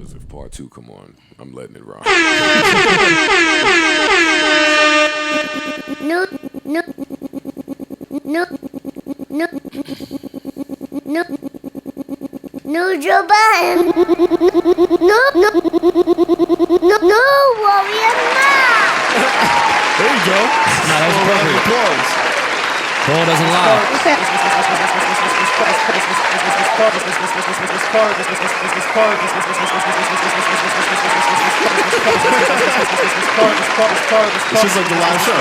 Because if part 2 come on, I'm letting it rock. No. No, Joe Budden. No, warrior, no. There you go. No, that was perfect. Applause. Ball doesn't lie. It's just like the live show.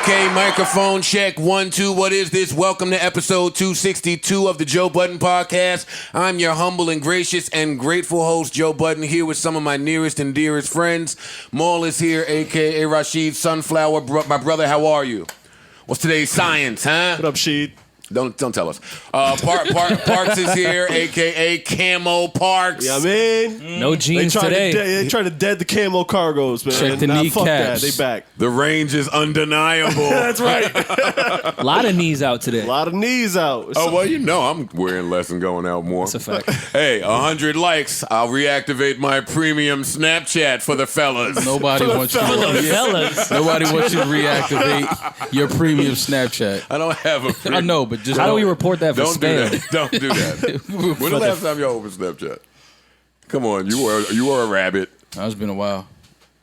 Okay, microphone check 1, 2. What is this? Welcome to episode 262 of the Joe Budden podcast. I'm your humble and gracious and grateful host, Joe Budden, here with some of my nearest and dearest friends. Maul is here, a.k.a. Rashid Sunflower. My brother, how are you? What's today's science, huh? What up, Sheed? Don't tell us. Parks is here, a.k.a. Camo Parks. Yeah, man. No jeans today. They tried to dead the camo cargos, man. Check the Fuck that. kneecaps. They back. The range is undeniable. That's right. A lot of knees out today. A lot of knees out. Oh, well, you know I'm wearing less and going out more. That's a fact. Hey, 100 likes. I'll reactivate my premium Snapchat for the fellas. Nobody wants you. Fellas. Nobody wants you to reactivate your premium Snapchat. I don't have a I know, but just How do we don't. report that for Don't do spam? that. Don't do that. When the last time y'all opened Snapchat? Come on, you were a rabbit. It's been a while.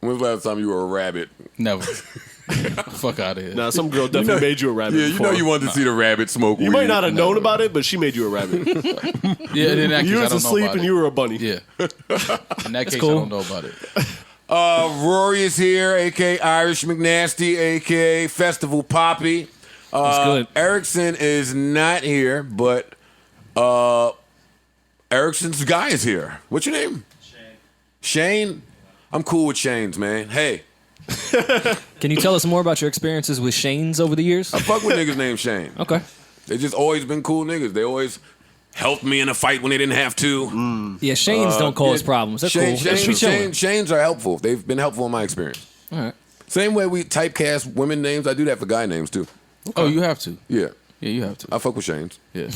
When's the last time you were a rabbit? Never. Fuck out of here. Nah, some girl definitely made you a rabbit. Yeah, you before. know you wanted to see the rabbit smoke weed. You might not have known about it, but she made you a rabbit. Yeah, in that case, You I was don't know asleep about and it. you were a bunny. Yeah. In that case, cool. I don't know about it. Rory is here, a.k.a. Irish McNasty, a.k.a. Festival Poppy. That's good. Erickson is not here, but Erickson's guy is here. What's your name? Shane? I'm cool with Shane's, man. Hey, Can you tell us more about your experiences with Shane's over the years? I fuck with niggas named Shane. Okay. They just always been cool niggas. They always helped me in a fight when they didn't have to. Yeah, Shane's don't cause problems. They're cool. They should be chilling. Shane's are helpful. They've been helpful in my experience. All right. Same way we typecast women names, I do that for guy names too. Oh, you have to. Yeah, Yeah, you have to. I fuck with Shane's. Yeah.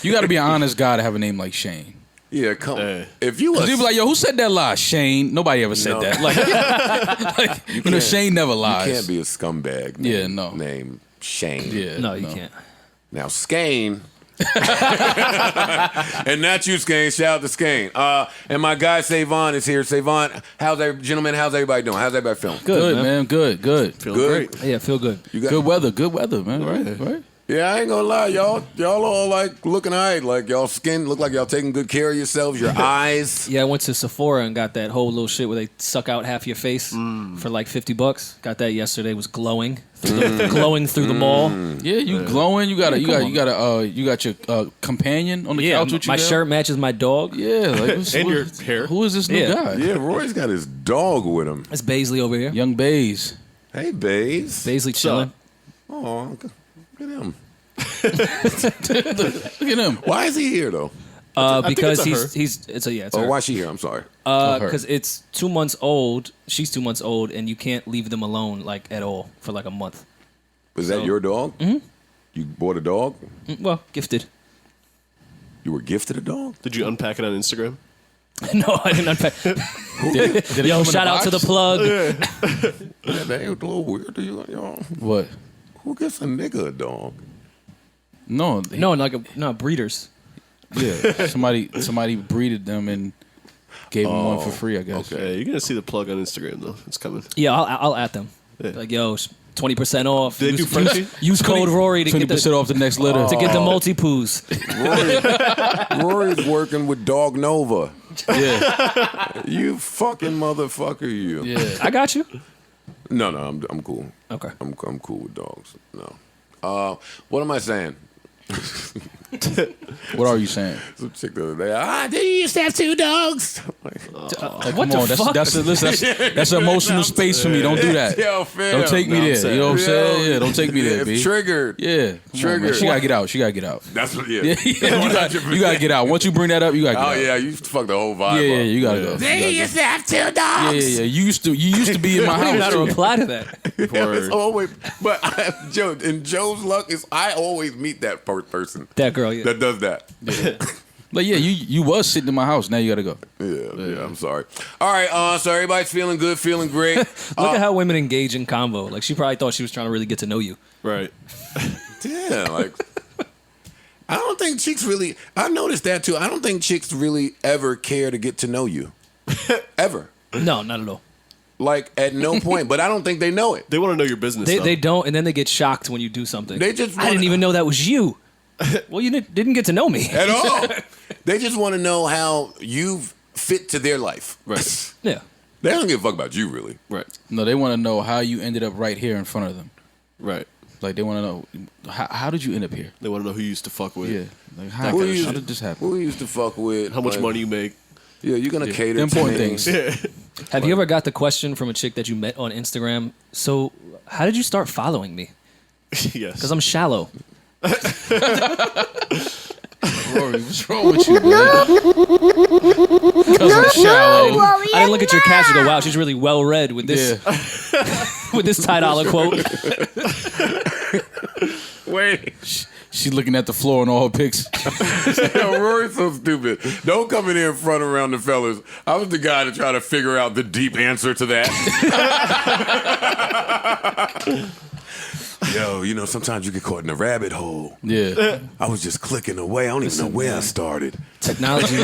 You got to be an honest guy to have a name like Shane. Yeah, come on. Hey. If you Because was, people be like, yo, who said that lie? Shane. Nobody ever said No. that. Like you know, Shane never lies. you can't be a scumbag. Yeah, no. Name Shane. Yeah, No, you can't. Now Skane. And not you, Skane. Shout out to Skane. And my guy Savon is here. Savon, how's everybody doing? How's everybody feeling? Good, man. Good. Feeling Good. great. Yeah, feel good. You got, Good weather, man. Right. Yeah, I ain't gonna lie, y'all all like looking alright. Like y'all skin look like y'all taking good care of yourselves. Your eyes. Yeah, I went to Sephora and got that whole little shit where they suck out half your face for like $50. Got that yesterday. Was glowing through the mall. Yeah, you glowing. You got your companion on the Yeah, couch with you. my there? shirt matches my dog. Yeah, like And your hair. Who is this new Yeah. guy? Yeah, Roy's got his dog with him. That's Baisley over here. Young Bays. Hey, Baze. Baisley chilling. Oh, look at him. Look at him. Why is he here though? Because think it's a it's Oh, her. why is she here? I'm sorry. her. Because it's 2 months old. She's 2 months old, and you can't leave them alone like at all for like a month. Was that your dog? Mm-hmm. You bought a dog? Well, gifted. You were gifted a dog? Did you unpack it on Instagram? No, I didn't unpack. Did it come Yo, in shout a out to the box? plug. Yeah, that ain't a little weird to you, y'all. What? Who gets a nigga a dog? No, No, breeders. Yeah, somebody breeded them and gave them one for free. I guess. Yeah, you're gonna see the plug on Instagram though. It's coming. Yeah, I'll at them. Yeah. Like, yo, 20% off. Did they do Frenchie? Use code Rory to get 20% the off the next litter. to get the multi poos. Rory's working with Dog Nova. Yeah, You fucking motherfucker, you. yeah. I got you. No, I'm cool. Okay. I'm cool with dogs. No. What am I saying? What are you saying? Some chick the other day. Did you used to have 2 dogs? Like, What come the on, fuck? that's emotional space for me. Don't do that. Yo, fam. Don't take me there. You know what I'm saying? Yeah, don't take me there, B. It's triggered. Yeah, Triggered. She gotta get out. She gotta get out. That's what. Yeah, you gotta get out. Once you bring that up, you gotta get out. Oh yeah, you fucked the whole vibe. Yeah, up. you gotta go. They used to have 2 dogs. Yeah. You used to be in my I don't even know house how to too. reply to that. Yeah, it's always, but Joe, in Joe's luck is I always meet that person That girl, yeah. that does that. Like you was sitting in my house. Now you gotta go. Yeah. I'm sorry. All right, so everybody's feeling good, feeling great. Look at how women engage in convo. Like, she probably thought she was trying to really get to know you. Right. Yeah, like I don't think chicks really. I noticed that too. I don't think chicks really ever care to get to know you, ever. No, not at all. Like at no point. But I don't think they know it. They want to know your business. They don't, and then they get shocked when you do something. They just I didn't even know that was you. Well, you didn't get to know me. At all. They just want to know how you fit to their life. Right. Yeah. They don't give a fuck about you, really. Right. No, they want to know how you ended up right here in front of them. Right. Like they want to know how did you end up here? They want to know who you used to fuck with. Yeah. Like how did this happen? Who you used to fuck with? How much like, money you make. Yeah, you're gonna cater The important to me. things. Have you ever got the question from a chick that you met on Instagram? So, how did you start following me? Yes. Because I'm shallow. Rory, what's wrong with you, man? Because I'm shallow. Rory, I didn't look at your I'm caption and go, not. wow, she's really well read with this with this $10 quote. Wait. She's looking at the floor and all her pics. Yo, Rory's so stupid. Don't come in here and front around the fellas. I was the guy to try to figure out the deep answer to that. Yo, you know, sometimes you get caught in a rabbit hole. Yeah. I was just clicking away. I don't even know where I started. Technology. You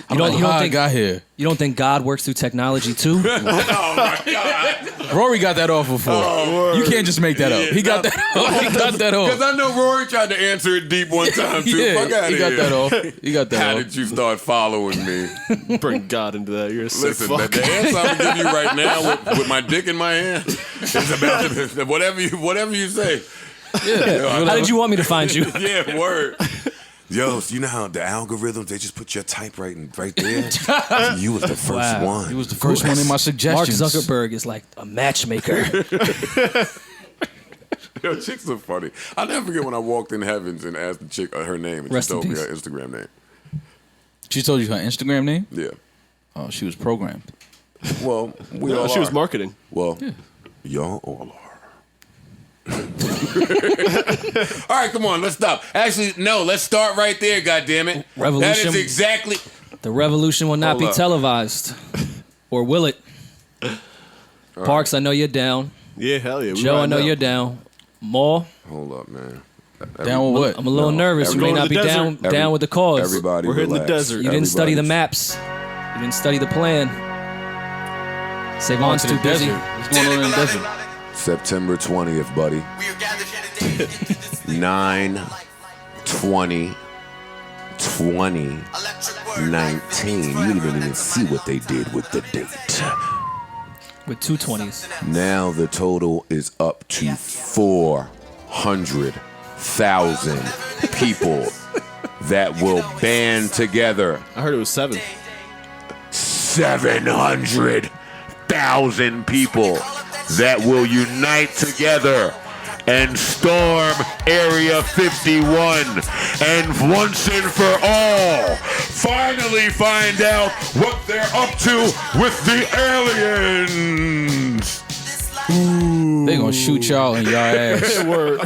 How don't I think got here. you don't think God works through technology too? Oh my God. Rory got that off before. You can't just make that up. He got that off. He got that Because off. I know Rory tried to answer it deep one time too. Fuck Yeah, out he of got here. that off. He got that How off. did you start following me? Bring God into that. You're a sick Listen, fuck. the answer I'm gonna give you right now with my dick in my hand is about whatever you say. How did you want me to find you? Yeah, word. Yo, so you know how the algorithms, they just put your typewriting right there? You was the first Wow. one. He was the first one in my Mark suggestions. Zuckerberg is like a matchmaker. Yo, chicks are funny. I'll never forget when I walked in Heavens and asked the chick her name, and Rest she in told me peace. her Instagram name. She told you her Instagram name? Yeah. Oh, she was programmed. Well, we No, all she was are. marketing. Well, y'all all are. All right, come on, let's stop. Actually, no, let's start right there, goddammit. Revolution. That is exactly. The revolution will not Hold be up. televised. Or will it? Parks, I know you're down. Yeah, hell yeah. We Joe, I riding know out. you're down. Maul, Hold up, man. Down with what? I'm a little nervous. You may Everyone not to be the down desert. down with the cause. Everybody, We're hitting the relax. desert. You didn't study the Everybody's- maps. You didn't study the plan. Savon's To too the busy. desert. What's going on in the desert? September 20th, buddy. 9/20/2019. You didn't even see what they did with the date. With 220s. Now the total is up to 400,000 people that will band together. I heard it was 7. 700,000 people that will unite together and storm Area 51 and once and for all finally find out what they're up to with the aliens. They gonna shoot y'all in y'all ass. Word.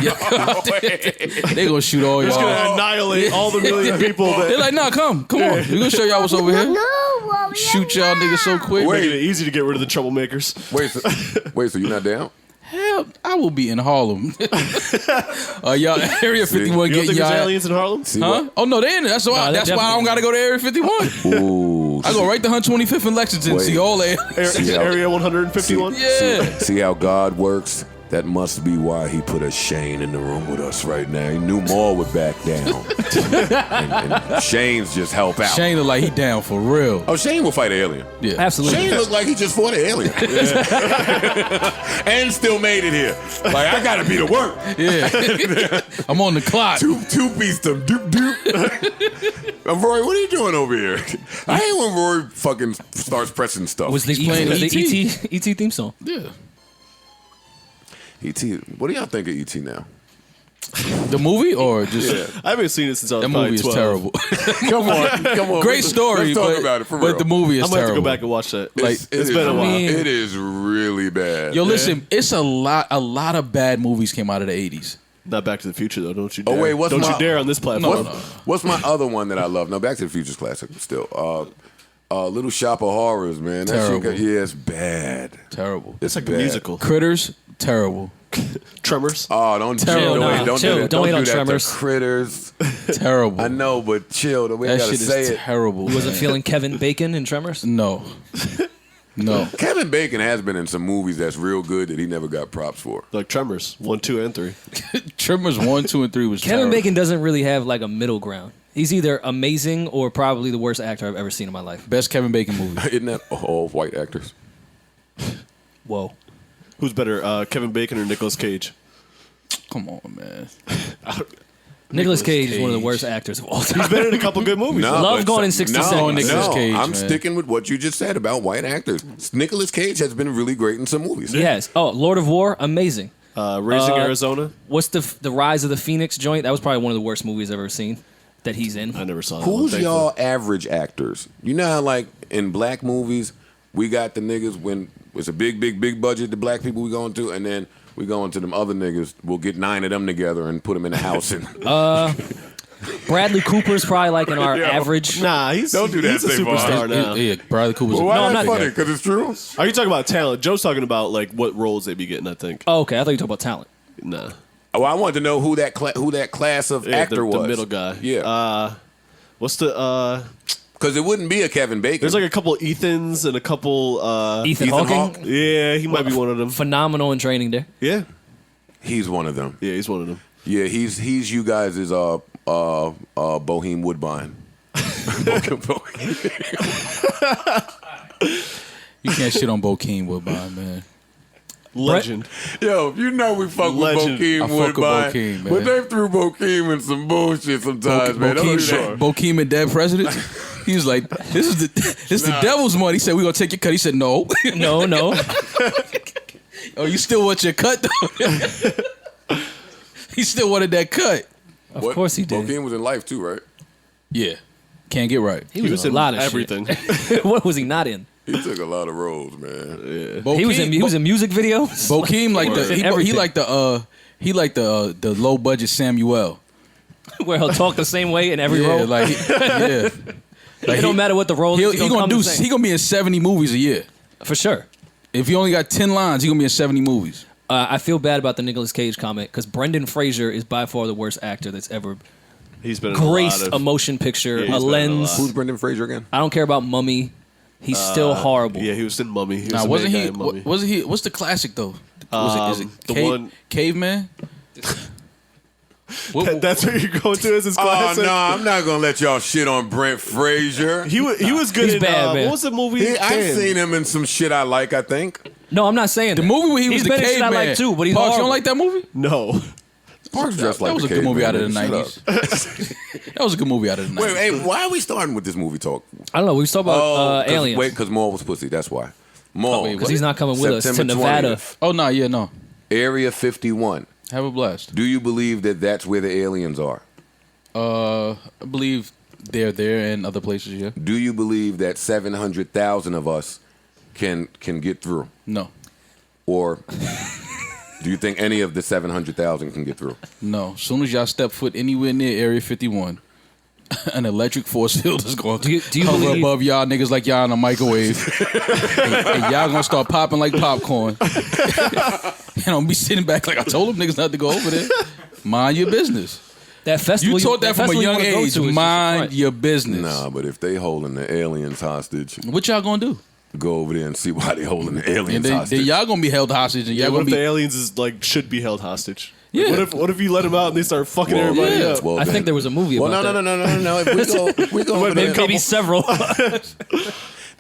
They gonna shoot all It's y'all. gonna annihilate all the million people They're that like, nah, come on. We gonna show y'all what's over here. No, Rory, Shoot I'm y'all not. niggas so quick. making it easy to get rid of the troublemakers. Wait, so you're not down? Hell, I will be in Harlem. Y'all, Area 51 You don't getting think there's y'all. aliens in Harlem? See Huh? what? Oh no, they in it. That's why. No, That's why I don't gotta go to Area 51. Ooh. I go right to 125th and Lexington. Wait. See all that. See how- Area 151? Yeah. See how God works? That must be why he put a Shane in the room with us right now. He knew Maul would back down. and Shane's just help out. Shane look like he down for real. Oh, Shane will fight an alien. Yeah. Absolutely. Shane looked like he just fought an alien. And still made it here. Like, I gotta be to work. Yeah. I'm on the clock. Two-piece them. Doop, doop. Roy, what are you doing over here? I hate when Roy fucking starts pressing stuff. Was the playing ET theme song? Yeah. E.T. What do y'all think of E.T. now? The movie or just I haven't seen it since I was that probably movie is 12. terrible. Come on. Great story, Let's talk but, about it for real. but the movie is I'm gonna have to terrible. go back and watch that. Like, It's been a while. It is really bad. Yo, listen, it's a lot of bad movies came out of the 80s. Not Back to the Future though. Don't you? Oh, Dare. wait, what's don't my- you dare on this platform. What's my other one that I love? No, Back to the Future's classic still. Little Shop of Horrors, man. That shit Terrible. yeah, it's bad. Terrible. It's like a bad. musical. Critters, terrible. Tremors. Oh, don't Terrible. chill. Nah, Don't chill. do that. Don't hate do on that to Tremors. Critters. Terrible. I know, but chill. The way That you gotta shit say is it. terrible. You wasn't feeling Kevin Bacon in Tremors? No. No. Kevin Bacon has been in some movies that's real good that he never got props for. Like Tremors 1, 2, and 3. Tremors 1, 2, and 3 was Kevin terrible. Bacon doesn't really have like a middle ground. He's either amazing or probably the worst actor I've ever seen in my life. Best Kevin Bacon movie. Isn't that all white actors? Whoa. Who's better, Kevin Bacon or Nicolas Cage? Come on, man. Nicolas Cage is one of the Cage. worst actors of all time. He's been in a couple good movies. No, Love but Gone in 60 seconds. Nicolas Cage, I'm man. sticking with what you just said about white actors. Nicolas Cage has been really great in some movies. He has. Oh, Lord of War, amazing. Raising Arizona. What's the Rise of the Phoenix joint? That was probably one of the worst movies I've ever seen that he's in. I never saw that. one, Who's thankfully. y'all average actors? You know how like in black movies we got the niggas when it's a big budget, the black people we going to, and then we go into them other niggas. We'll get 9 of them together and put them in a house. And Bradley Cooper's probably like in our average. Nah, Don't do that, he's a Savon. superstar now. Yeah, Bradley Cooper's Well, why No, I'm that's not- funny? Because it's true. Are you talking about talent? Joe's talking about like what roles they be getting. I think. Oh, okay. I thought you were talking about talent. Nah. Oh, I wanted to know who that class of Yeah, actor was. the middle guy. Yeah, What's the? because it wouldn't be a Kevin Bacon. There's like a couple Ethans and a couple. Ethan Ethan Hawke. Hawke? Yeah, he might be one of them. Phenomenal in Training Day. Yeah, He's one of them. yeah, he's one of them. Yeah, he's you guys' Bohemian Woodbine. You can't shit on Bokeem Woodbine, man. Legend. Yo, you know we fuck Legend. with Bokeem I fuck with Woodbine, Bokeem, man. but they threw Bokeem in some bullshit sometimes, man. Don't do that. Bokeem and dead president. He was like, "This is the devil's money." He said, "We gonna take your cut." He said, "No." No. Oh, you still want your cut though? He still wanted that cut. Of course he did. Bokeem was in Life too, right? Yeah, can't get right. He was in a in lot of everything. shit. What was he not in? He took a lot of roles, man. Bokeem, He was in music videos. Bokeem like In he everything. like the low budget Samuel. Where he'll talk the same way in every Yeah, role. like yeah. It don't matter what the role is. He gonna be in 70 movies a year. For sure. If he only got 10 lines, he gonna be in 70 movies. I feel bad about the Nicolas Cage comment because Brendan Fraser is by far the worst actor that's ever He's been in graced a lot a of. motion picture, Yeah, a he's been in a lens. lot. Who's Brendan Fraser again? I don't care about Mummy. He's still horrible. Yeah, he was in Mummy. He was Nah, the wasn't main he? guy in Mummy. Wasn't he? What's the classic though? Is it the Cave, one- Caveman? What- That's what you're going to as his Oh classic. no, I'm not gonna let y'all shit on Brent Fraser. He was good He's in bad, man. what was the movie? I've Damn. seen him in some shit I like. I think No, I'm not saying the that. movie where he was He's the been in shit I caveman. like too, but he's Parks, you horrible. don't like that movie? No. Parks dressed like That was a the good movie out of the caveman, shut 90s. That was a good movie out of the 90s. Wait, hey, why are we starting with this movie talk? I don't know. We was talking about 'cause- aliens. Wait, because Maul was pussy. That's why. Maul. wait, Because he's not coming with us to September Nevada. 20th, Oh no, yeah, no. Area 51. Have a blast. Do you believe that that's where the aliens are? I believe they're there and other places. Yeah. Do you believe that 700,000 of us can get through? No, Or do you think any of the 700,000 can get through? no. As soon as y'all step foot anywhere near Area 51, an electric force field is going Do you to hover believe- above y'all niggas like y'all in a microwave, and y'all gonna start popping like popcorn. And I'm be sitting back like I told them niggas not to go over there. Mind your business. That festival. You taught that from a festival you young wanna go to age. is just a Mind front. your business. Nah, but if they holding the aliens hostage, What y'all gonna do? go over there and see why they holding the And aliens then hostage. y'all gonna be held hostage, and Yeah, y'all what gonna if be. the aliens is like should be held hostage? Yeah. What if you let them out and they start fucking Well, everybody yeah. up? Well, I then- think there was a movie Well, about no. If we go over there. Maybe several.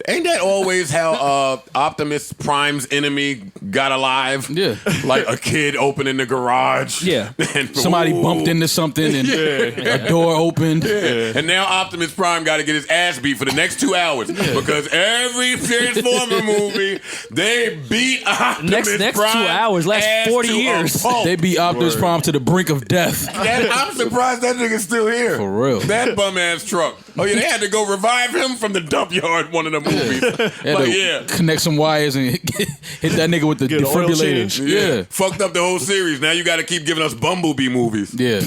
Ain't that always how Optimus Prime's enemy got alive? Yeah. Like a kid opening the garage. Yeah. And Somebody ooh. bumped into something and a door opened. And now Optimus Prime got to get his ass beat for the next 2 hours because every Transformer movie they beat Optimus Next Prime 2 hours, last ass 40 to a years. pulp. They beat Optimus Prime to the brink of death. I'm surprised that nigga's still here. For real. That bum ass truck. Oh yeah, they had to go revive him from the dump yard. One of the movies. Had But to yeah. connect some wires and hit that nigga with the Get an oil defibrillator. change. Yeah. Fucked up the whole series. Now you got to keep giving us Bumblebee movies. Yeah.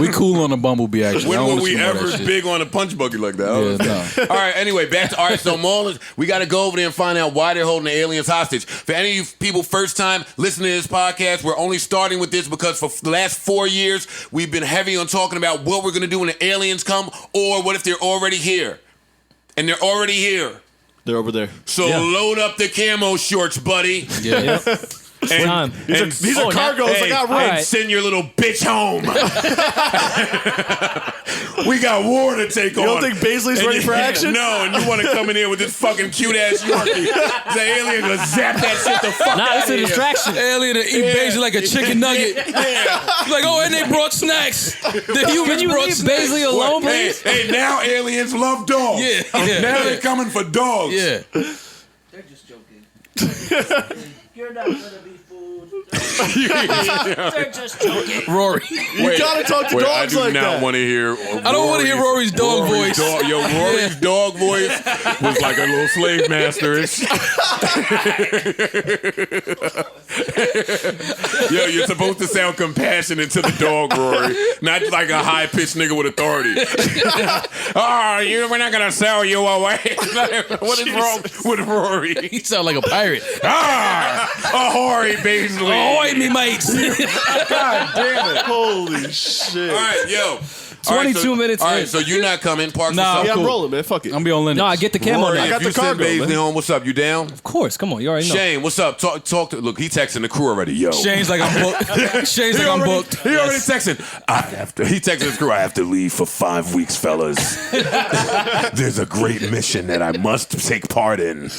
We cool on the Bumblebee, actually. I When don't were wanna we see more of that ever shit. big on a punch buggy like that? Yeah, no. All right, anyway, back to so Marlins, we got to go over there and find out why they're holding the aliens hostage. For any of you people first time listening to this podcast, we're only starting with this because for the last 4 years, we've been heavy on talking about what we're going to do when the aliens come or what if they're already here. And they're already here. They're over there. So load up the camo shorts, buddy. Yeah. And, Time. These are cargoes. I got room. and send your little bitch home. We got war to take on. You don't think Baisley's ready for action? No, and you want to come in here with this fucking cute ass Yorkie. The alien gonna zap that shit the fuck Nah, out it's of a here. distraction. Alien to eat Baisley like a chicken nugget. Yeah. Like, oh, and they brought snacks. The humans Can you brought leave snacks. Baisley alone, Hey, please? hey, now aliens love dogs. Yeah. Now they're coming for dogs. Yeah. They're just joking. You're not gonna be food. They're just joking. Rory. You gotta talk to Wait, dogs I do like not that. want to hear. I don't want to hear Rory's dog voice. Rory's dog voice was like a little slave master-ish. Yo, you're supposed to sound compassionate to the dog, Rory, not like a high-pitched nigga with authority. We're not gonna sell you away. What is wrong with Rory? He sound like a pirate. Ahoy, Baisley. Ahoy, me mates. God damn it. Holy shit. All right, yo. 22 minutes All right, in. so you're not coming. Park Nah, yourself. Yeah, I'm cool. rolling, man. Fuck it. I'm gonna be on Linux. No, I get the camo Rory, now. I got if you the send cargo, Baisley man. home, what's up? You down? Of course, come on, you already know. Shane, what's up? Talk to. Look, he texting the crew already. Yo, Shane's like I'm booked. Shane's like I'm booked. He already texting. He texted his crew. I have to leave for 5 weeks, fellas. There's a great mission that I must take part in.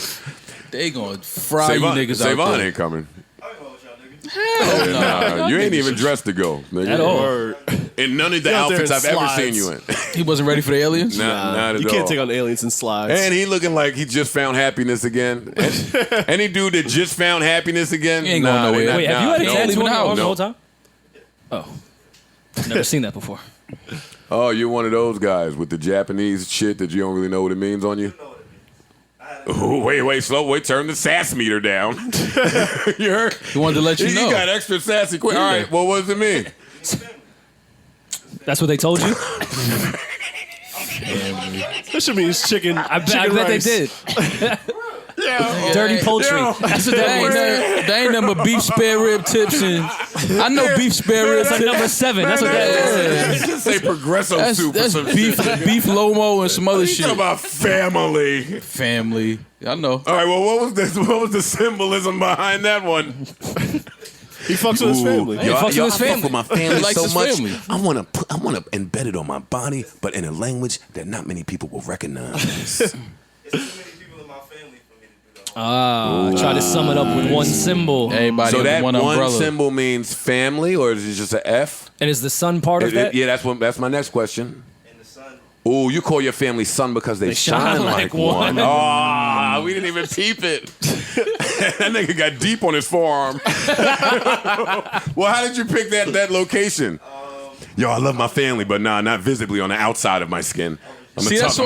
They gonna fry you niggas out Savon there. ain't coming. Hell no. Nah, you ain't even dressed to go. Nigga. At all. Or, In none of the You out there outfits in I've ever seen slides. you in. He wasn't ready for the aliens? Not at you all. can't take on aliens and slides. And he looking like he just found happiness again. Any dude that just found happiness again, He ain't going nah, nowhere. they not- Wait, have you had a no. tattoo leaving on the your arm house. the No. whole time? Oh. Never seen that before. Oh, you're one of those guys with the Japanese shit that you don't really know what it means on you? Ooh, wait, slow. Wait, turn the sass meter down. You heard? He wanted to let you know. You got extra sassy quick. All right, well, what does it mean? That's what they told you? This should mean chicken. I bet they rice. did. Dirty poultry. That's what that means. That ain't nothing but beef spare rib tips and I know beef spare rib It's like tips. number 7. That's what that is. Just say Progresso soup or That's some beef, shit. beef lomo and some other You shit. talking about family. Family. I know. All right, well, what was the symbolism behind that one? He fucks with his family. Hey, fucks with his I fuck family. with my family He likes so his much. family. I want to embed it on my body, but in a language that not many people will recognize. Try to sum it up with one symbol. Everybody So under that one one umbrella. symbol means family, or is it just an F? And is the sun part of that? Yeah, that's my next question. Oh, you call your family son because they shine like one. Oh, we didn't even peep it. That nigga got deep on his forearm. Well, how did you pick that location? Yo, I love my family, but not visibly on the outside of my skin. See, that's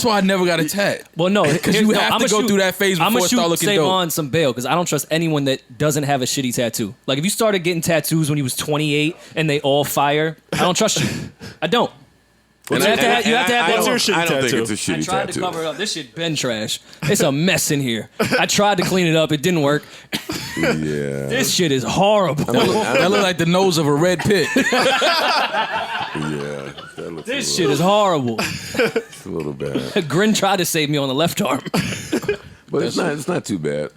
why I never got a tat. Well, no, Because you have to go through that phase I'm before gonna it start looking save dope. on some bail because I don't trust anyone that doesn't have a shitty tattoo. Like if you started getting tattoos when you was 28 and they all fire, I don't trust you. I don't. You have to have that. What's your shitty I don't think tattoo? it's a I shitty tried tattoo. to cover it up. This shit been trash. It's a mess in here. I tried to clean it up. It didn't work. Yeah. This shit is horrible. That look like the nose of a red pit. Yeah. That looks This shit is horrible. a little bad. Grin tried to save me on the left arm. But it's not too bad.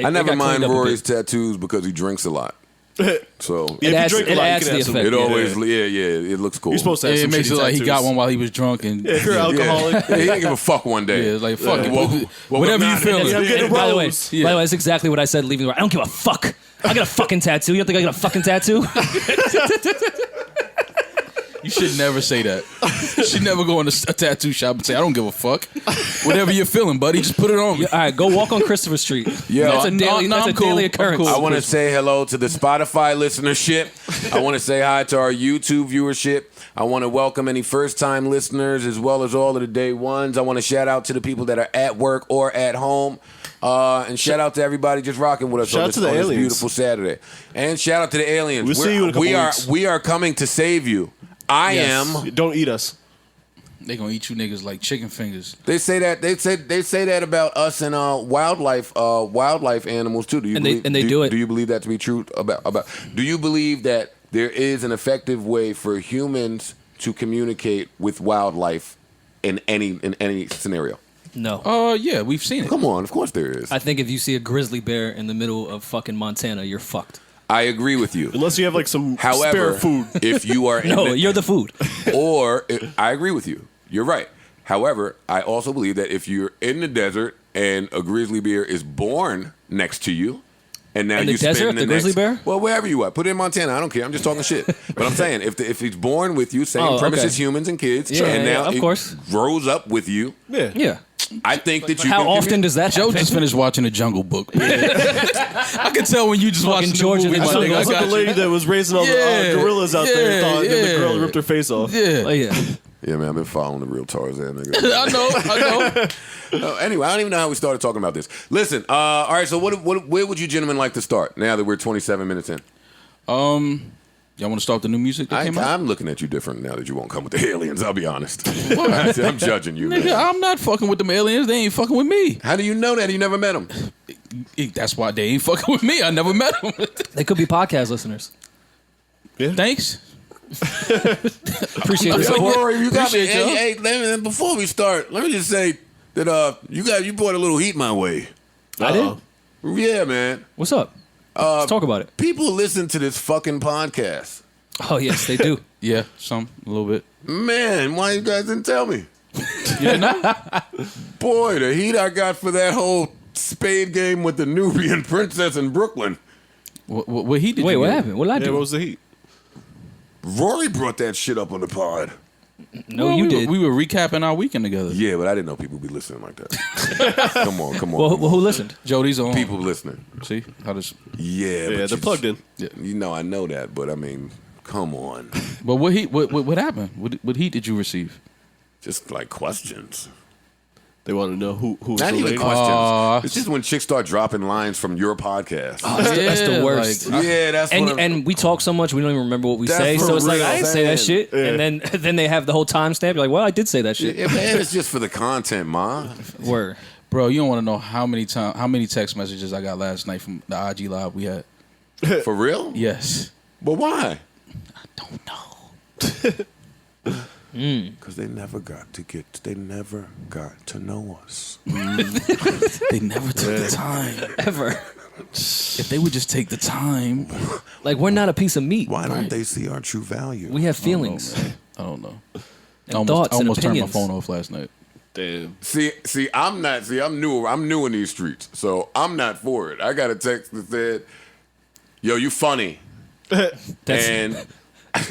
I never got mind cleaned up a Rory's bit. tattoos because he drinks a lot. So It adds, drink a it lot, you adds can the have some- effect. it always, it looks cool. You're supposed to have It some makes it shitty like he got tattoos. one while he was drunk and If you're alcoholic, Yeah, he didn't give a fuck one day. yeah, it's like fuck it. Well, Whatever you not- feel. Yeah, I'm getting And by the way, rose. Yeah. by the way, that's exactly what I said leaving the I don't give a fuck. I got a fucking tattoo. You don't think I got a fucking tattoo? You should never say that. You should never go in a tattoo shop and say, I don't give a fuck. Whatever you're feeling, buddy, just put it on me. All right, go walk on Christopher Street. Yeah. that's a No, daily, no, that's I'm a cool. daily I'm occurrence. cool. I want to say hello to the Spotify listenership. I want to say hi to our YouTube viewership. I want to welcome any first-time listeners as well as all of the day ones. I want to shout out to the people that are at work or at home. And shout out to everybody just rocking with us Shout on out this, to the on this aliens. beautiful Saturday. And shout out to the aliens. We'll see you in a couple weeks. We are coming to save you. I am. Don't eat us. They gonna eat you niggas like chicken fingers. They say that they say that about us and wildlife animals too. Do you And they- believe, and they do it. Do you believe that to be true? About do you believe that there is an effective way for humans to communicate with wildlife in any scenario? No. Yeah, we've seen it. Come on, of course there is. I think if you see a grizzly bear in the middle of fucking Montana, you're fucked. I agree with you. Unless you have like some However, spare food. if you are in No, you're the food. I agree with you. You're right. However, I also believe that if you're in the desert and a grizzly bear is born next to you, and now In the you spend desert, the grizzly bear? Well, wherever you are, put it in Montana. I don't care. I'm just talking shit. But I'm saying if he's born with you, same Oh, premise okay. as humans and kids, Yeah, and yeah, now of it course. grows up with you, Yeah. Yeah. I think that you. How can often does that Joe happen? just finished watching the Jungle Book. I can tell when you just watching the George movie. and the my Jungle. nigga. I That's like got the lady you. that was raising all the Yeah, gorillas out there and thought that yeah. the girl ripped her face off. Yeah, Oh, yeah. Yeah, man, I've been following the real Tarzan nigga. I know. Anyway, I don't even know how we started talking about this. Listen, all right. So, where would you gentlemen like to start? Now that we're 27 minutes in, Y'all want to start the new music that came out? I'm looking at you different now that you won't come with the aliens. I'll be honest. I'm judging you. Nigga, Man. I'm not fucking with them aliens. They ain't fucking with me. How do you know that? You never met them. That's why they ain't fucking with me. I never met them. They could be podcast listeners. Thanks. Appreciate the Yo, support. Rory, you got me. Appreciate y'all. Hey, before we start, let me just say that you brought a little heat my way. I did? Yeah, man. What's up? Let's talk about it. People listen to this fucking podcast. Oh, yes, they do. Yeah, a little bit. Man, why you guys didn't tell me? You know? Boy, the heat I got for that whole spade game with the Nubian princess in Brooklyn. What he did? Wait, you what get? happened? What did I Yeah, do? what was the heat? Rory brought that shit up on the pod. No, Well, you we did. We were recapping our weekend together. Yeah, but I didn't know people would be listening like that. Come on. well, who listened? Jody's on. People listening. See how this? Yeah, Yeah, but they're plugged in. You know, I know that, but I mean, come on. But what heat? What happened? What heat did you receive? Just like questions. They want to know who was Not the even lady. questions. It's just when chicks start dropping lines from your podcast. That's the worst. Yeah, that's what I'm- And we talk so much we don't even remember what we That's say. for So it's like real, I didn't say that saying. shit, and then they have the whole timestamp. You're like, well, I did say that shit. Yeah, man, it's just for the content, ma. Word. Bro, you don't want to know how many text messages I got last night from the IG live we had. For real? Yes. But why? Don't know. Because they never got to know us. They never took the time. Ever. If they would just take the time. Like, we're not a piece of meat. Why don't they see our true value? We have feelings. I don't know. And thoughts I and almost turned my opinions. phone off last night. Damn. I'm new. I'm new in these streets, so I'm not for it. I got a text that said, "Yo, you funny," and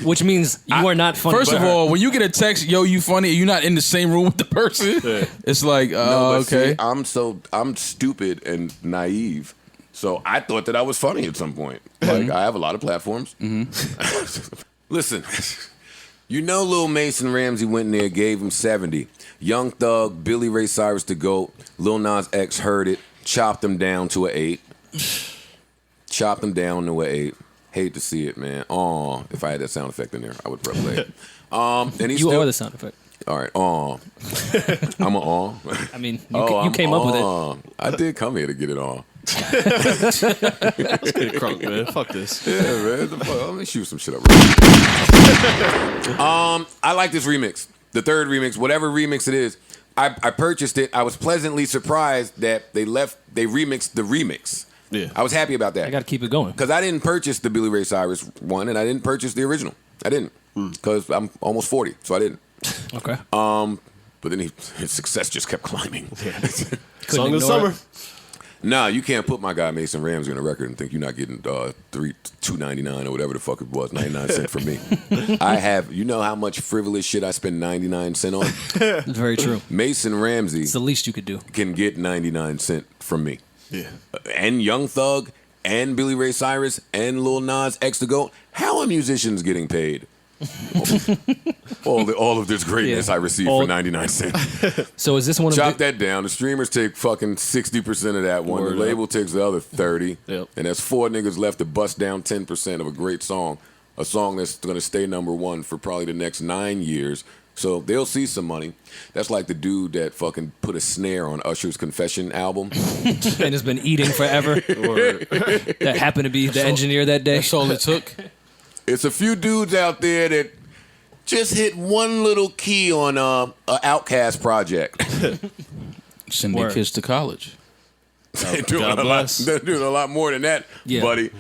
Which means you are not funny. First of all, when you get a text, yo, you funny, and you're not in the same room with the person, it's like, no, but okay. see, I'm stupid and naive, so I thought that I was funny at some point. Like I have a lot of platforms. Listen, you know, Lil Mason Ramsey went in there, gave him 70. Young Thug, Billy Ray Cyrus the GOAT, Lil Nas X heard it, chopped him down to an 8. Chopped him down to an 8. Hate to see it, man. Oh, if I had that sound effect in there, I would press play. And he you still, are the sound effect. all right. I'm a I mean, you came up with it. I did come here to get it on. Let's get it crunk, man. Fuck this. Yeah, man. The fuck? Let me shoot some shit up. I like this remix. The third remix, whatever remix it is. I purchased it. I was pleasantly surprised that they remixed the remix. Yeah. I was happy about that. I got to keep it going. Because I didn't purchase the Billy Ray Cyrus one, and I didn't purchase the original. I didn't. Because I'm almost 40, so I didn't. Okay. But then his success just kept climbing. Song of the summer. Nah, you can't put my guy Mason Ramsey on a record and think you're not getting $2.99 or whatever the fuck it was, 99 cents from me. I have, you know how much frivolous shit I spend 99 cents on? It's very true. Mason Ramsey It's the least you could do. can get 99 cents from me. Yeah. And Young Thug and Billy Ray Cyrus and Lil Nas X the GOAT. How are musicians getting paid? all of this greatness Yeah. I received All- for 99 cents. So is this one of Chop the, that down. The streamers take fucking 60% of that one. Word The label takes the other 30. Yep. And there's 4 niggas left to bust down 10% of a great song. A song that's going to stay number 1 for probably the next 9 years. So they'll see some money. That's like the dude that fucking put a snare on Usher's Confession album. and has been eating forever? That happened to be the engineer that day? That's all it took. It's a few dudes out there that just hit one little key on a Outkast project. Send their Word. kids to college. They're doing God a lot. bless. They're doing a lot more than that, Yeah. buddy.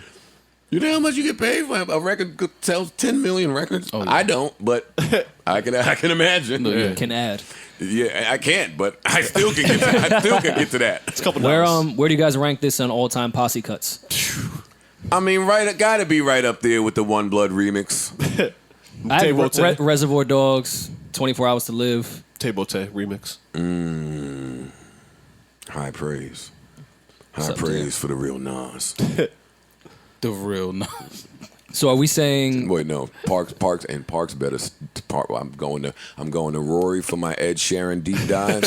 You know how much you get paid for a record that sells 10 million records? Oh, yeah. I don't, but I can imagine. Yeah. Can add. Yeah, I can't, but I still can get. To that. It's a couple Where dollars. where do you guys rank this on all time posse cuts? I mean, gotta be right up there with the One Blood remix. I Table have Tay. Reservoir Dogs, 24 Hours to Live. Table Tay remix. High praise. High What's up, praise for the real Nas. The real no. So are we saying Wait, no, Parks better. I'm going to Rory for my Ed Sheeran deep dive,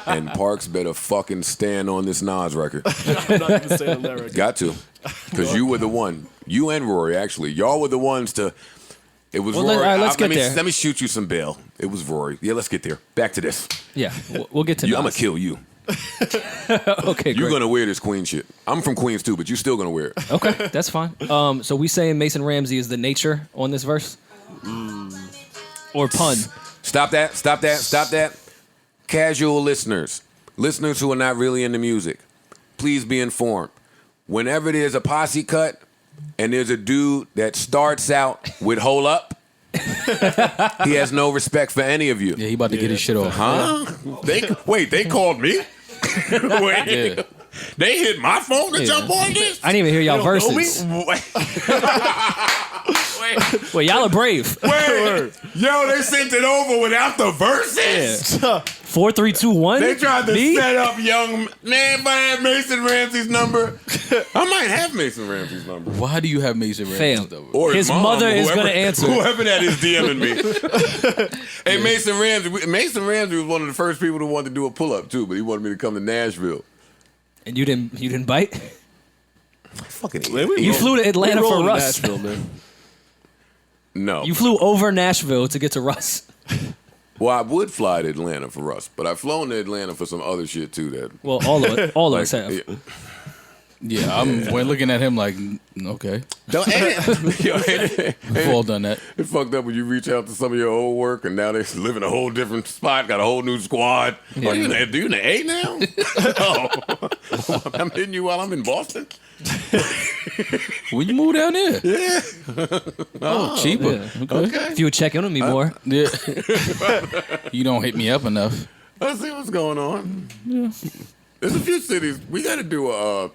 and Parks better fucking stand on this Nas record. I'm not going to say on that record. Got to, because you were the one. You and Rory actually, y'all were the ones to. It was Well, Rory. let's get there. Let me shoot you some bail. It was Rory. Yeah, let's get there. Back to this. yeah, we'll get to I'm gonna Nas. kill you. Okay, You're great. gonna wear this Queen shit. I'm from Queens too, but you're still gonna wear it. Okay, that's fine. So we saying Mason Ramsey is the nature on this verse? Or pun? Stop that. Casual listeners who are not really into music, please be informed. Whenever there's a posse cut and there's a dude that starts out with "Hold Up," he has no respect for any of you. Yeah, he about to get his shit off. Huh? They called me? Wait. Yeah. They hit my phone to Yeah. jump on this? I didn't even hear y'all Know me? verses. Wait. Well, y'all are brave. Wait. Yo, they sent it over without the verses? 4, 3, 2, 1. They tried to Me? set up young man. If I had Mason Ramsey's number, I might have Mason Ramsey's number. Why do you have Mason Ramsey's Fam. number? Or His mom, mother is whoever- gonna answer. Whoever that is DMing me. Hey, Mason Ramsey. Mason Ramsey was one of the first people who wanted to do a pull up too, but he wanted me to come to Nashville. And you didn't bite? Fucking Man, we You roll- flew to Atlanta we for roll to Russ. Nashville, man. no. You flew over Nashville to get to Russ. Well, I would fly to Atlanta for Russ, but I've flown to Atlanta for some other shit too. That Well, all of us have. yeah. Yeah, I'm when looking at him like, okay, Don't, we've all done that. It's fucked up when you reach out to some of your old work and now they live in a whole different spot, got a whole new squad. Oh, you in the A now? Oh, I'm hitting you while I'm in Boston? When you move down there, Yeah. oh, cheaper. Yeah. Okay. If you would check in with me more. Yeah. You don't hit me up enough. Let's see what's going on. There's a few cities. We got to do a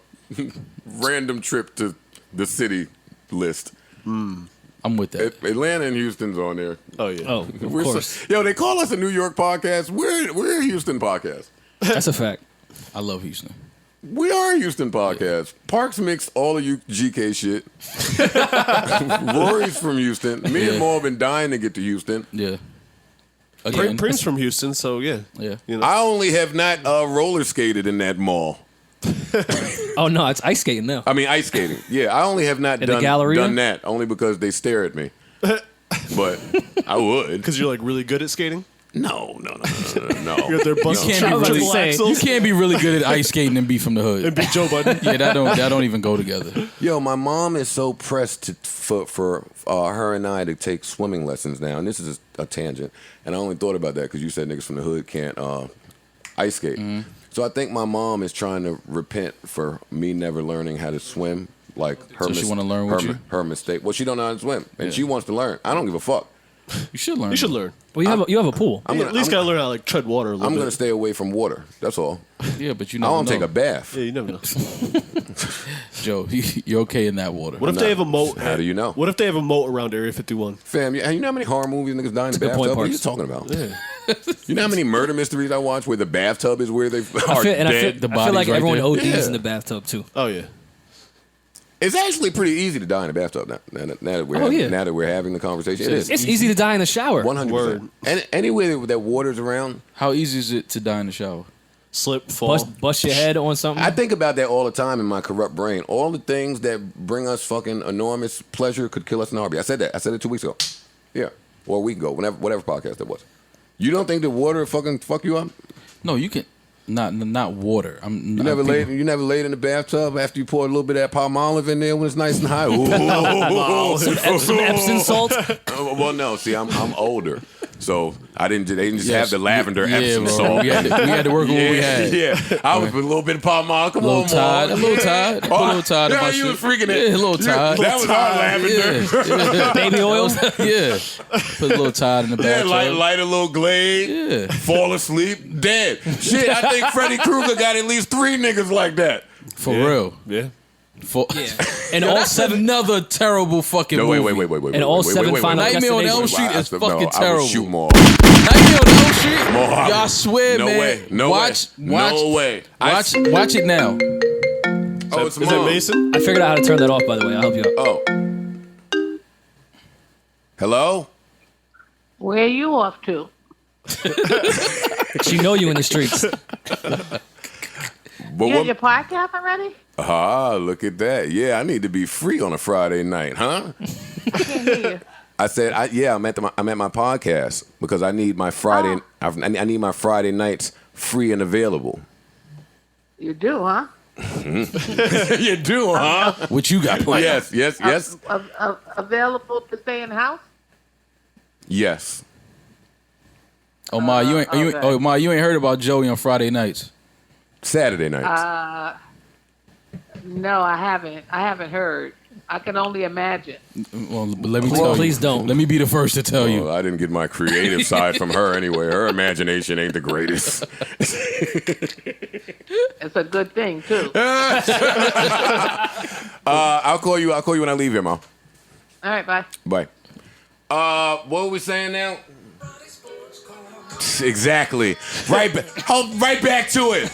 random trip to the city list. I'm with that. Atlanta and Houston's on there. Oh, yeah. Oh, of We're course. yo, they call us a New York podcast. We're a Houston podcast. That's a fact. I love Houston. We are a Houston podcast. Parks mixed all of you GK shit. Rory's from Houston. Me and Yeah. Mo have been dying to get to Houston. Yeah. Again. Prince from Houston, so yeah. Yeah. You know. I only have not roller skated in that mall. Oh no, it's ice skating now. I mean, ice skating. Yeah, I only have not In the done Galleria? that only because they stare at me. But I would. Because you're like really good at skating. No. You're there busting can't be really- axles You can't be really good at ice skating and be from the hood. and beat Joe Budden. Yeah, that don't even go together. Yo, my mom is so pressed for her and I to take swimming lessons now, and this is a tangent. And I only thought about that because you said niggas from the hood can't ice skate. Mm-hmm. So I think my mom is trying to repent for me never learning how to swim. Like her, So she wanna learn with you? her mistake. Well, she don't know how to swim, and she wants to learn. I don't give a fuck. You should learn. You should learn. Well, you have a pool. I'm You gonna, at least I'm, gotta learn how to like tread water a little I'm bit. gonna stay away from water. That's all. Yeah, but you I never want to know. take a bath. Yeah, you never know. Joe, you're okay in that water. What if they have a moat? How do you know? What if they have a moat around Area 51? Fam, you know how many horror movies niggas die in the a good point, bathtub? What are you Parks. talking about? You know how many murder mysteries I watch where the bathtub is where they are I dead? feel body's like right everyone there. ODs Yeah. in the bathtub too. Oh yeah. It's actually pretty easy to die in the bathtub now that we're Oh, having, yeah. now that we're having the conversation. It is It's easy to die in the shower. 100%. Word. And anywhere that water's around, How easy is it to die in the shower? Slip, fall. Bust your head on something. I think about that all the time in my corrupt brain. All the things that bring us fucking enormous pleasure could kill us in a heartbeat. I said that. I said it 2 weeks ago. Yeah, or a week ago. Whatever podcast that was. You don't think the water will fucking fuck you up? No, you can not water. You never laid in the bathtub after you poured a little bit of that palm olive in there when it's nice and high. Ooh. some Epsom salt. Well, no. See, I'm older, so I didn't. They didn't just have the lavender Epsom bro. salt. We had to work with what we had. Yeah, I was with a little bit of palm olive. Come A little on, tired. Mom. A little tired. Put a little tired in Yeah, my you shit. was freaking it. Yeah, a little tired. That was our lavender. Yeah. Baby oil. Yeah. Put a little tired in the Yeah, bathtub. light a little glade. Yeah. Fall asleep, dead. Shit, I think Freddy Krueger got at least 3 niggas like that. For real. Yeah. For, And Yo, all that's seven. another terrible fucking No, movie. wait. And all 7 Final Nightmare on Elm Destination. Street is fucking I would terrible. shoot more. Nightmare on Elm Street? Mohawk. Yo, I swear, No man. way. No watch, way. Watch, No way. Watch it now. Oh, it's Is it Mason? I figured out how to turn that off. By the way, I'll help you out. Oh. Hello? Where are you off to? She know you in the streets. But You had your podcast already? look at that. Yeah, I need to be free on a Friday night, huh? I can't hear you. I said, I'm at my podcast because I need my Friday. I need my Friday nights free and available. You do, huh? You do, huh? What you got planned? Yes. Available to stay in the house? Yes. Oh, Ma, you ain't heard about Joey on Friday nights. Saturday nights. No, I haven't. I haven't heard. I can only imagine. Well, but let me tell you. Please don't. Let me be the first to tell you. Well, I didn't get my creative side from her anyway. Her imagination ain't the greatest. It's a good thing too. I'll call you when I leave here, Mom. All right, bye. Bye. What were we saying now? Exactly. Right back to it.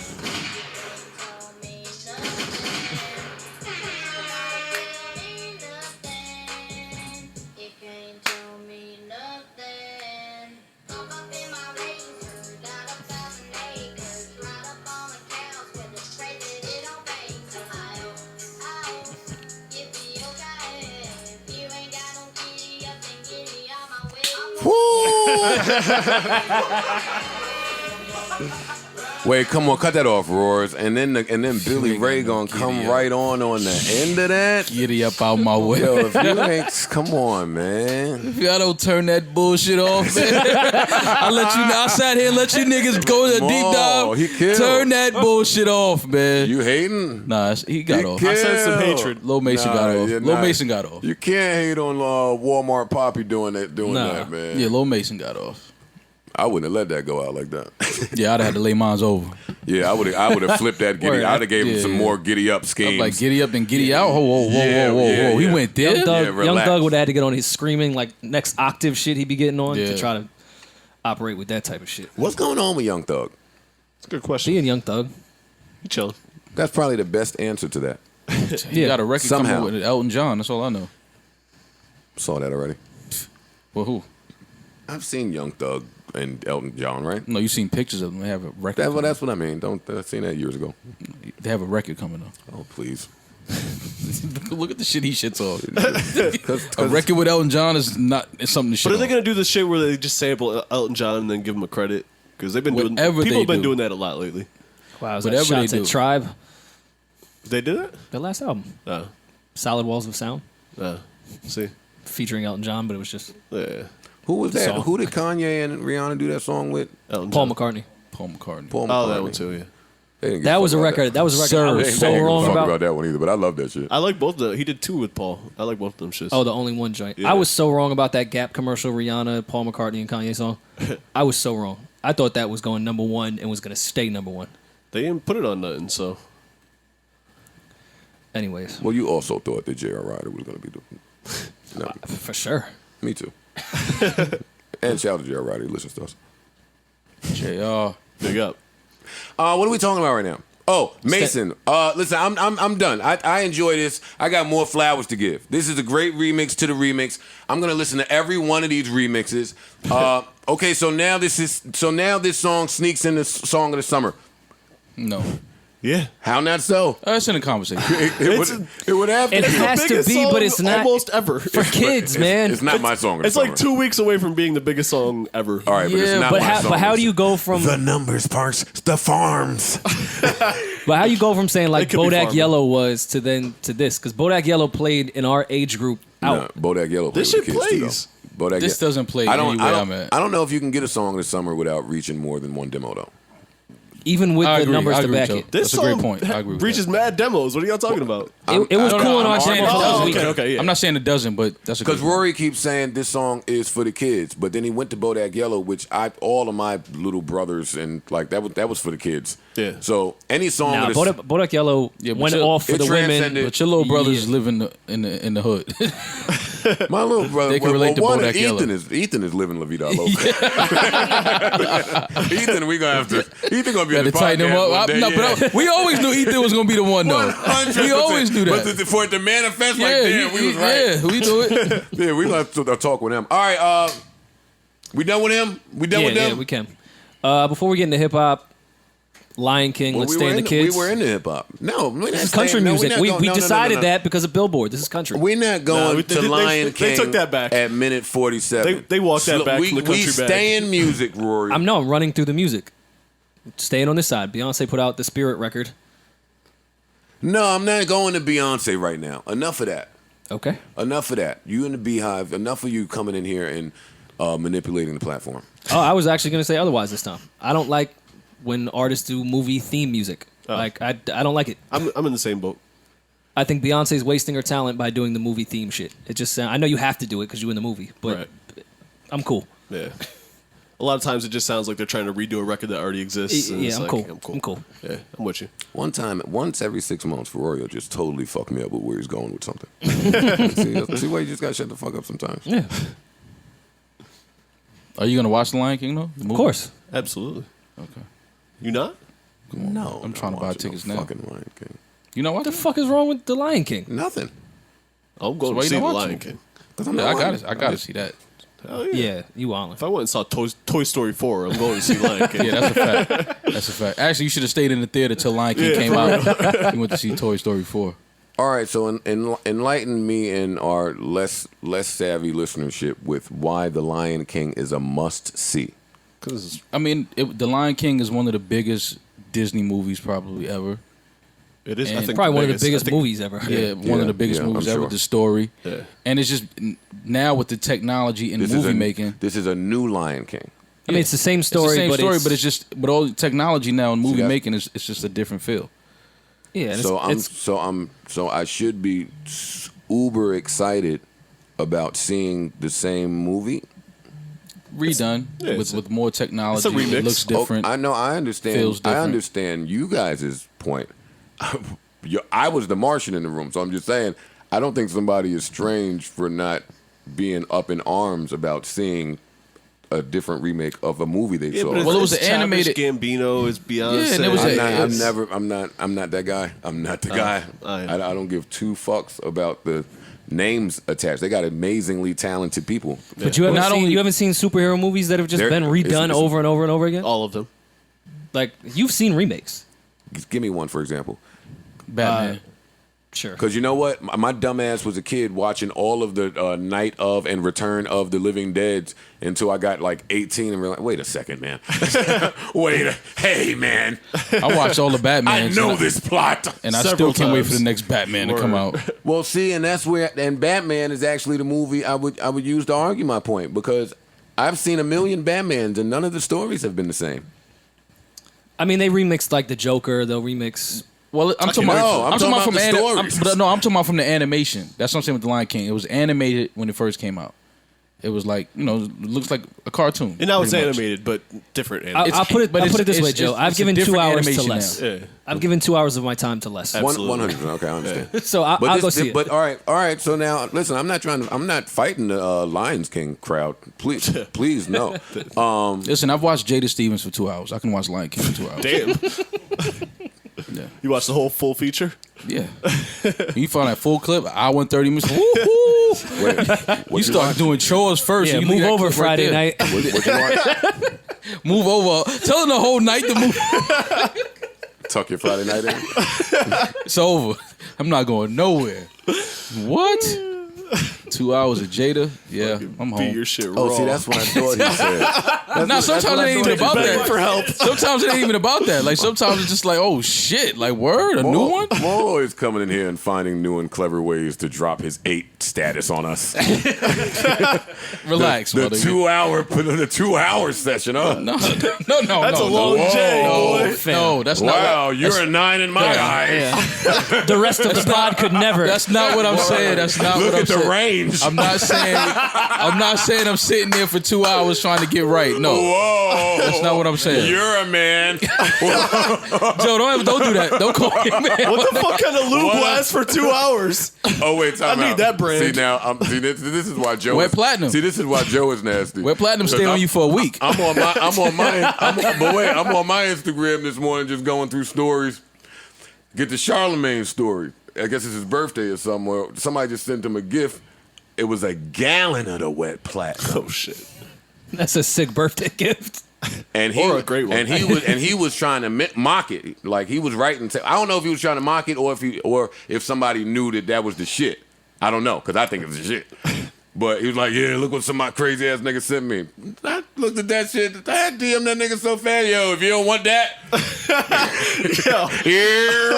Wait, come on, cut that off, Roars, and then Billy Ray gonna come right on the end of that. Giddy up out my way. Yo, if you ain't, come on, man. If y'all don't turn that bullshit off, man, I sat here and let you niggas go to a deep dive. He killed. Turn that bullshit off, man. You hating? Nah, he got off. I sense some hatred. Lil Mason got off. yeah, Lil nah. Mason got off. You can't hate on Walmart Poppy doing that, Nah. man. Yeah, Lil Mason got off. I wouldn't have let that go out like that. Yeah, I'd have had to lay mines over. Yeah, I would have flipped that giddy. Word. I'd have gave him some Yeah. more giddy up I'm schemes. like, giddy up and giddy out. Whoa. Yeah, He yeah. went there? Young Thug, relax. Young Thug would have had to get on his screaming like next octave shit he'd be getting on Yeah. to try to operate with that type of shit. What's going on with Young Thug? It's a good question. Being Young Thug, You chilling. That's probably the best answer to that. He got a record Somehow. coming with Elton John. That's all I know. Saw that already. Well, who? I've seen Young Thug and Elton John, right? No, you seen pictures of them. They have a record. That's what I mean. I've seen that years ago. They have a record coming up. Oh, please. Look at the shit he shits off. A record with Elton John is not it's something to shit But are they on. gonna do the shit where they just sample Elton John and then give him a credit? Because they've been doing. Whatever People they have been do. doing that a lot lately. Wow, is Whatever that they shots do. at Tribe? They did it. Their last album, Oh, Solid Walls of Sound, see, featuring Elton John, but it was just yeah, Who was that? Song. Who did Kanye and Rihanna do that song with? Elton Paul John. McCartney. Paul McCartney. Paul Oh, McCartney. that one too. Yeah, They didn't give That was a fuck about record. That was a record. I Sir. was They so didn't give a wrong fuck about. that one either, but I love that shit. I like both. He did two with Paul. I like both of them shits. Oh, the only one joint. Yeah. I was so wrong about that Gap commercial, Rihanna, Paul McCartney, and Kanye song. I was so wrong. I thought that was going number one and was going to stay number one. They didn't put it on nothing. So Anyways, Well, you also thought that J.R. Ryder was going to be the. No, for sure. me too. And shout out to J.R. Ryder. He listens to us. JR. big up. What are we talking about right now? Oh, Mason. Listen, I'm done. I enjoy this. I got more flowers to give. This is a great remix to the remix. I'm gonna listen to every one of these remixes. Okay, so now this song sneaks in the song of the summer. No. Yeah, How not so? It's in the conversation. It would have to It be. has to biggest be, song but it's not almost ever. for kids, man. It's not my song of the It's summer. like 2 weeks away from being the biggest song ever. All right, but it's Yeah, not but my song. but how do you go from The numbers, parks, the farms. but how you go from saying like It could be Bodak farming. Yellow was to this? Because Bodak Yellow played in our age group out. No, Bodak Yellow. This plays shit with kids too, plays. though. Bodak This Ye- doesn't play I don't, anywhere I don't, I'm at. I don't know if you can get a song of the summer without reaching more than one demo though. Even with I the agree. numbers I to agree back with it. Joe. That's a great song point. I agree with reaches that. mad demos. What are y'all talking about? It was I don't cool know. in our I'm sample arguing- for Oh, this week. okay, yeah. I'm not saying it doesn't, but that's a good Because Rory keeps saying this song is for the kids, but then he went to Bodak Yellow, which all of my little brothers and like that was for the kids. Yeah. So any song Nah, of the Bodak Yellow Yeah, but went you- off for it the women. transcended- But your little brothers Yeah. live in the hood. my little brother, They can relate to one, Bodak Ethan Yellow. Ethan is living La Vida Loca. Ethan, we gonna have to. Ethan gonna be Got on to the tighten him podcast up. one day, yeah. But we always knew Ethan was gonna be the one though. 100%. We always knew that. But for it to manifest like yeah, that, we was right. Yeah, we do it. Yeah, we gonna have to talk with him. All right, we done with him? We done with them? Yeah, we can. Before we get into hip hop, Lion King, Well, let's stay in the kids. We were into hip hop. No, we're not This is staying- country no, we're music. not We going- no, decided no, no. that because of Billboard. This is country. We're not going No, to they- Lion they King. took that back. At minute 47. They walked that back we, from the country we back. stay in music, Rory. I'm running through the music. Staying on this side. Beyonce put out the Spirit record. No, I'm not going to Beyonce right now. Enough of that. Okay. Enough of that. You and the Beehive. Enough of you coming in here and manipulating the platform. Oh, I was actually going to say otherwise this time. I don't like when artists do movie theme music. Like I don't like it. I'm in the same boat. I think Beyonce's wasting her talent by doing the movie theme shit. It just I know you have to do it because you're in the movie, but Right. I'm cool. Yeah. A lot of times it just sounds like they're trying to redo a record that already exists. and Yeah, it's I'm like, cool. I'm cool. Yeah, I'm with you. Once every 6 months, Rory will just totally fuck me up with where he's going with something. see why you just gotta shut the fuck up sometimes. Yeah, Are you gonna watch The Lion King though? The movie? of course. Absolutely. Okay. You not? No, I'm trying to buy watching tickets no now. Fucking Lion King. You know What what? the fuck is wrong with The Lion King? Nothing. I'm going why to you see not The watching Lion it? King. 'Cause I'm Yeah, not I lying. gotta see that. Hell yeah. Yeah, you wildin'. If I went and saw Toy Story 4, I'm going to see Lion King. Yeah, that's a fact. That's a fact. Actually, you should have stayed in the theater till Lion King came out. You went to see Toy Story 4. All right, so enlighten me and our less savvy listenership with why The Lion King is a must see. Because I mean, The Lion King is one of the biggest Disney movies probably ever. it is, I And think, Probably one of the I biggest think- movies ever. Yeah, one of the biggest yeah, movies I'm ever. sure. The story, Yeah. and it's just now with the technology and movie making. This is a new Lion King. I mean, it's the same story, it's the same but story, it's, but it's just but all the technology now and movie that's- making is it's just a different feel. yeah. And So I should be uber excited about seeing the same movie. Redone Yeah, with more technology. it's a remix. It looks different. I know. I understand. Feels I different. understand you guys' point. I was the Martian in the room, so I'm just saying. I don't think somebody is strange for not being up in arms about seeing a different remake of a movie they Yeah, saw. but it's, Well, it was it's an animated- Gambino, it's Beyonce. Yeah, and it was I'm not that guy. I'm not the guy. I I don't give two fucks about the names attached. They got amazingly talented people. But you haven't Not seen only- you haven't seen superhero movies that have just They're- been redone it's- over and over and over again. all of them. Like you've seen remakes. Give me one, for example. Batman. Sure. Because you know what? My dumb ass was a kid watching all of the Night of and Return of the Living Deads until I got like 18 and realized, wait a second, man. Hey, man. I watched all the Batman. I know this plot. And I Several still can't wait times. for the next Batman to come out. Well, see, and that's where, and Batman is actually the movie I would use to argue my point, because I've seen a million Batmans and none of the stories have been the same. I mean, they remixed like the Joker. They'll remix. Well, I'm talking No, about, I'm talking about the stories. I'm talking about from the animation. That's what I'm saying with the Lion King. It was animated when it first came out. It was like, you know, it looks like a cartoon. And now it's pretty much. animated, but different animated. I'll put it this way, it's- Joe. I've it's a given 2 different hours to animation less. now. Yeah. I've given 2 hours of my time to less. Absolutely. 100. Okay, I understand. So I'll go see it. But all right. So now, listen, I'm not fighting the Lions King crowd. Please, no. Listen, I've watched Jada Stevens for 2 hours. I can watch Lion King for 2 hours. Damn. Yeah. You watched the whole full feature? Yeah. You found that full clip, hour and 30 minutes. Woo-hoo. You start doing chores first. Yeah, and you move leave that over clip right Friday there. night. What you want? Move over. Tell them the whole night to move. Tuck your Friday night in. It's over. I'm not going nowhere. What? 2 hours of Jada? Yeah, I'm Beat home. your shit raw. Oh, see, that's what I thought he said. Now, sometimes it ain't even about Begging that. for help. Sometimes it ain't even about that. Like, sometimes it's just like, oh, shit. Like, word? A new one? Mo always coming in here and finding new and clever ways to drop his 8 status on us. Relax, The mother. 2 hour session, huh? No. That's a long Whoa. J, boy. No, that's not. Wow, what, you're a 9 in my eyes. The rest of the pod could never. That's not what I'm saying. That's not Look what I'm at the saying. range. I'm not saying I'm sitting there for 2 hours trying to get right. No, Whoa. that's not what I'm saying. You're a man. Joe, don't do that. Don't call me man. What the fuck kind of lube What? lasts for 2 hours? Oh wait, time I need out. that brand. See now, this is why Joe. Wet is, platinum. See, this is why Joe is nasty. Wet platinum stay on you for a week. I'm on my Instagram this morning, just going through stories. Get the Charlemagne story. I guess it's his birthday or somewhere. Somebody just sent him a gift. It was a gallon of the wet platinum. Oh shit. That's a sick birthday gift. And he, Or a great one. And he was trying to mock it. Like he was writing. I don't know if he was trying to mock it or if somebody knew that was the shit. I don't know, because I think it's the shit. But he was like, yeah, look what some of my crazy ass nigga sent me. I looked at that shit. I DM that nigga so fast. Yo, if you don't want that, here.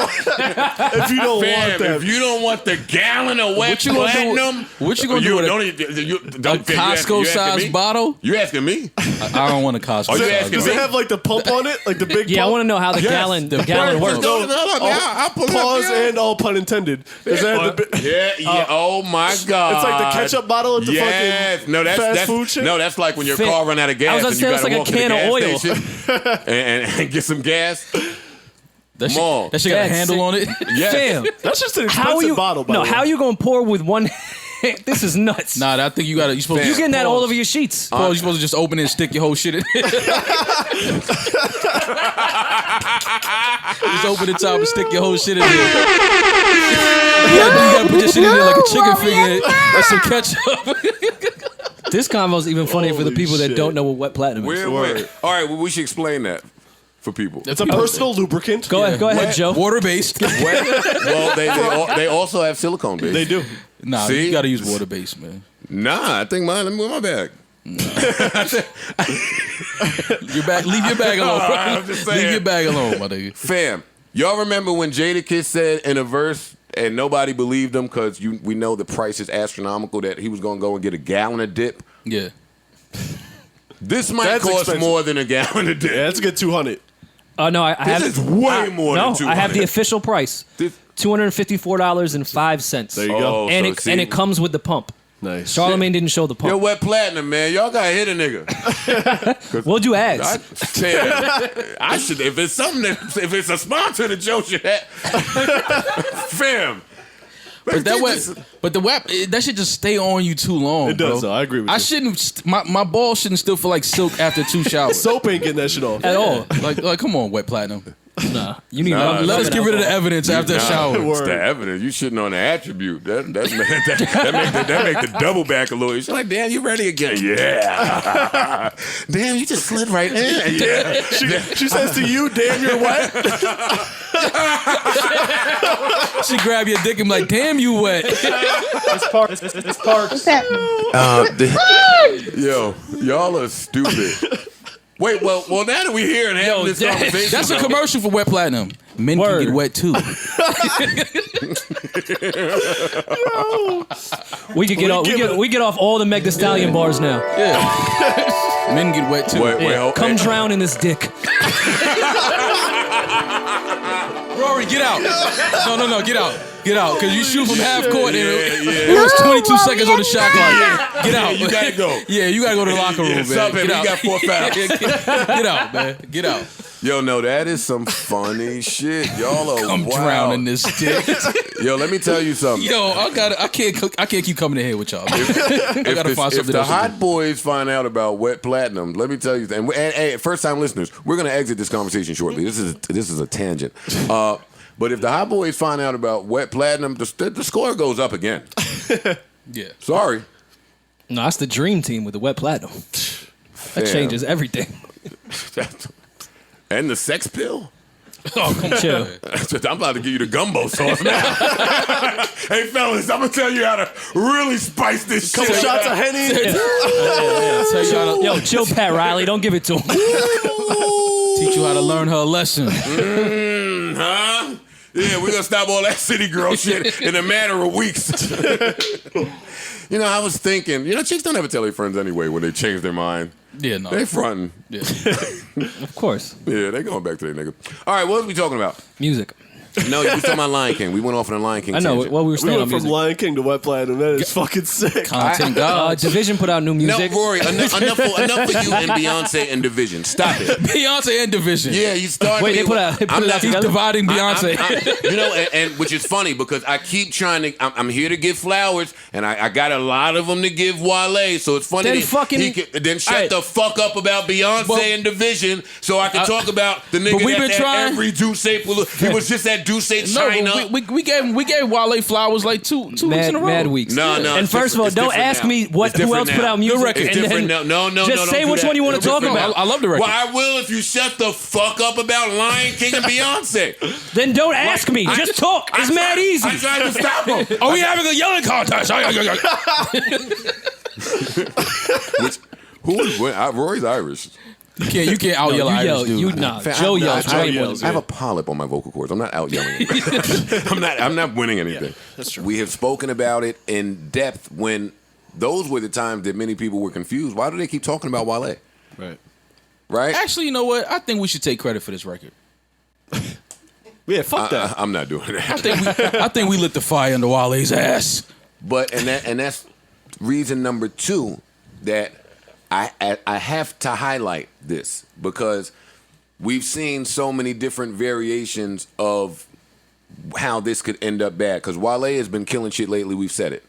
If you don't Fam, want that, if you don't want the gallon of wet What you gonna do with- platinum, what you gonna do with a Costco size bottle? You asking me? I don't want a Costco Are you size asking does bottle. it have like the pump on it, like the big? Yeah, I pump? want to know how the Yes. gallon The gallon brand- works. No, I'll pull it up. Pause Yeah. and all pun intended. Does it have the big? Yeah. Oh my God. It's like the ketchup bottle at the fucking fast food shit? No, that's like when your Fit. car run out of gas I was and you gonna say gotta it's walk like to a the can gas of station and get some gas. That Mall. shit got a That's handle on it. Yes. Damn. That's just an How are expensive you? bottle. By No, the way. how you gonna pour with one? This is nuts. Nah, I think you supposed Fam. You getting that all pause. over your sheets? Pause, you're supposed to just open it and stick your whole shit in it. Just open the top and stick your whole shit in there. You gotta put your shit in there like a chicken finger and some ketchup. This convo's even funnier for the Holy people that shit. don't know what wet platinum is. Where? All right, well, we should explain that for people. It's a personal lubricant. Go ahead, Joe. Water based. Well, they also have silicone based. They do. Nah, See? you gotta use water based, man. Nah, I think mine. Let me move my bag. Your bag, leave your bag alone. I'm just saying. Leave your bag alone, my nigga. Fam, y'all remember when Jadakiss said in a verse, and nobody believed him because we know the price is astronomical, that he was gonna go and get a gallon of dip. Yeah. This might That's cost expensive. more than a gallon of dip. Yeah, let's get 200. Oh no, I have. This is way more no, than 200. I have the official price. This- $254.05. There you go. And so it see- and it comes with the pump. Nice. Charlemagne didn't show the Yo, pump. wet platinum, man. Y'all gotta hit a nigga. We'll do ads. I should. If it's something if it's a sponsor that Joe should have. Fam. But the web, that should just stay on you too long. It does, bro. though. I agree with I you. shouldn't. My balls shouldn't still feel like silk after 2 showers. Soap ain't getting that shit off. At all. Like, come on, wet platinum. Nah, you need Nah, Let us get rid of the evidence after a shower. It's the evidence. You shitting on the attribute. That make the double back a little. She's like, damn, you ready again? Yeah. Damn, you just slid right in. Yeah. She says to you, damn, you're wet. She grab your dick and be like, damn, you wet. It's parks. It's parks. Yo, y'all are stupid. Wait, well, now that we're here and having this conversation, That's a commercial for Wet Platinum. Men Word. can get wet too. We could get off. We get off all the Meg Thee Stallion bars now. Yeah. Men get wet too. Wait, Come drown in this dick. Rory, get out. No, get out. Get out, because you shoot from half court and it yeah. was 22 No, seconds on the shot clock. Get out. You gotta go. Yeah, you gotta go to the locker room, man. Stop it. Get You out. got 4 fouls. Get out, man. Get out. Yo, no, that is some funny shit. Y'all are I'm wild. drowning this dick. Yo, let me tell you something. Yo, I can't keep coming in here with y'all. Man. I gotta find If something the else to hot do. boys find out about Wet Platinum, let me tell you, and first time listeners, we're gonna exit this conversation shortly. This is a tangent. But if the hot boys find out about Wet Platinum, the score goes up again. Yeah. Sorry. No, that's the dream team with the Wet Platinum. That Damn. changes everything. And the sex pill? Oh, come chill. I'm about to give you the gumbo sauce now. Hey, fellas, I'm going to tell you how to really spice this shit. Couple shots of Henny. Tell you how to Yo, chill, Pat Riley. Don't give it to him. teach you how to learn her lesson. Huh? Yeah, we're going to stop all that city girl shit in a matter of weeks. You know, I was thinking, chicks don't ever tell their friends anyway when they change their mind. Yeah, no. They fronting. Yeah. Of course. Yeah, they going back to their nigga. All right, what was we talking about? Music. No, you was talking about Lion King. We went off on a Lion King I know. tangent. Well, we were We staying on went from music. Lion King to Wet Platinum. That is fucking sick. Content God. Division put out new No, music. Rory, enough for you and Beyonce and Division. Stop it. Beyonce and Division. Yeah, you started. Wait, they put out I'm not- together? He's dividing Beyonce. and which is funny because I keep trying to. I'm here to give flowers, and I got a lot of them to give Wale. So it's funny. Then that fucking- he then shut Alright. the fuck up about Beyonce Well, and Division, so I can talk about the nigga we've been that trying- every Duce he was just at Duce No, China. but we gave Wale flowers like two weeks in a row. Mad weeks. No. And it's first of all, different- it's don't different ask now. me It's who different else put now. out music. Good record. It's and different then now. No. Just don't say do which that. one you want to talk No, about. I love the record. Well, I will if you shut the fuck up about Lion King and Beyonce. Then don't ask me. Just talk. It's mad easy. I tried to stop him. Are we having a yelling contest? Who would win? Rory's Irish. You can't out yell you Irish yell. dude. You nah. Fam, Joe I- yells. I- Joe I- yells. I have a polyp on my vocal cords. I'm not out yelling. I'm not winning anything. that's true. We have spoken about it in depth when those were the times that many people were confused. Why do they keep talking about Wale? Right. Right? Actually, you know what? I think we should take credit for this record. Yeah, fuck that. I'm not doing that. I think we lit the fire under Wale's ass. But that's reason number 2 that I have to highlight this because we've seen so many different variations of how this could end up bad. Because Wale has been killing shit lately. We've said it.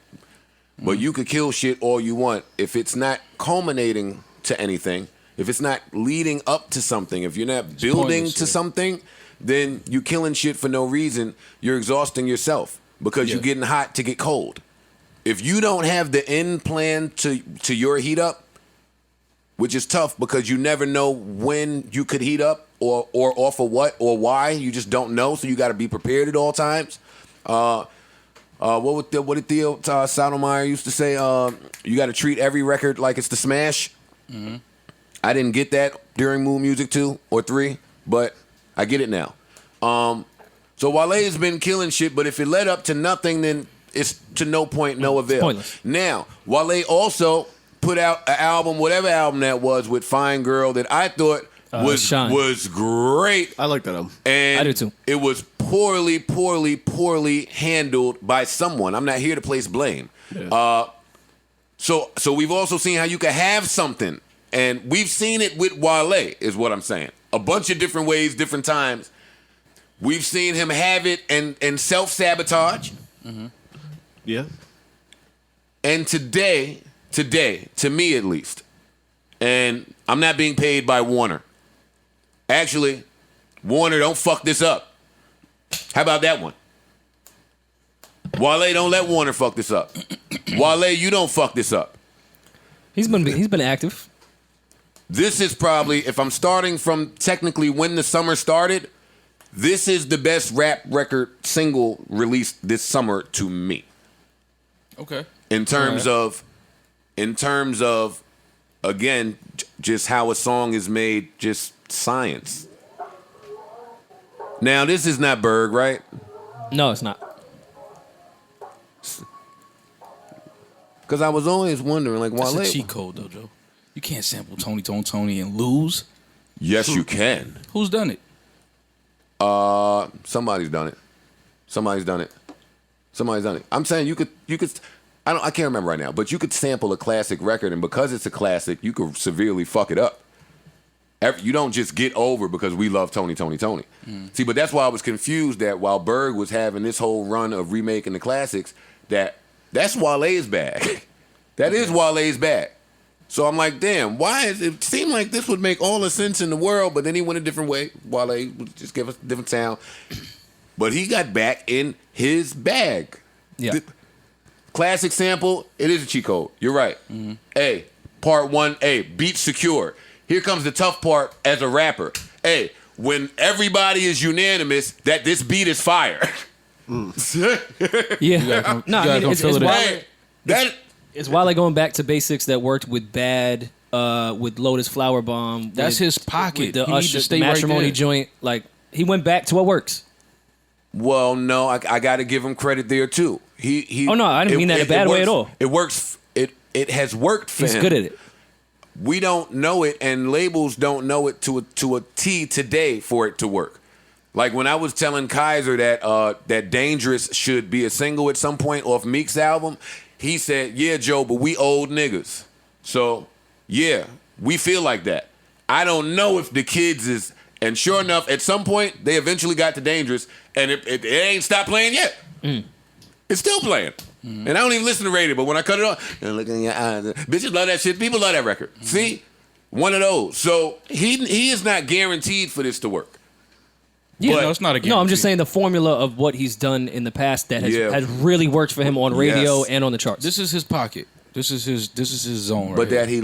But you could kill shit all you want if it's not culminating to anything. If it's not leading up to something. If you're not building pointless, to yeah. something, then you're killing shit for no reason. You're exhausting yourself because you're Yeah. getting hot to get cold. If you don't have the end plan to your heat up, which is tough because you never know when you could heat up or off of what or why. You just don't know, so you got to be prepared at all times. What did Theo Sotomayor used to say? You got to treat every record like it's the smash. Mm-hmm. I didn't get that during Moon Music 2 or 3, but I get it now. So Wale's been killing shit, but if it led up to nothing, then it's to no point, no avail. pointless. Now, Wale also put out an album, whatever album that was, with Fine Girl that I thought Shine. was great. I like that album. And I do too. It was poorly handled by someone. I'm not here to place blame. Yeah. So we've also seen how you can have something, and we've seen it with Wale, is what I'm saying. A bunch of different ways, different times. We've seen him have it and self-sabotage. Mm-hmm. Yeah. And today, to me at least, and I'm not being paid by Warner. Actually, Warner, don't fuck this up. How about that one? Wale, don't let Warner fuck this up. Wale, you don't fuck this up. He's been active. This is probably, if I'm starting from technically when the summer started, this is the best rap record single released this summer to me. Okay. In terms of, again, just how a song is made, just science. Now, this is not Berg, right? No, it's not. Because I was always wondering, like, That's Wale. a cheat code, though, Joe. You can't sample Tony and lose. Yes, you can. Who's done it? Somebody's done it. I'm saying you could. I can't remember right now, but you could sample a classic record, and because it's a classic, you could severely fuck it up. You don't just get over because we love Tony. See, but that's why I was confused that while Berg was having this whole run of remaking the classics, that's Wale's bag. That is Wale's bag. So I'm like, damn, why is it seemed like this would make all the sense in the world, but then he went a different way. Wale would just give us a different sound. But he got back in his bag. Yeah. The classic sample, it is a cheat code. You're right. A, part 1A, beat secure. Here comes the tough part as a rapper. A, when everybody is unanimous that this beat is fire. Yeah. No, I mean, it's Wale going back to basics that worked with Bad, with Lotus Flower Bomb. That's his pocket. The He needs Usher, to stay the right Matrimony there. joint. Like, he went back to what works. Well, no, I got to give him credit there too. He. Oh, no, I didn't mean that in a bad way at all. It works. It has worked for him. He's good at it. We don't know it, and labels don't know it to a T today for it to work. Like when I was telling Kaiser that Dangerous should be a single at some point off Meek's album, he said, "Yeah, Joe, but we old niggas, so yeah, we feel like that." I don't know if the kids is, and sure enough, at some point they eventually got to Dangerous, and it ain't stopped playing yet. It's still playing. And I don't even listen to radio, but when I cut it off, and look in your eyes, bitches love that shit. People love that record. See? One of those. So he is not guaranteed for this to work. Yeah, no, it's not a No, I'm just guarantee. saying the formula of what he's done in the past that has really worked for him on radio Yes. and on the charts. This is his pocket. This is his zone right But here. that he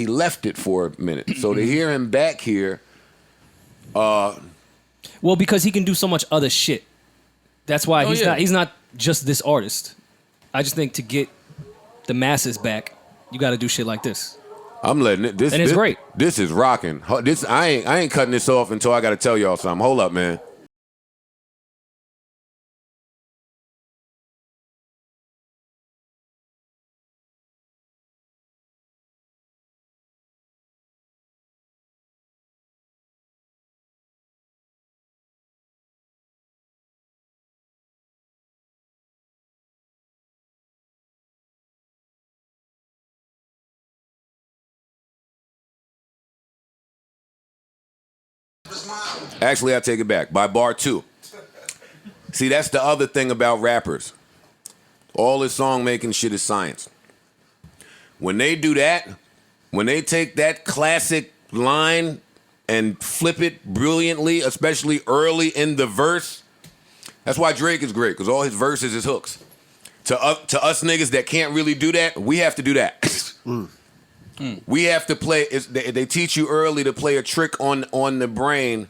left it for a minute. So to hear him back here, well, because he can do so much other shit. That's why he's not just this artist. I just think to get the masses back, you got to do shit like this. I'm letting it. And it's great. This is rocking. I ain't cutting this off until I got to tell y'all something. Hold up, man. Actually, I take it back. By bar 2. See, that's the other thing about rappers. All this song making shit is science. When they do that, when they take that classic line and flip it brilliantly, especially early in the verse, that's why Drake is great, because all his verses is hooks. To us niggas that can't really do that, we have to do that. We have to play. They teach you early to play a trick on the brain.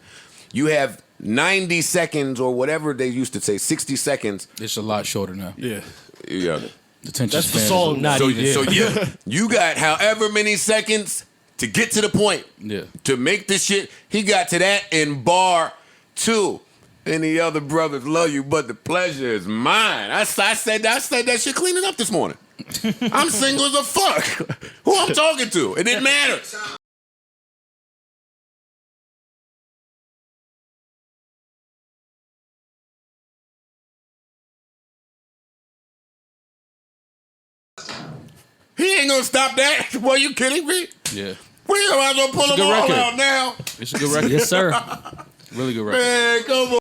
You have 90 seconds or whatever they used to say, 60 seconds. It's a lot shorter now. Yeah. Yeah. Attention That's the span is- song. Not So, even. so yeah, you got however many seconds to get to the point. Yeah. To make this shit. He got to that in bar 2. Any other brothers love you, but the pleasure is mine. I said that shit cleaning up this morning. I'm single as a fuck. Who I'm talking to? It didn't matter. He ain't gonna stop that. Boy, you kidding me? Yeah. We might as well pull It's a them good all record. out now. It's a good record. Yes, sir. Really good record. Man, come on.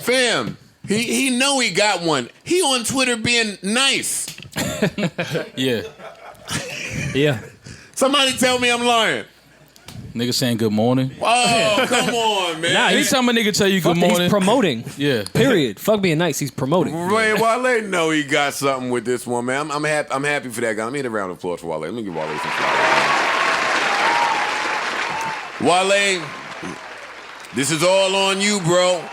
Fam, he know he got one. He on Twitter being nice. Yeah. Yeah. Somebody tell me I'm lying. Nigga saying good morning. Oh, come on, man. Nah, Anytime a nigga tell you good morning. He's promoting. Yeah. Period. Fuck being nice. He's promoting. Wale know he got something with this one, man. I'm happy for that guy. Let me get a round of applause for Wale. Let me give Wale some flowers. Wale, this is all on you, bro.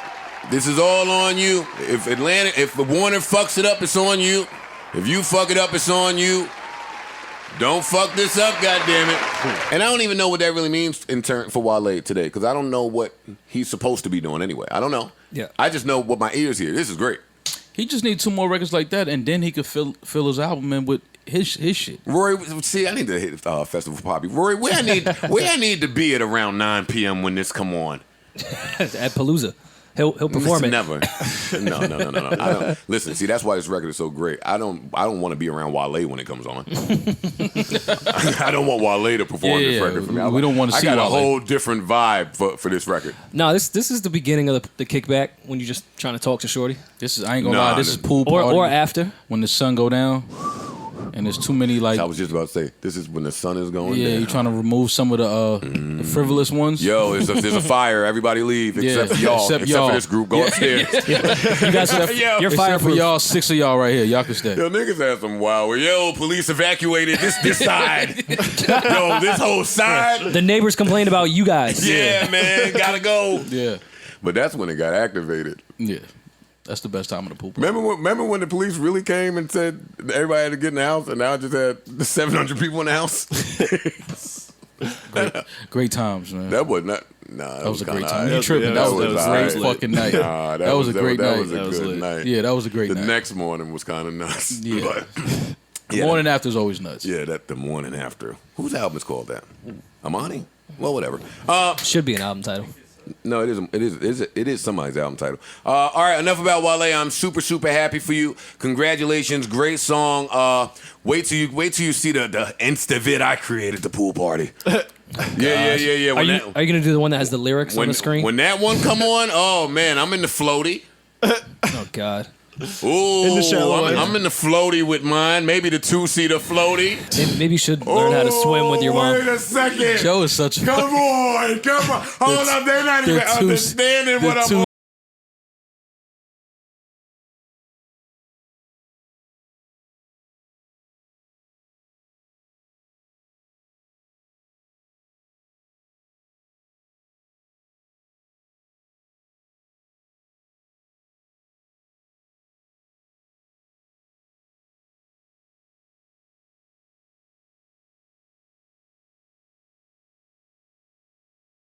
This is all on you. If Warner fucks it up, it's on you. If you fuck it up, it's on you. Don't fuck this up, goddammit. And I don't even know what that really means in turn for Wale today, because I don't know what he's supposed to be doing anyway. I don't know. Yeah. I just know what my ears hear. This is great. He just needs 2 more records like that, and then he could fill his album in with his shit. Rory, see, I need to hit Festival Poppy. Rory, where I need to be at around 9 p.m. when this come on? At Palooza. He'll perform it. Never. No. I don't, listen, see, that's why this record is so great. I don't want to be around Wale when it comes on. I don't want Wale to perform this record for me. We don't want to see I got Wale. a whole different vibe for this record. No, this is the beginning of the kickback when you're just trying to talk to Shorty. This is, I ain't gonna lie, this is pool party. Or after. When the sun go down, and there's too many like. I was just about to say, this is when the sun is going down. Yeah, you're trying to remove some of the frivolous ones. Yo, there's a fire. Everybody leave except for y'all. Except y'all. for this group. Go upstairs. You guys, you're Except fireproof. for y'all, 6 of y'all right here. Y'all can stay. Yo, niggas had some wild. Yo, police evacuated this side. Yo, this whole side. The neighbors complained about you guys. Yeah, man, gotta go. Yeah. But that's when it got activated. Yeah. That's the best time of the pool party. Remember when the police really came and said everybody had to get in the house, and now I just had 700 people in the house? Great times, man. That was not. Nah, That was a great kinda time. high. You tripping. That was a alright. great fucking night. Nah, that was a great night. That was a good lit. night. Yeah, that was a great The night. next morning was kind of nuts. Yeah. But, The morning after is always nuts. Yeah, the morning after. Whose album is called that? Amani? Well, whatever. Should be an album title. No, it is somebody's album title. All right, enough about Wale. I'm super happy for you. Congratulations, great song. Wait till you see the Insta vid I created at the pool party. Yeah. Are you gonna do the one that has the lyrics on the screen? When that one come on, oh man, I'm in the floaty. Oh God. Ooh, In the shallow end. I'm in the floaty with mine. Maybe the 2-seater floaty. Maybe you should learn how to swim with your mom. Wait a second. Joe is such a. Come on. Hold up, they're not even understanding what I'm.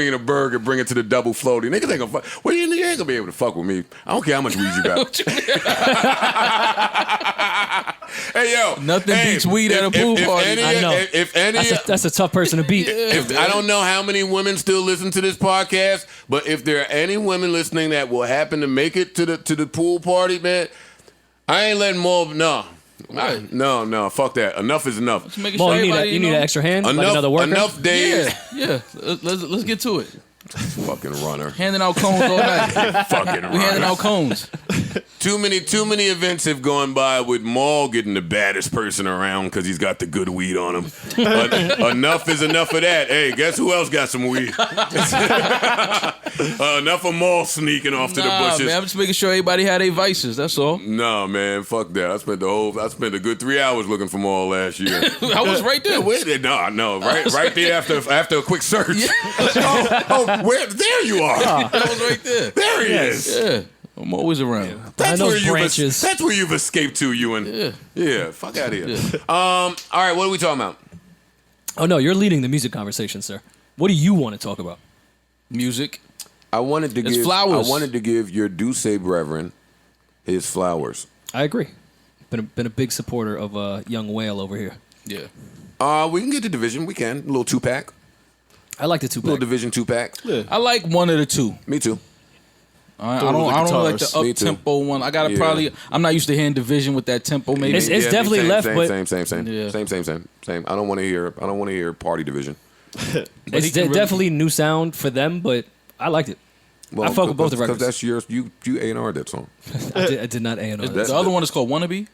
A burger, bring it to the double floaty. Niggas ain't gonna fuck. Well, you ain't gonna be able to fuck with me. I don't care how much weed you got. Hey, yo. Nothing beats weed at a pool party. I know. If any, That's a tough person to beat. I don't know how many women still listen to this podcast, but if there are any women listening that will happen to make it to the pool party, man, I ain't letting more. No, fuck that. Enough is enough. Just making Well, sure you everybody, need an extra hand, like another worker. Enough days. Yeah. Let's get to it. Fucking runner. Handing out cones all night. Fucking We handing runner. out cones. Too many events have gone by with Maul getting the baddest person around because he's got the good weed on him. Enough is enough of that. Hey, guess who else got some weed? Enough of Maul sneaking off to the bushes. Man, I'm just making sure everybody had their vices. That's all. No, man, fuck that. I spent a good 3 hours looking for Maul last year. I was right there. No, right there after a quick search. There you are. I was right there. There he is. Yeah. I'm always around. That's those where branches. that's where you've escaped to, Ewan. Yeah, fuck out of here. Yeah. All right, what are we talking about? Oh no, you're leading the music conversation, sir. What do you want to talk about? Music. I wanted to give your Duce brethren his flowers. I agree. Been a big supporter of Young Whale over here. Yeah. We can get the division. We can. A little 2-pack. I like the Little 2-pack. division 2-pack. Yeah. I like one of the two. Me too. I don't like the Me up too. tempo one. I gotta probably. I'm not used to hearing division with that tempo. Maybe It's definitely left, same, but same. Yeah. Same. I don't want to hear party division. it's definitely new sound for them. But I liked it. I fuck with both the records. Because that's yours. You A&R that song. I did not A&R. The other one is called Wannabe.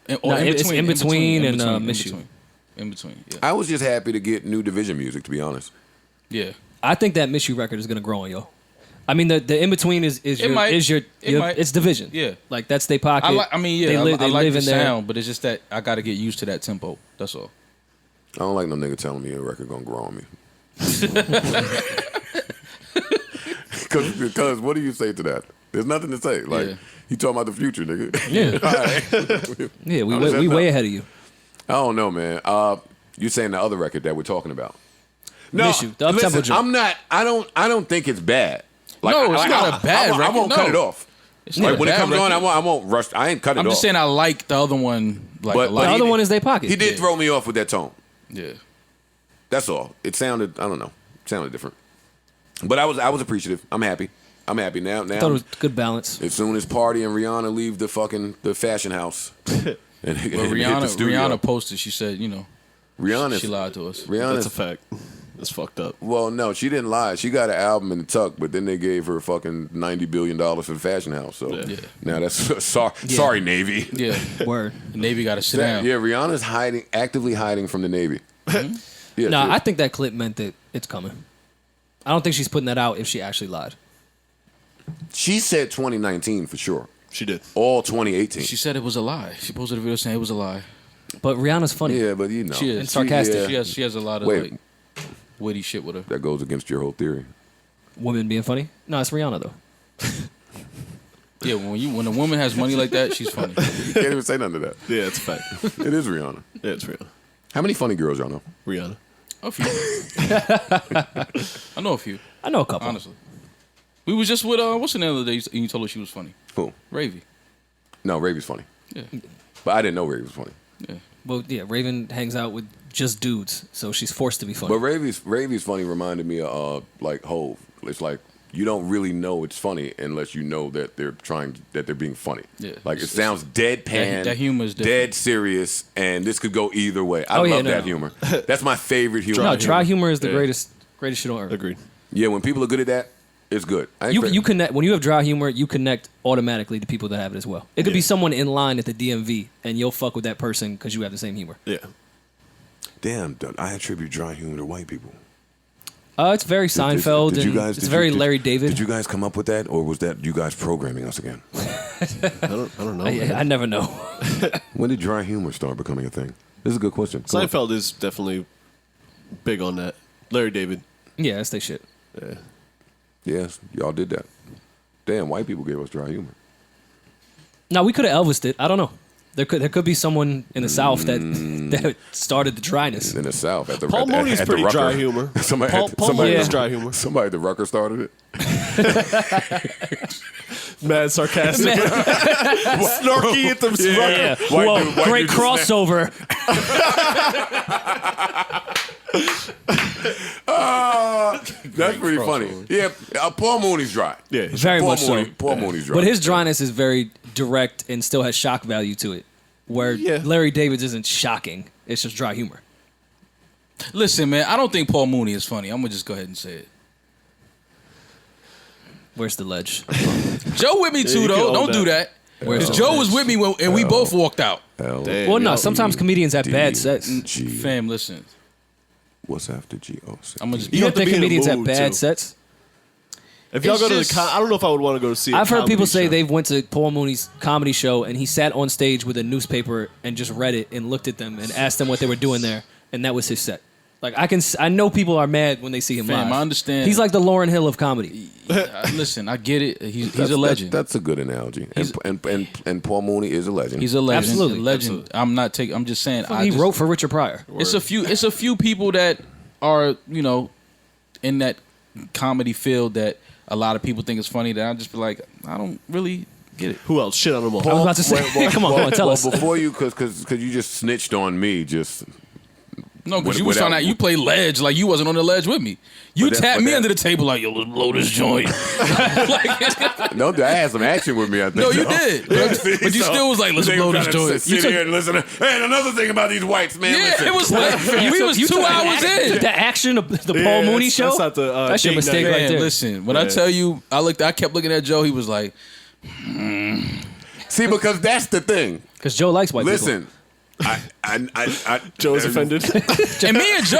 It's In Between and Miss You. In Between. Yeah. I was just happy to get New Division music, to be honest. Yeah. I think that Miss You record is gonna grow on yo. I mean, the In Between is your it's Division. Yeah. Like that's their pocket. I like the in there. sound, but it's just that I got to get used to that tempo. That's all. I don't like no nigga telling me a record gonna grow on me. Because what do you say to that? There's nothing to say. Like, you talking about the future, nigga. Yeah. All right. Yeah, we way ahead of you. I don't know, man. You saying the other record that we're talking about? No, Miss You, the up-tempo listen, joint. I'm not. I don't think it's bad. Like, No, it's not a bad I record. won't cut it off. It's not Like, a when it bad comes on, record. I won't rush. I ain't cut it off. I'm just saying I like the other one like But- a but lot. The he other did- one is their pocket. He did throw me off with that tone. Yeah. That's all. It sounded. I don't know. It sounded different. But I was appreciative. I'm happy. I'm happy now. I thought it was good balance. As soon as Party and Rihanna leave the fashion house, and But hit the studio. Rihanna posted. She said, Rihanna. she lied to us. Rihanna's, That's a fact. That's fucked up. Well, no, she didn't lie. She got an album in the tuck, but then they gave her fucking $90 billion for the fashion house. So now that's sorry, Navy. Yeah. Word. The Navy got to sit down. Yeah, Rihanna's actively hiding from the Navy. Yeah, Nah, she- I think that clip meant that it's coming. I don't think she's putting that out if she actually lied. she said 2019 for sure. She did. All 2018. She said it was a lie. She posted a video saying it was a lie. But Rihanna's funny. Yeah, but you know. She is. And sarcastic. She has a lot of Wait. like witty shit with her. That goes against your whole theory. Women being funny? No, it's Rihanna though. Yeah, when a woman has money like that, she's funny. You can't even say nothing to that. Yeah, it's a fact. It is Rihanna. Yeah, it's real. How many funny girls y'all know? Rihanna. A few. I know a few, I know a couple. honestly. We was just with what's the name of the day and you told her she was funny? Who? Ravy. No, Ravy's funny. Yeah. But I didn't know Ravy was funny. Yeah. Well, yeah, Raven hangs out with just dudes, so she's forced to be funny. But Ravy's funny reminded me of like Hove. It's like you don't really know it's funny unless you know that they're being funny. Yeah. Like it sounds deadpan, That humor is different. dead serious, and this could go either way. I love that humor. That's my favorite humor. no, dry humor is the greatest shit on earth. Agreed. Yeah, when people are good at that, it's good. You connect when you have dry humor. You connect automatically to people that have it as well. It could be someone in line at the DMV, and you'll fuck with that person because you have the same humor. Yeah. Damn, I attribute dry humor to white people. It's very Seinfeld. Did you and guys? it's very Larry David. Did you guys come up with that, or was that you guys programming us again? I don't know. I never know. When did dry humor start becoming a thing? This is a good question. Go on. Seinfeld is definitely big on that. Larry David. Yeah, that's their shit. Yeah. Yes, y'all did that. Damn, white people gave us dry humor. No, we could have Elvised it. I don't know. There could be someone in the South that started the dryness. In the South, at the Paul at, Mooney's at the pretty Rucker. dry humor. Somebody, Paul Mooney's dry humor. Somebody at the Rucker started it. Mad sarcastic. Snarky at the Yeah. White dude- white Great dude just crossover. That's pretty funny. Yeah, Paul Mooney's dry. Yeah. Very Paul much so. Paul Mooney's dry. But his dryness is very direct and still has shock value to it. Where Yeah. Larry David's isn't shocking. It's just dry humor. Listen, man, I don't think Paul Mooney is funny. I'm gonna just go ahead and say it. Where's the ledge? Joe with me too, you can though. own Don't do that. that. Where's Because the Joe ledge? was with me and we both walked out. L Damn. Well, no. Yo, Sometimes comedians have bad sets. G. Fam, listen. What's after G? Oh, I'm gonna just You You don't have to think be in the comedians have mood, bad too. sets? If y'all It's go to just- the I don't know if I would want to go see a I've heard comedy people say show. they went to Paul Mooney's comedy show and he sat on stage with a newspaper and just read it and looked at them and asked them what they were doing there, and that was his set. Like I know people are mad when they see him Fam, live. I understand. He's like the Lauryn Hill of comedy. Listen, I get it. He's That's- a legend. That's a good analogy. And Paul Mooney is a legend. He's a legend. Absolutely. A legend. Absolutely. I'm not taking. I'm just saying. He wrote for Richard Pryor. It's a few people that are in that comedy field that a lot of people think is funny. That I just be like, I don't really get it. Who else? Shit on them all. I was about to say, come on, tell us. Before you, because you just snitched on me just No, because you was trying to. You play ledge like you wasn't on the ledge with me. You tapped me under the table like, yo, let's blow this joint. No, I had some action with me. I think. No, you did. But you still was like, let's blow this joint. Sit here and listen. And another thing about these whites, man. Yeah, listen. it was like we was 2 hours in. The action of the Paul Mooney show. That's not the that's your mistake right there. Listen, when I tell you, I kept looking at Joe. He was like, See, because that's the thing. Because Joe likes white people. Listen. Joe's offended. And me and Joe,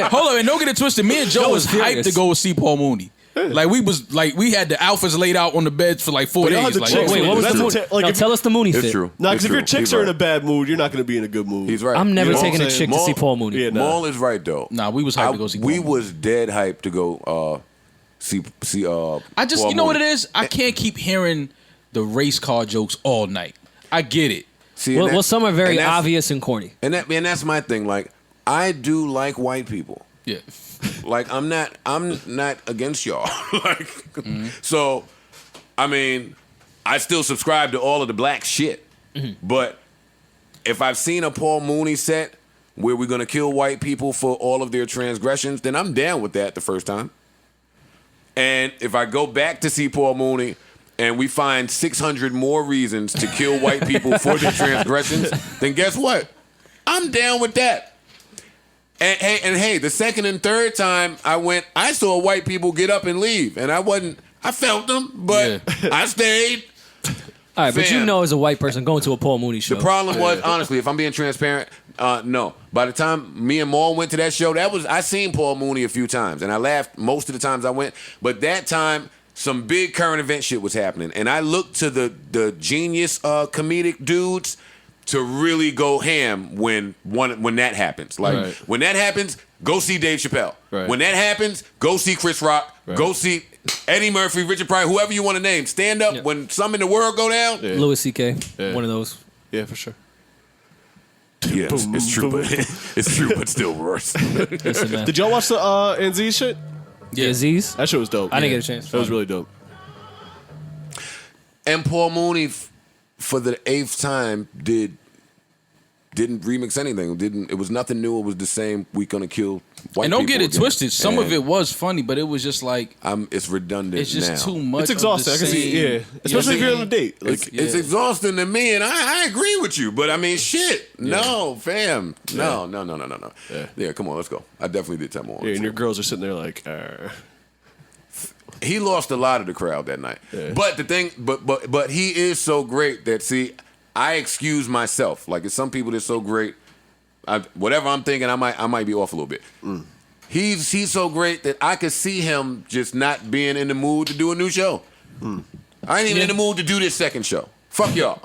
hold on, and don't get it twisted. Me and Joe was hyped to go see Paul Mooney. Like we had the alphas laid out on the beds for like 4 days. Like, wait, what was the Mooney? No, tell us the Mooney fit. It's true. No, because if your He's chicks are right. in a bad mood, you're not going to be in a good mood. He's right. I'm never taking a chick to see Paul Mooney. Yeah, Maul is right though. Nah, we was hyped to go see Paul We Mooney. was dead hyped to go see I just, Paul you know what Mooney. it is? I can't keep hearing the race car jokes all night. I get it. See, and Well, some are very and that's- obvious and corny. And that's my thing. Like, I do like white people. Yeah. Like, I'm not against y'all. Like, so, I mean, I still subscribe to all of the black shit. But if I've seen a Paul Mooney set where we're gonna kill white people for all of their transgressions, then I'm down with that the first time. And if I go back to see Paul Mooney and we find 600 more reasons to kill white people for their transgressions, then guess what? I'm down with that. And hey, the second and third time I went, I saw white people get up and leave, and I felt them, but I stayed. All right, but you Fam. know, as a white person going to a Paul Mooney show, The problem was, honestly, if I'm being transparent, no. By the time me and Maul went to that show, I seen Paul Mooney a few times, and I laughed most of the times I went. But that time, some big current event shit was happening, and I looked to the genius comedic dudes to really go ham when that happens. Like when that happens, go see Dave Chappelle. Right. When that happens, go see Chris Rock. Right. Go see Eddie Murphy, Richard Pryor, whoever you want to name. Stand up when some in the world go down. Yeah. Louis C.K., one of those. Yeah, for sure. Yes, it's true, but it's true, but still worse. Listen, man. Did y'all watch the NZ shit? Yeah, Aziz. That shit was dope. I didn't get a chance. That was really dope. And Paul Mooney, for the 8th time, didn't remix anything. It was nothing new. It was the same. We gonna kill white And don't people get it again. twisted. Some of And it was funny, but it was just like it's redundant. it's just now. too much. It's exhausting. I Of the can see, same- yeah. Especially if you're on a date. Like, It's exhausting to me, and I agree with you. But I mean, shit. No, fam. No. Yeah, come on, let's go. I definitely did tell more. yeah, and your girls are sitting there like, He lost a lot of the crowd that night. Yeah. But the thing, but he is so great that I excuse myself. Like it's some people that's so great. Whatever I'm thinking, I might be off a little bit. He's so great that I could see him just not being in the mood to do a new show. I ain't even in the mood to do this second show. Fuck y'all.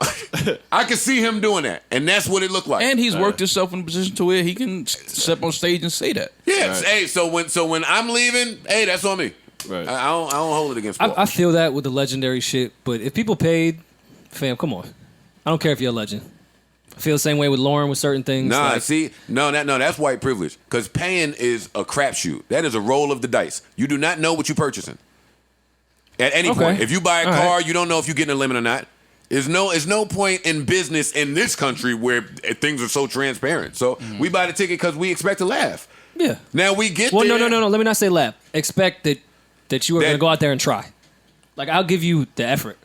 I could see him doing that, and that's what it looked like. And he's worked himself in a position to where he can step on stage and say that. yes, hey. So when I'm leaving, hey, that's on me. Right. I don't hold it against Paul. I feel that with the legendary shit, but if people paid, fam, come on. I don't care if you're a legend. I feel the same way with Lauren with certain things. Nah, like, see, that's white privilege. Because paying is a crapshoot. That is a roll of the dice. You do not know what you're purchasing. At any point, if you buy a car, you don't know if you're getting a limit or not. There's no point in business in this country where things are so transparent. So we buy the ticket because we expect to laugh. Yeah. Now we get Well, there. no. Let me not say laugh. Expect that you are going to go out there and try. Like, I'll give you the effort.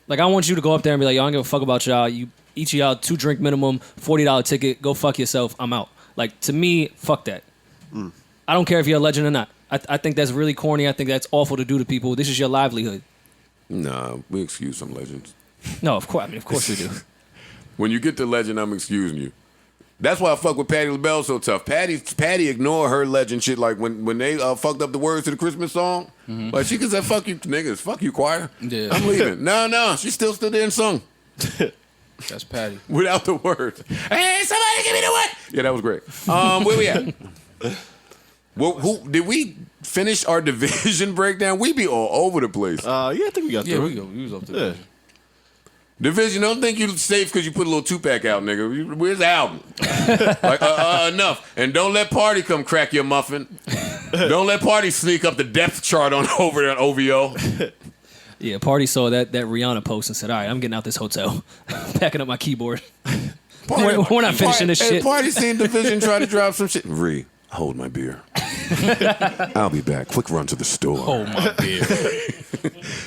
Like, I want you to go up there and be like, yo, I don't give a fuck about y'all. Each of y'all, 2 drink minimum, $40 ticket. Go fuck yourself. I'm out. Like, to me, fuck that. I don't care if you're a legend or not. I think that's really corny. I think that's awful to do to people. This is your livelihood. Nah, we excuse some legends. No, of course. I mean, of course we do. When you get to legend, I'm excusing you. That's why I fuck with Patti LaBelle so tough. Patti ignore her legend shit. Like when they fucked up the words to the Christmas song, like she could say "fuck you niggas," "fuck you choir." Yeah. I'm leaving. No, she still stood there and sung That's Patty. without the words. Hey, somebody give me the what? Yeah, that was great. Where we at? Who did we finish our division breakdown? We be all over the place. yeah, I think we got through. we go. We was up to Yeah. Division, don't think you're safe because you put a little 2-pack out, nigga. Where's the album? Like, enough. And don't let Party come crack your muffin. Don't let Party sneak up the depth chart on over there on OVO. Yeah, Party saw that Rihanna post and said, all right, I'm getting out this hotel. Packing up my keyboard. We're not finishing this shit. Party seen Division try to drop some shit. Ree, hold my beer. I'll be back. Quick run to the store. Hold my beer.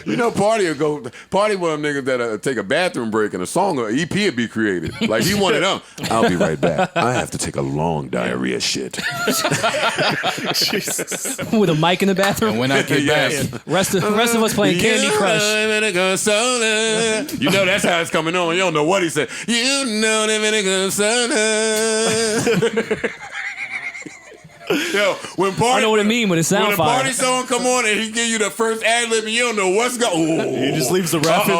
You know, Party will go. Party one of them niggas that take a bathroom break and a song or EP would be created. Like he wanted them. I'll be right back. I have to take a long diarrhea shit. With a mic in the bathroom. And when I get back, Rest of us playing Candy Crush. You know that's how it's coming on. You don't know what he said. You know the vinegar soda. Yo, when Party, I know what it mean, but it sound when a fire. Party song come on and he give you the first ad lib and you don't know what's going. He just leaves the rap in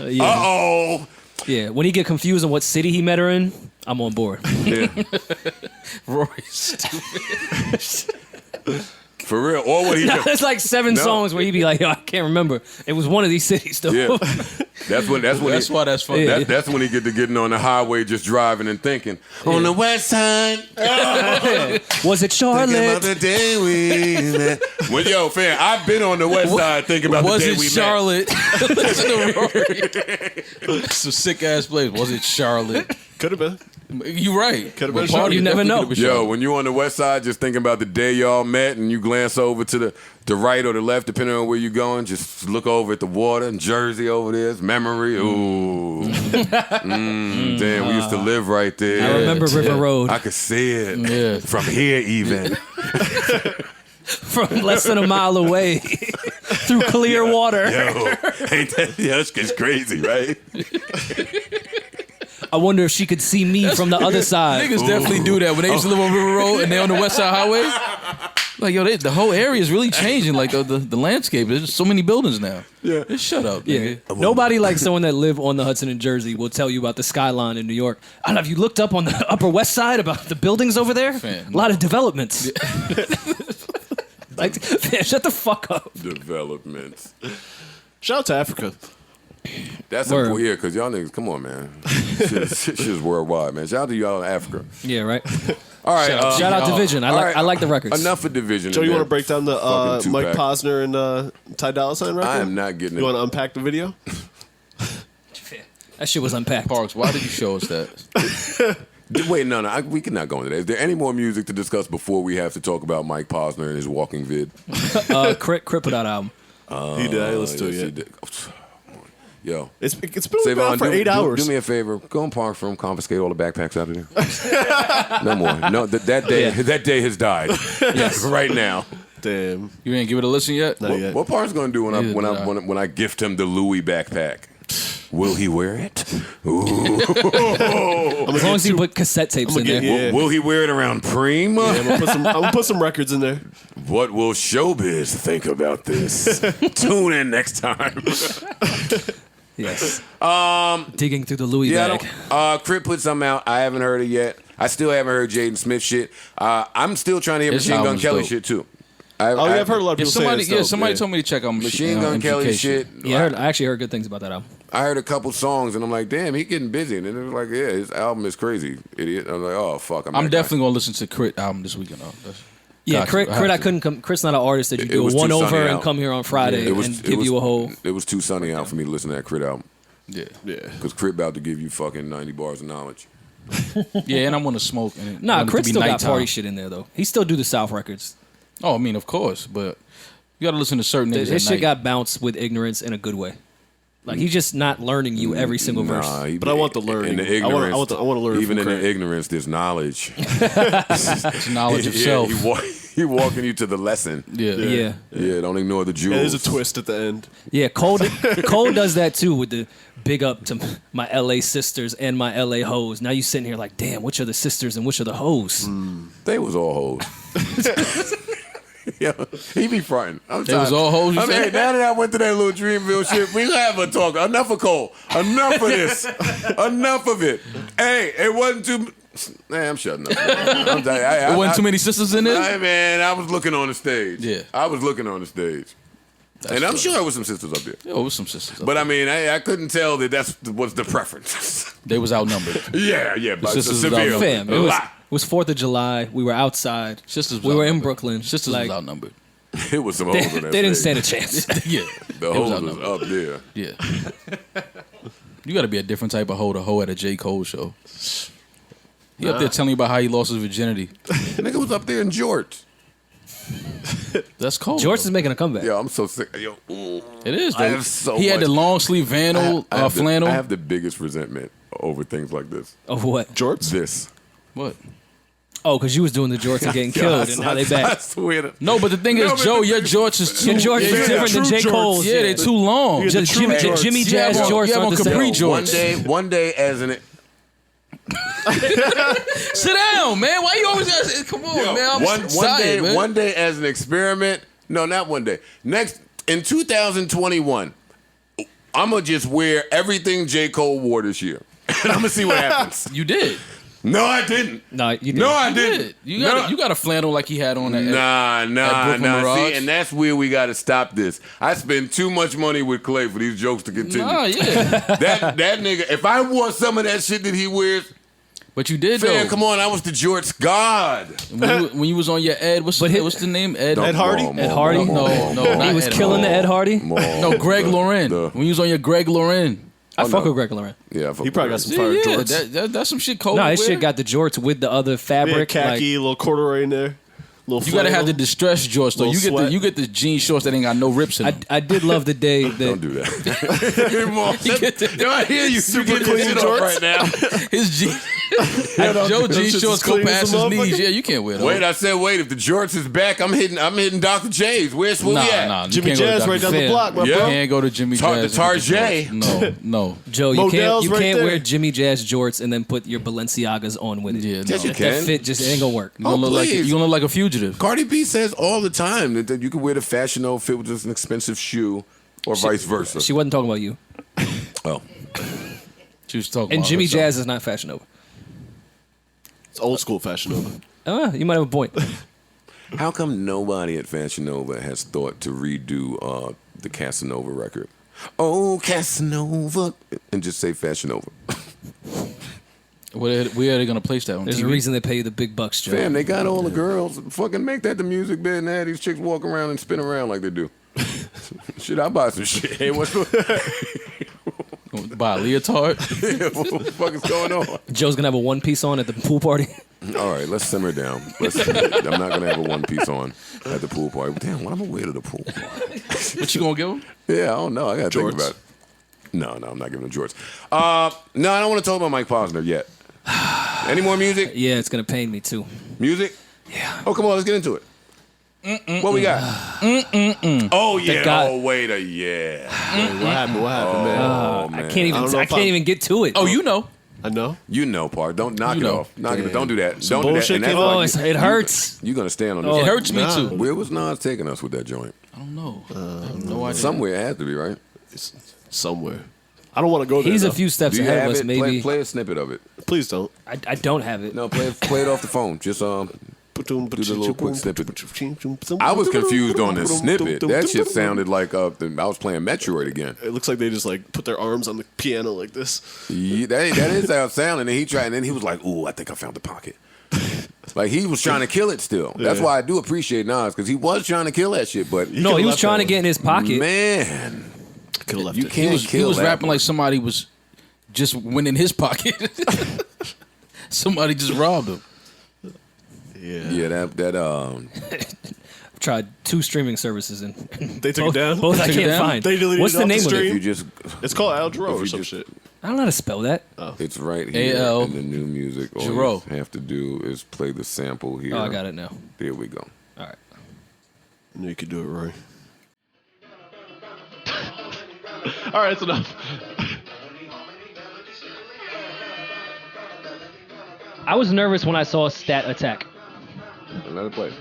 there. Uh-oh. Yeah, when he get confused on what city he met her in, I'm on board. Yeah. Royce. For real. Or what he There's like 7 songs where he be like, yo, I can't remember. It was one of these cities, though. Yeah. That's why that's funny. That's when he get to getting on the highway just driving and thinking. On the west side. Was it Thinking about Charlotte? the day we met. Well, yo, fam, I've been on the west side thinking about the Was day it we Charlotte? Listen to Rory. It's a sick ass place. Was it Charlotte? Could have been. You right. Could've But been Party You never definitely know. could've been met. Yo, Charlotte. when you on the west side just thinking about the day y'all met and you glance over to the right or the left, depending on where you're going, just look over at the water and Jersey over there. It's memory. Ooh. Damn, we used to live right there. I remember River Road I could see it Yeah. from here even. from less than a mile away through clear water. Yo, ain't that, yeah, it's crazy, right? I wonder if she could see me from the other side. Niggas definitely do that when they used to live on River Road and they on the West Side Highway. Like, yo, the whole area is really changing. Like, the landscape. There's just so many buildings now. Yeah. Just shut up, Yeah. nigga. Nobody like someone that live on the Hudson in Jersey will tell you about the skyline in New York. I don't know if you looked up on the Upper West Side about the buildings over there. Fan. A lot of developments. Like, man, shut the fuck up. Developments. Shout out to Africa. That's Word. important, yeah, because y'all niggas, come on, man. Shit's worldwide, man. Shout out to y'all in Africa. Yeah, right. All right. Shout out Division. I like the records. Enough of Division. Joe, you man. want to break down the Fucking Mike two-pack. Posner and Ty Dolla $ign record? I am not getting You it. want to unpack the video? That shit was unpacked. Parks, why did you show us that? Wait, no. We cannot go into that. Is there any more music to discuss before we have to talk about Mike Posner and his walking vid? Crit put out album. He did. I didn't listen to Yes, it he yet. did. It's It's been Savon, going on for 8 hours. Do me a favor. Go and park for him. Confiscate all the backpacks out of there. No more. No, that day has died. Right now. Damn. You ain't give it a listen yet? Not yet. What Park's gonna do when Neither did I. when I gift him the Louis backpack? Will he wear it? Ooh. As long as he put cassette tapes in there. Yeah. Will he wear it around Preem? I'm gonna put some records in there. What will Showbiz think about this? Tune in next time. Yes. Digging through the Louis Yeah, bag. Crit put something out. I haven't heard it yet. I still haven't heard Jaden Smith shit. I'm still trying to hear His Machine Gun album's Kelly dope. shit too. I've heard a lot of Yeah, people say it's dope. somebody told me to check out Machine Gun Kelly MGK shit. Yeah, I actually heard good things about that album. I heard a couple songs and I'm like, damn, he getting busy. And then it was like, yeah, his album is crazy, idiot. I'm like, oh fuck. I'm definitely gonna listen to Crit album this weekend. Though. Yeah, Gotcha. Crit, I have I to. couldn't come. Crit's not an artist that you It do a was too one over sunny and out. come here on Friday and give you a whole. It was too sunny out for me to listen to that Crit album. Yeah, Yeah. Because Crit about to give you fucking 90 bars of knowledge. yeah, and I'm gonna smoke. And Nah, want it to Crit be still got nighttime. party shit in there though. He still do the South records. Oh, I mean, of course, but you gotta listen to certain niggas His at shit night. got bounced with ignorance in a good way. Like he's just not learning you every single verse. But I want the learning. In the I ignorance, want to learn even from in the Crit. ignorance, there's knowledge. It's knowledge of Yeah, self. he walking you to the lesson. Yeah. Yeah, don't ignore the jewels. Yeah, there's a twist at the end. Yeah, Cole does that too with the big up to my LA sisters and my LA hoes. Now you sitting here like, damn, which are the sisters and which are the hoes? They was all hoes. Yeah, he be fronting. They was all hoes, you I mean, said? now that I went to that little Dreamville shit, we have a talk. Enough of Cole. Enough of this. Enough of it. Hey, it wasn't too. Man, I'm shutting up. I'm There wasn't too many sisters in there. Hey, man, I was looking on the stage. Yeah. I was looking on the stage. And I'm good. sure there was some sisters up there. Yeah, it was some sisters. But I mean, I couldn't tell that that's was the preference. They was outnumbered. yeah, but sisters was severely. Fam, A lot. it was 4th of July. We were outside. Sisters was we were in outnumbered. Brooklyn. Sisters like, was outnumbered. It was some hoes they, on that they didn't stage. stand a chance. Yeah, The it was hoes was outnumbered. up there. Yeah. You got to be a different type of hoe to hoe at a J. Cole show. He up there telling you about how he lost his virginity. Nigga was up there in George. That's cold. George is making a comeback. Yo, I'm so sick. Yo, It is. Though. I have so he had much- the long sleeve flannel. I have the biggest resentment over things like this. Of what? Jorts? This. What? Oh, because you was doing the jorts and getting killed, and now they I back. swear to No, but the thing is, Joe, your jorts is too. Your jorts is yeah, different than true J. jorts. Cole's. Yeah, they're too long. Yeah, the Just true Jimmy, jorts. Jimmy You Jazz have on- jorts you have aren't on the Capri same. jorts. one day as an Sit down, man. Why you always ask? Come on, man. I'm excited, man. one day as an experiment. No, not one day. Next in 2021, I'm gonna just wear everything J. Cole wore this year, and I'm gonna see what happens. You did. No, I didn't. No, you did. No, I You didn't. did. You got a flannel like he had on that. Nah. Brooklyn Mirage. See, and that's where we got to stop this. I spend too much money with Clay for these jokes to continue. Nah, yeah. That nigga, if I wore some of that shit that he wears, But you did man, though. come on, I was the George God. When you was on your Ed, what's the name? Ed Hardy? Ed Hardy? No, not He was Ed killing the Ed Hardy. No, Greg Lauren. When you was on your Greg Lauren. I fuck no. with Greg Lauren. Yeah, I fuck He probably got with some fire Yeah, jorts. that's some shit cold. No, his shit got the jorts with the other Yeah, fabric. khaki, little corduroy in there. Little You gotta have the flannel. distressed jorts though. Little You sweat. get the jean shorts that ain't got no rips in them. I did love the day Don't that do that. Yo, I hear you super get clean clean jorts? right now. His jean, Joe jean just shorts as go clean as past a his knees. motherfucker? Yeah, you can't wear those. Wait, I said wait. If the Jorts is back, I'm hitting Dr. J's. Where's we at? Nah. you Jimmy can't go to Jazz Dr. right down Fair. the block, my Yeah. bro. Can't go to Jimmy Jazz. The Tarjay. No. Joe, you Modell's right can't there. wear Jimmy Jazz jorts and then put your Balenciagas on with it. Yeah, Yes, no. you can. That fit just it ain't gonna work. You gonna look like please. you gonna look like a fugitive. Cardi B says all the time that you can wear the Fashion Nova fit with just an expensive shoe, or vice versa. She wasn't talking about you. Oh, She was talking And about Jimmy herself. Jazz is not Fashion Nova. It's old school Fashion Nova. You might have a point. how come nobody at Fashion Nova has thought to redo the Casanova record? Oh, Casanova, and just say Fashion Nova. Where are they gonna place that on There's TV? a reason they pay you the big bucks, Joe. Fam, they got all the girls. Fucking make that the music bed and have these chicks walk around and spin around like they do. Shit, I buy some shit. Hey, what's Buy a leotard. what the fuck is going on? Joe's gonna have a one piece on at the pool party. All right, let's simmer down. I'm not gonna have a one piece on at the pool party. Damn, what am I gonna wear to the pool party? What you gonna give him? Yeah, I don't know. I gotta think Jorts. about it. No, I'm not giving them Jorts. No, I don't want to talk about Mike Posner yet. Any more music? Yeah, it's gonna pain me too. Music? Yeah. Oh, come on, let's get into it. What we got? Oh yeah. guy- Oh wait a yeah. What happened, man? Oh man. I can't even. I don't know I if can't I'm- even get to it. Oh, you know. I know. You know, part. Don't knock You it know. off. Knock it. Damn. Don't do that. Some Don't do that. bullshit And that's came why out? it hurts. You're gonna stand on Oh, this. It hurts me Nah. too. Where was Nas taking us with that joint? I don't know. I have no idea. Somewhere it had to be, right? It's somewhere. I don't want to go there. He's a though. few steps Do you ahead have of us. it? Maybe Play a snippet of it. Please don't. I don't have it. No, play it off the phone. Just do the little quick snippet. I was confused on the snippet. That shit sounded like I was playing Metroid again. It looks like they just like put their arms on the piano like this. Yeah, that is how it sounded. And he tried, and then he was like, "Ooh, I think I found the pocket." Like he was trying to kill it still. That's Yeah. why I do appreciate Nas because he was trying to kill that shit. But No, he could've was left trying that to get in his pocket. man, Could have left you it. can't He kill was that rapping one. like somebody was just went in his pocket. Somebody just robbed him. Yeah. Yeah, that I've tried 2 streaming services and They took both, it down. both I Took it can't down? find. They deleted What's it the off the name of stream? if it? you just It's called Al Jarreau If or you some just- shit. I don't know how to spell that. it's right here AL in the new music. All Jarreau. you have to do is play the sample here. Oh, I got it now. There we go. All right. I knew you could do it, Roy. All right, that's enough. I was nervous when I saw Stat Attack. Another play.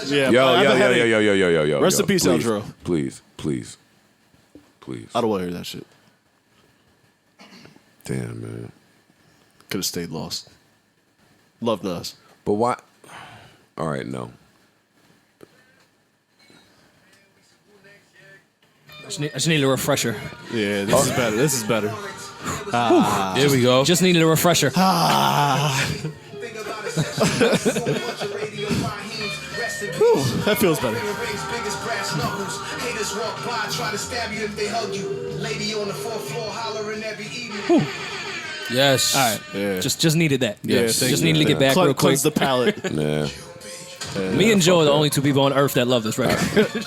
Yeah, Yo, I have yo, a yo, headache. yo, yo, yo, yo, yo, yo. Rest yo. in peace, Please, Aldro. Please, please, please. I don't want to hear that shit. Damn, man. Could have stayed lost. Love Nas. But why? All right, no. I just need a refresher. Yeah, this is better. This is better. There we go. Just needed a refresher. That feels better. Yes. All right. Yeah. Just needed that. Yes. Just needed to get back real quick. Cleanse the palate. Nah. Me and Joe are the only two people on earth that love this record.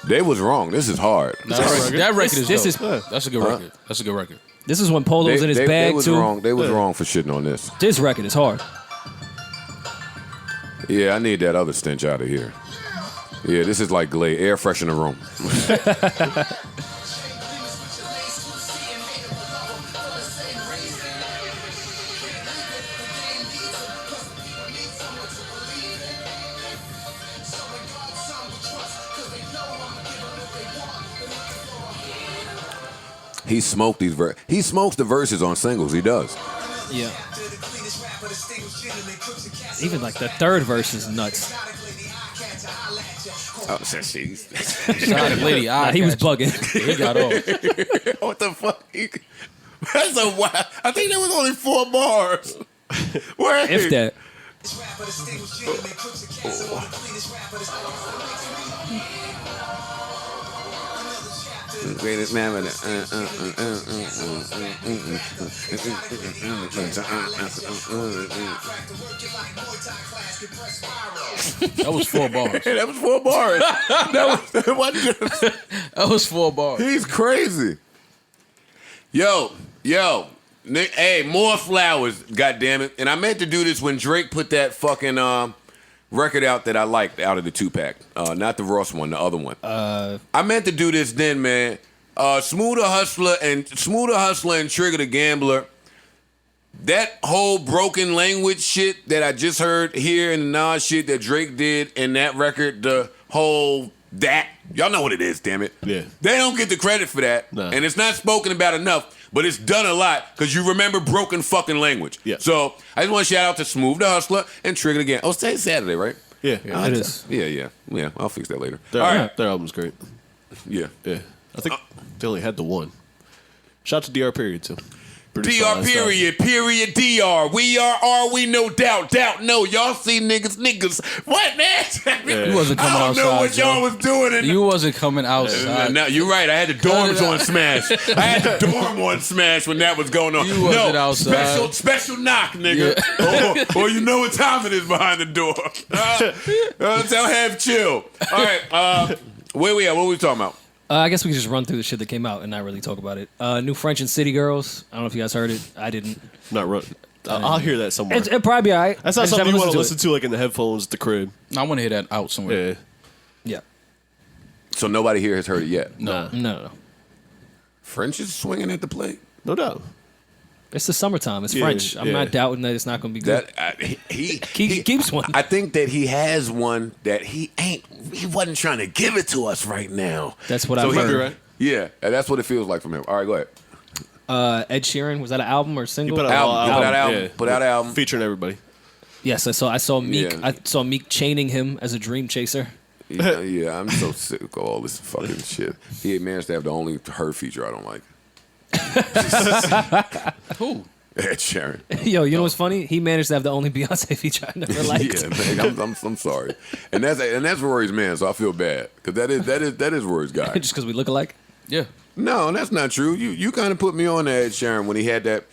They was wrong. This is hard. That record is This dope. is That's a good record. That's a good record. this is when Polo's in his they bag was too. wrong. They was wrong for shitting on this. This record is hard. Yeah, I need that other stench out of here. Yeah, this is like Glade. Air freshen the room. He smoked these he smokes the verses on singles. He does. Yeah. Even like the third verse is nuts. Oh, she's. Shout out to Lady Nah, he was bugging. He got off. What the fuck? That's a wild. I think there was only 4 bars. Wait. If that. Greatest man with That was 4 bars. That was 4 bars. That wasn't just. That was 4 bars. He's crazy. Yo, Nick, hey, more flowers, goddammit. And I meant to do this when Drake put that fucking record out that I liked out of the 2-pack. Not the Ross one, the other one. I meant to do this then, man. Smoother Hustler and Trigger the Gambler. That whole broken language shit that I just heard here in the Nas shit that Drake did in that record, the whole that. Y'all know what it is, damn it. Yeah. They don't get the credit for that. Nah. And it's not spoken about enough, but it's done a lot because you remember broken fucking language. Yeah. So I just want to shout out to Smooth the Hustler and Trigger again. Oh, today's Saturday, right? Yeah. It is. Yeah. I'll fix that later. Their, All right. their album's great. Yeah. Yeah. I think they only had the one. Shout out to DR Period, too. Pretty DR solid stuff. period DR. We are we no doubt no. Y'all see niggas. What man? You wasn't coming I don't know outside, what y'all Joe. was doing. You wasn't coming outside. No, you're right. I had the dorms on smash. I had the dorm on smash when that was going on. You wasn't outside. Special knock, nigga. Yeah. or you know what time it is behind the door. Tell have chill. All right. Where we at? What we talking about? I guess we can just run through the shit that came out and not really talk about it. New French and City Girls. I don't know if you guys heard it. I didn't. Not run. I'll hear that somewhere. It'll probably be all right. That's I not just something haven't you want to listened listen to like in the headphones at the crib. I want to hear that out somewhere. Yeah. Yeah. So nobody here has heard it yet. Nah. No. French is swinging at the plate. No doubt. It's the summertime. It's Yeah, French. I'm yeah. not doubting that it's not going to be good. That he keeps one. I think that he has one that he wasn't trying to give it to us right now. That's what So I've he- heard. right. Yeah, and that's what it feels like from him. All right, go ahead. Ed Sheeran, was that an album or single? put out Album. an He put out album. album. Yeah. Put out album. Featuring everybody. Yes, I saw Meek. Yeah. I saw Meek chaining him as a dream chaser. Yeah, I'm so sick of all this fucking shit. He managed to have the only her feature I don't like. Who? Ed Sheeran. Yo, you know what's funny? He managed to have the only Beyonce feature I never liked. Yeah, man, I'm sorry, and that's Rory's man, so I feel bad because that is Rory's guy. Just because we look alike. Yeah. No, that's not true. You kind of put me on to Ed Sheeran when he had that.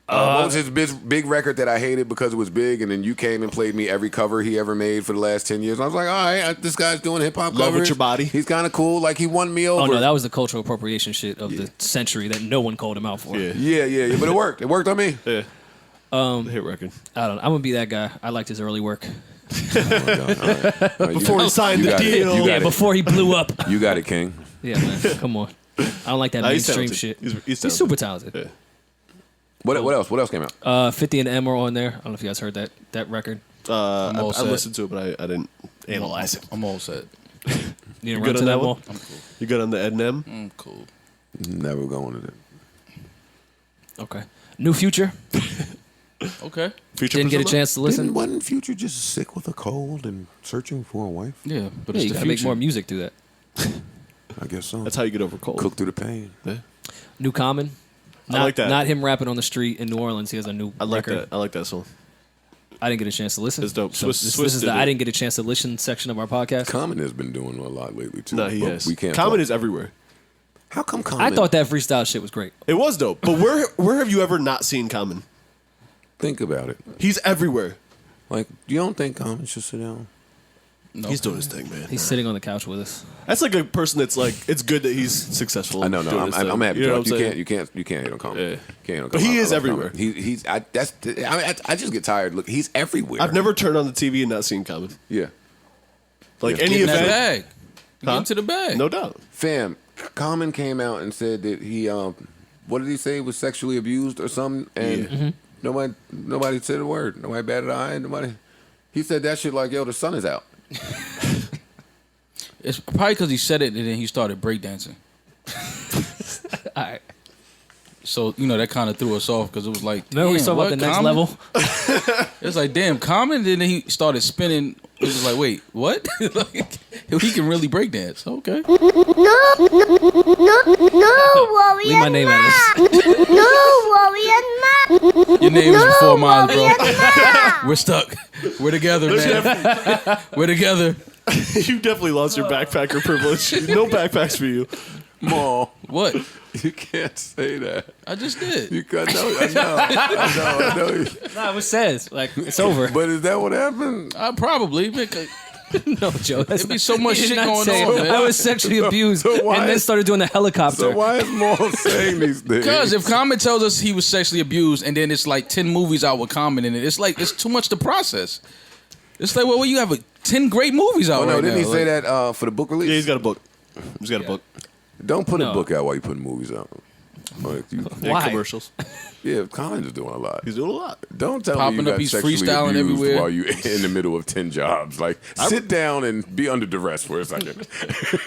What was his big record that I hated because it was big, and then you came and played me every cover he ever made for the last 10 years. And I was like, all right, this guy's doing hip hop covers. Love With Your Body. He's kind of cool. Like he won me over. Oh no, that was the cultural appropriation shit of the century that no one called him out for. Yeah. Yeah, but it worked. It worked on me. Yeah. Hit record. I don't know. I'm gonna be that guy. I liked his early work. All right, Before he signed you the got it. deal. You got Yeah, it. before he blew up. You got it, King. Yeah, man. Come on. I don't like that Nah, he's mainstream talented. shit. He's He's talented. super talented. Yeah. What else? What else came out? 50 and M are on there. I don't know if you guys heard that record. all I set. listened to it, but I didn't analyze it. I'm all set. You didn't good run to on that that wall? one? You good on the Ed and M? I'm cool. Never going to that. Okay. New Future. Okay. Future Didn't get a persona? chance to listen. Wasn't Future just sick with a cold and searching for a wife? Yeah, but Yeah, it's you the gotta make future. more music through that. I guess so. That's how you get over cold. Cook through the pain. Yeah. New Common. I like that. Not him rapping on the street in New Orleans. He has a new I like record. that. I like that song. I didn't get a chance to listen. It's dope. So Swiss- this Swiss is did the I it. didn't get a chance to listen section of our podcast. Common has been doing a lot lately too. No, he but is. We can't. Common talk. is everywhere. How come Common? I thought that freestyle shit was great. It was dope. But where have you ever not seen Common? Think about it. He's everywhere. Like, you don't think Common should sit down? No. He's doing his thing, man. He's sitting on the couch with us. That's like a person that's like, it's good that he's successful. I know. No, doing his thing. I'm happy. You know You what I'm saying? can't hate on Common. Yeah. Can't hate on But Common. he I is love everywhere. Common. I just get tired. Look, he's everywhere. I've never turned on the TV and not seen Common. Yeah. Like Yeah. any Get in that event, bag. Get Huh? into the bag. no doubt. Fam, Common came out and said that he what did he say, was sexually abused or something, and Yeah. nobody said a word. Nobody batted an eye. Nobody. He said that shit like, yo, the sun is out. It's probably because he said it and then he started breakdancing. All right. So, that kind of threw us off because it was like, Remember we damn, talked about what, the next Common? level? It's like, damn, Common. Then he started spinning. It was like, wait, what? Like, he can really breakdance. Okay. No, worry, Leave my name out of this. No, worry, Your name is before mine, bro. Ma. We're stuck. We're together, man. We're together. You definitely lost your backpacker privilege. No backpacks for you. Ma, What? you can't say that. I just did. You got I know. Nah, it says like it's over. But is that what happened? Probably. Because No, Joe. That's There'd be so much he did shit not going say on, it. man. I was sexually abused so why and then is- started doing the helicopter. So why is Maul saying these things? Because if Common tells us he was sexually abused and then it's like 10 movies out with Common in it, it's like, it's too much to process. It's like, well, you have 10 great movies out oh no, right didn't now. he say that for the book release? Yeah, he's got a book. He's got a book. Don't put a No. book out while you putting movies out. Like, And Why? commercials. yeah, Collins is doing a lot. He's doing a lot. Don't tell Popping me you up, got he's sexually freestyling abused everywhere. while you in the middle of 10 jobs. Like, sit down and be under duress for a second.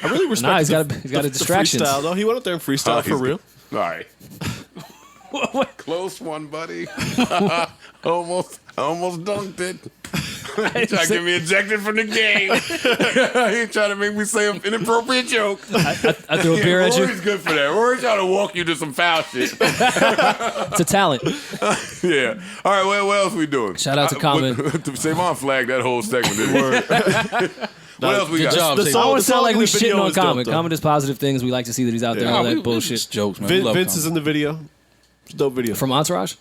I really respect Nah, he's the, got a distraction. the freestyle, though. He went up there and freestyled for He's- real. All right. Close one, buddy. almost dunked it. He tried to get me ejected from the game. He tried to make me say an inappropriate joke. I threw a beer at you. Rory's good for that. Rory's trying to walk you to some foul shit. It's a talent. Yeah. All right, what else we doing? Shout out to Common. Savon flagged that whole segment. Didn't he? What else we good got? job. The Say- song- I want the to sound song like in we the video shitting on is dope, Common. though. Common does positive things. We like to see that he's out there. Yeah. All Nah, that we bullshit. just jokes, man. We love Vince Common. is in the video. It's a dope video. From Entourage?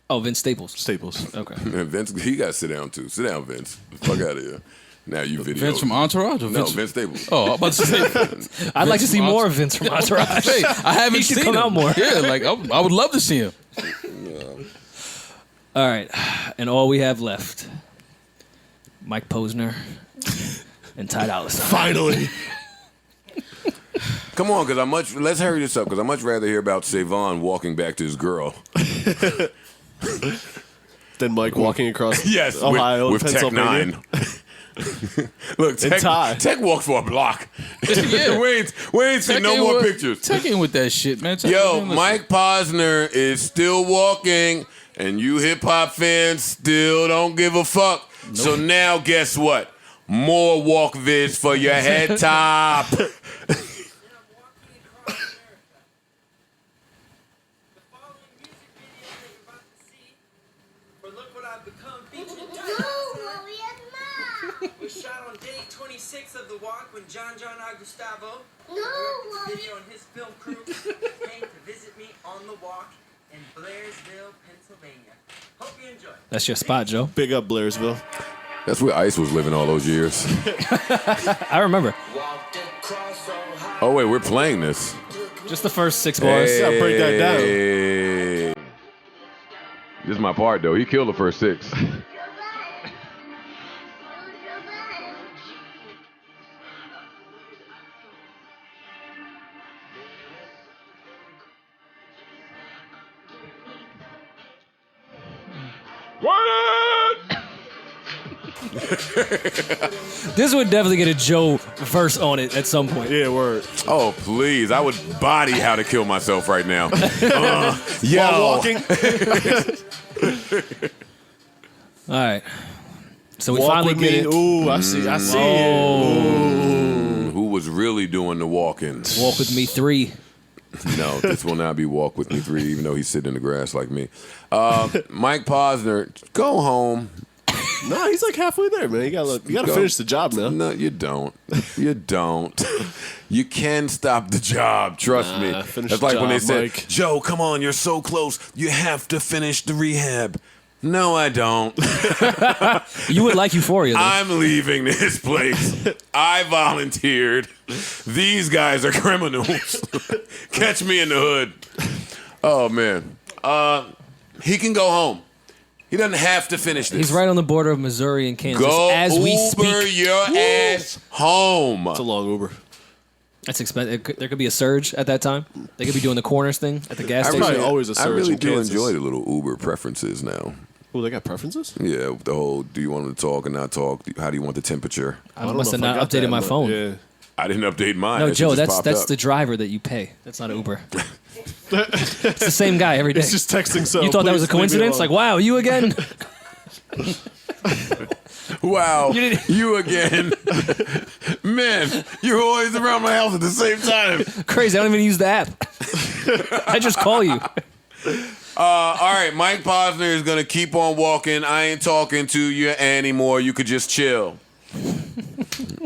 Oh, Vince Staples. Staples. Okay. Man, Vince, he got to sit down too. Sit down, Vince. Fuck out of here. Now you video. Vince from Entourage or No, Vince? Vince Staples. Oh, I'm about to say. I'd like to see from more of Vince from Entourage. Hey, I haven't He should seen come him. out more. Yeah, like I would love to see him. All right. And all we have left, Mike Posner and Ty Dolla $ign. Finally. Come on, because let's hurry this up, because I'd much rather hear about Savon walking back to his girl. Then Mike walking across Yes, Ohio with and Tech Pennsylvania. 9. Look, Tech walked for a block. Yeah. we ain't seen no Tech more ain't with- pictures. Tech ain't with that shit, man. Tech Yo, ain't listen. Mike Posner is still walking, and you hip hop fans still don't give a fuck. So now, guess what? More walk vids for your head top. Was shot on day 26 of the walk when John Agustavo, No, directed the video and his film crew came to visit me on the walk in Blairsville, Pennsylvania. Hope you enjoy. That's your spot, Joe. Big up Blairsville. That's where Ice was living all those years. I remember. Oh, wait, we're playing this. Just the first 6 bars. Yeah, break that down. Hey. This is my part, though. He killed the first 6. This would definitely get a Joe verse on it at some point. Yeah, word. Oh, please. I would body How to Kill Myself right now. While walking. All right. So we Walk finally with get me. it. Ooh, I see it. Who was really doing the walking? Walk with me 3. No, this will not be Walk With Me 3, even though he's sitting in the grass like me. Mike Posner, go home. No, he's like halfway there, man. You gotta finish the job now. No, you don't. You don't. You can stop the job. Trust me. Finish That's the like when they job, said, Mike. Joe, come on, you're so close. You have to finish the rehab. No, I don't. You would like Euphoria, though. I'm leaving this place. I volunteered. These guys are criminals. Catch me in the hood. Oh, man. He can go home. He doesn't have to finish this. He's right on the border of Missouri and Kansas Go as we Uber speak. your ass home. It's a long Uber. That's expensive. There could be a surge at that time. They could be doing the corners thing at the gas station. Probably always a I surge really in do Kansas. enjoy the little Uber preferences now. Oh, they got preferences? Yeah, the whole do you want them to talk and not talk? How do you want the temperature? I don't must know have if I not got updated that, my but phone. Yeah. I didn't update mine. No, That shit Joe, just that's popped the up. driver that you pay. That's not an Uber. It's the same guy every day. It's just texting. So You thought that was a please leave me coincidence? Like, alone. wow, you again? Wow, You didn't- you again. Man, you're always around my house at the same time. Crazy. I don't even use the app. I just call you. All right, Mike Posner is going to keep on walking. I ain't talking to you anymore. You could just chill.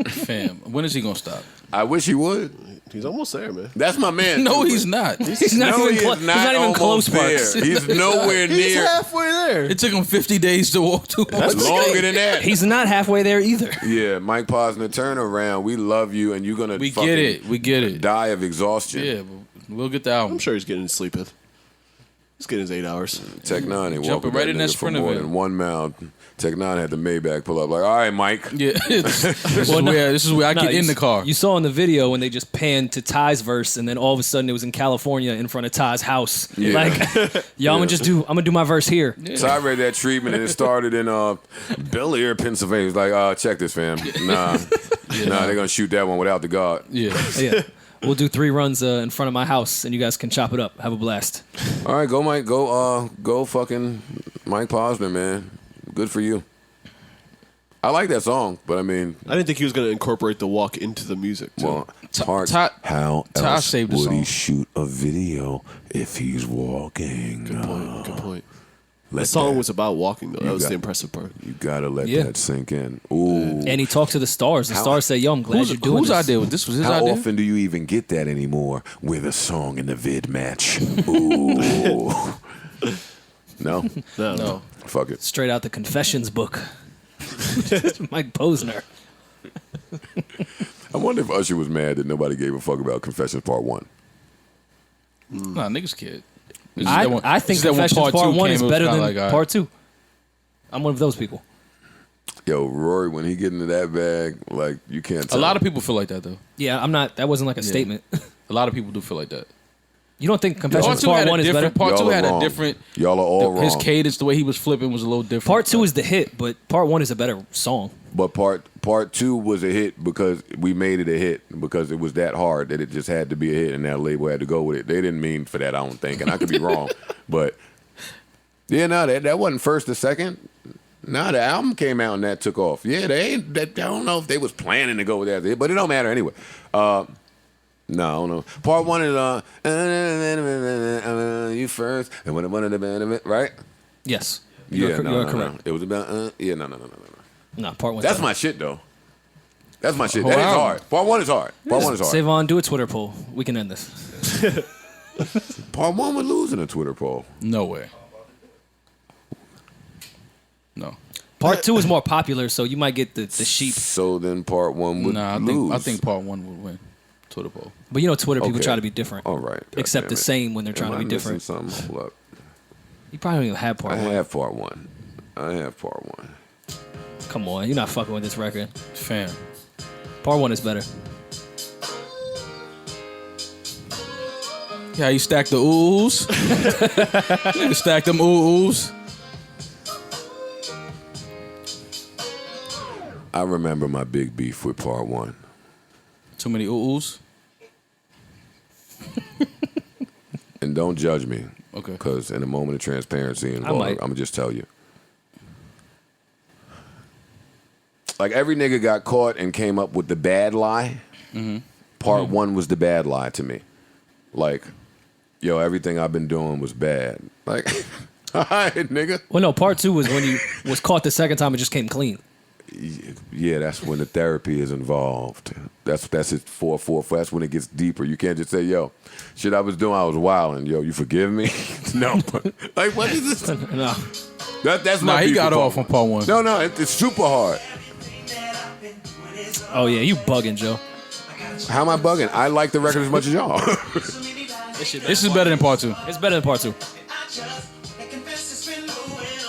Fam, when is he gonna stop? I wish he would. He's almost there, man. That's my man. No, he's not. He's not No, even, he clo- is he's not even close, almost Parks. there. He's nowhere He's near. halfway there. It took him 50 days to walk to. That's longer than that. He's not halfway there either. Yeah, Mike Posner, turn around. We love you, and you're gonna. We fucking get it. We get it. Die of exhaustion. Yeah, but we'll get the album. I'm sure he's getting his sleep in. He's getting his 8 hours. Tech Nine ain't Jumping walking right that in that nigga for sprint more event. than 1 mile. Tech Nine had the Maybach pull up like, all right, Mike. Yeah, this is where I No, get you in the s- car. You saw in the video when they just panned to Ty's verse, and then all of a sudden it was in California in front of Ty's house. Yeah. Like, yo, I'm gonna do my verse here. So I read that treatment, and it started in Bel Air, Pennsylvania. It's like, check this, fam. Nah, they're gonna shoot that one without the guard. Yeah. Yeah, we'll do 3 runs in front of my house, and you guys can chop it up. Have a blast. All right, go Mike, go fucking Mike Posner, man. Good for you. I like that song, but I mean, I didn't think he was going to incorporate the walk into the music. Too. well, Parks, Ty- how Ty else saved the would he song. shoot a video if he's walking? Good point. Good point. Let The song that- was about walking, though. That was got- the impressive part. You gotta let Yeah. that sink in. Ooh. And he talked to the stars. The stars say, "Yo, I'm glad you're doing Whose this." idea was this? Was his How idea? often do you even get that anymore with a song in the vid match? Ooh. No? No. Fuck it. Straight out the confessions book. Mike Posner. I wonder if Usher was mad that nobody gave a fuck about Confessions Part 1. Nah, niggas kid. It's just that one- I it's think just that when Confessions Part 1 came, is it was better kinda than like, all right. Part 2. I'm one of those people. Yo, Rory, when he get into that bag, like, you can't A tell. lot of people feel like that though. Yeah, I'm not. That wasn't like a statement. A lot of people do feel like that. You don't think Confessions Part two Part had a 1 is better? different. Part Y'all two are had wrong. a different. Y'all are all wrong. His cadence, the way he was flipping, was a little different. Part 2 is the hit, but Part 1 is a better song. But part 2 was a hit because we made it a hit because it was that hard that it just had to be a hit and that label had to go with it. They didn't mean for that, I don't think, and I could be wrong. But yeah, no, that wasn't first or second. No, the album came out and that took off. Yeah, I don't know if they was planning to go with that, but it don't matter anyway. No, I don't know. Part 1 is you first and when right? Yes. Yeah, You are correct. no. It was about no. No, Part 1. That's my shit though. That's my shit. Oh, That is wow. hard. Part 1 is hard. Part 1 is hard. Savon, do a Twitter poll. We can end this. Part 1 would lose in a Twitter poll. No way. No. Part 2 is more popular, so you might get the sheep. So then Part 1 would Nah, lose. I think part 1 would win. Twitter poll. But you know, Twitter people Okay. try to be different. All right. Except the same. same when they're trying to be different. Something? Hold up. You probably don't even have Part 1. I have Part 1. Come on, you're not fucking with this record. Fam. Part 1 is better. Yeah, you stack the oohs. You stack them oohs. I remember my big beef with part 1. Too many oohs. And don't judge me. Okay. Because in a moment of transparency and I'm gonna just tell you. Like every nigga got caught and came up with the bad lie. Mm-hmm. Part 1 was the bad lie to me. Like, yo, everything I've been doing was bad. Like, all right, nigga. Well, no, part 2 was when you was caught the second time and just came clean. Yeah, that's when the therapy is involved. That's it. 4. That's when it gets deeper. You can't just say, "Yo, shit I was doing, I was wilding." Yo, you forgive me? No. Like, what is this? No. That's my. He got off on part 1. No, it's super hard. Oh yeah, you bugging, Joe. How am I bugging? I like the record as much as y'all. This is better than part 2. It's better than part 2.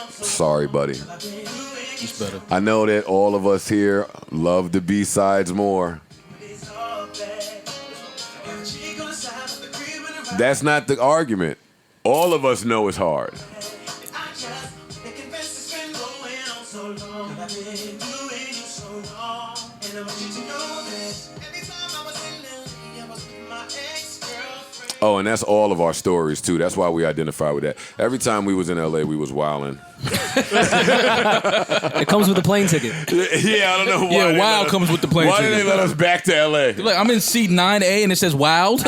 Sorry, buddy. It's better. I know that all of us here love the B-sides more. That's not the argument. All of us know it's hard. Oh, and that's all of our stories, too. That's why we identify with that. Every time we was in L.A., we was wilding. It comes with a plane ticket. Yeah, I don't know why. Yeah, wild comes with the plane Why ticket. did they let us back to L.A.? Look, I'm in seat 9A and it says wild.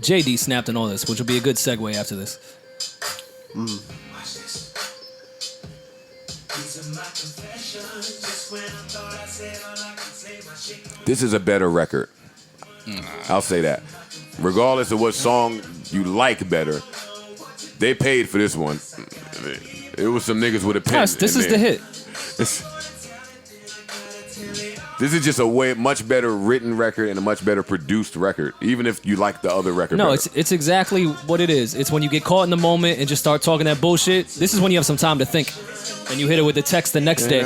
JD snapped in all this, which will be a good segue after this. This is a better record. I'll say that. Regardless of what song you like better, they paid for this one. It was some niggas with a pen. Yes, this is the hit. This is just a much better written record and a much better produced record, even if you like the other record No, better. it's exactly what it is. It's when you get caught in the moment and just start talking that bullshit. This is when you have some time to think. And you hit it with the text the next day.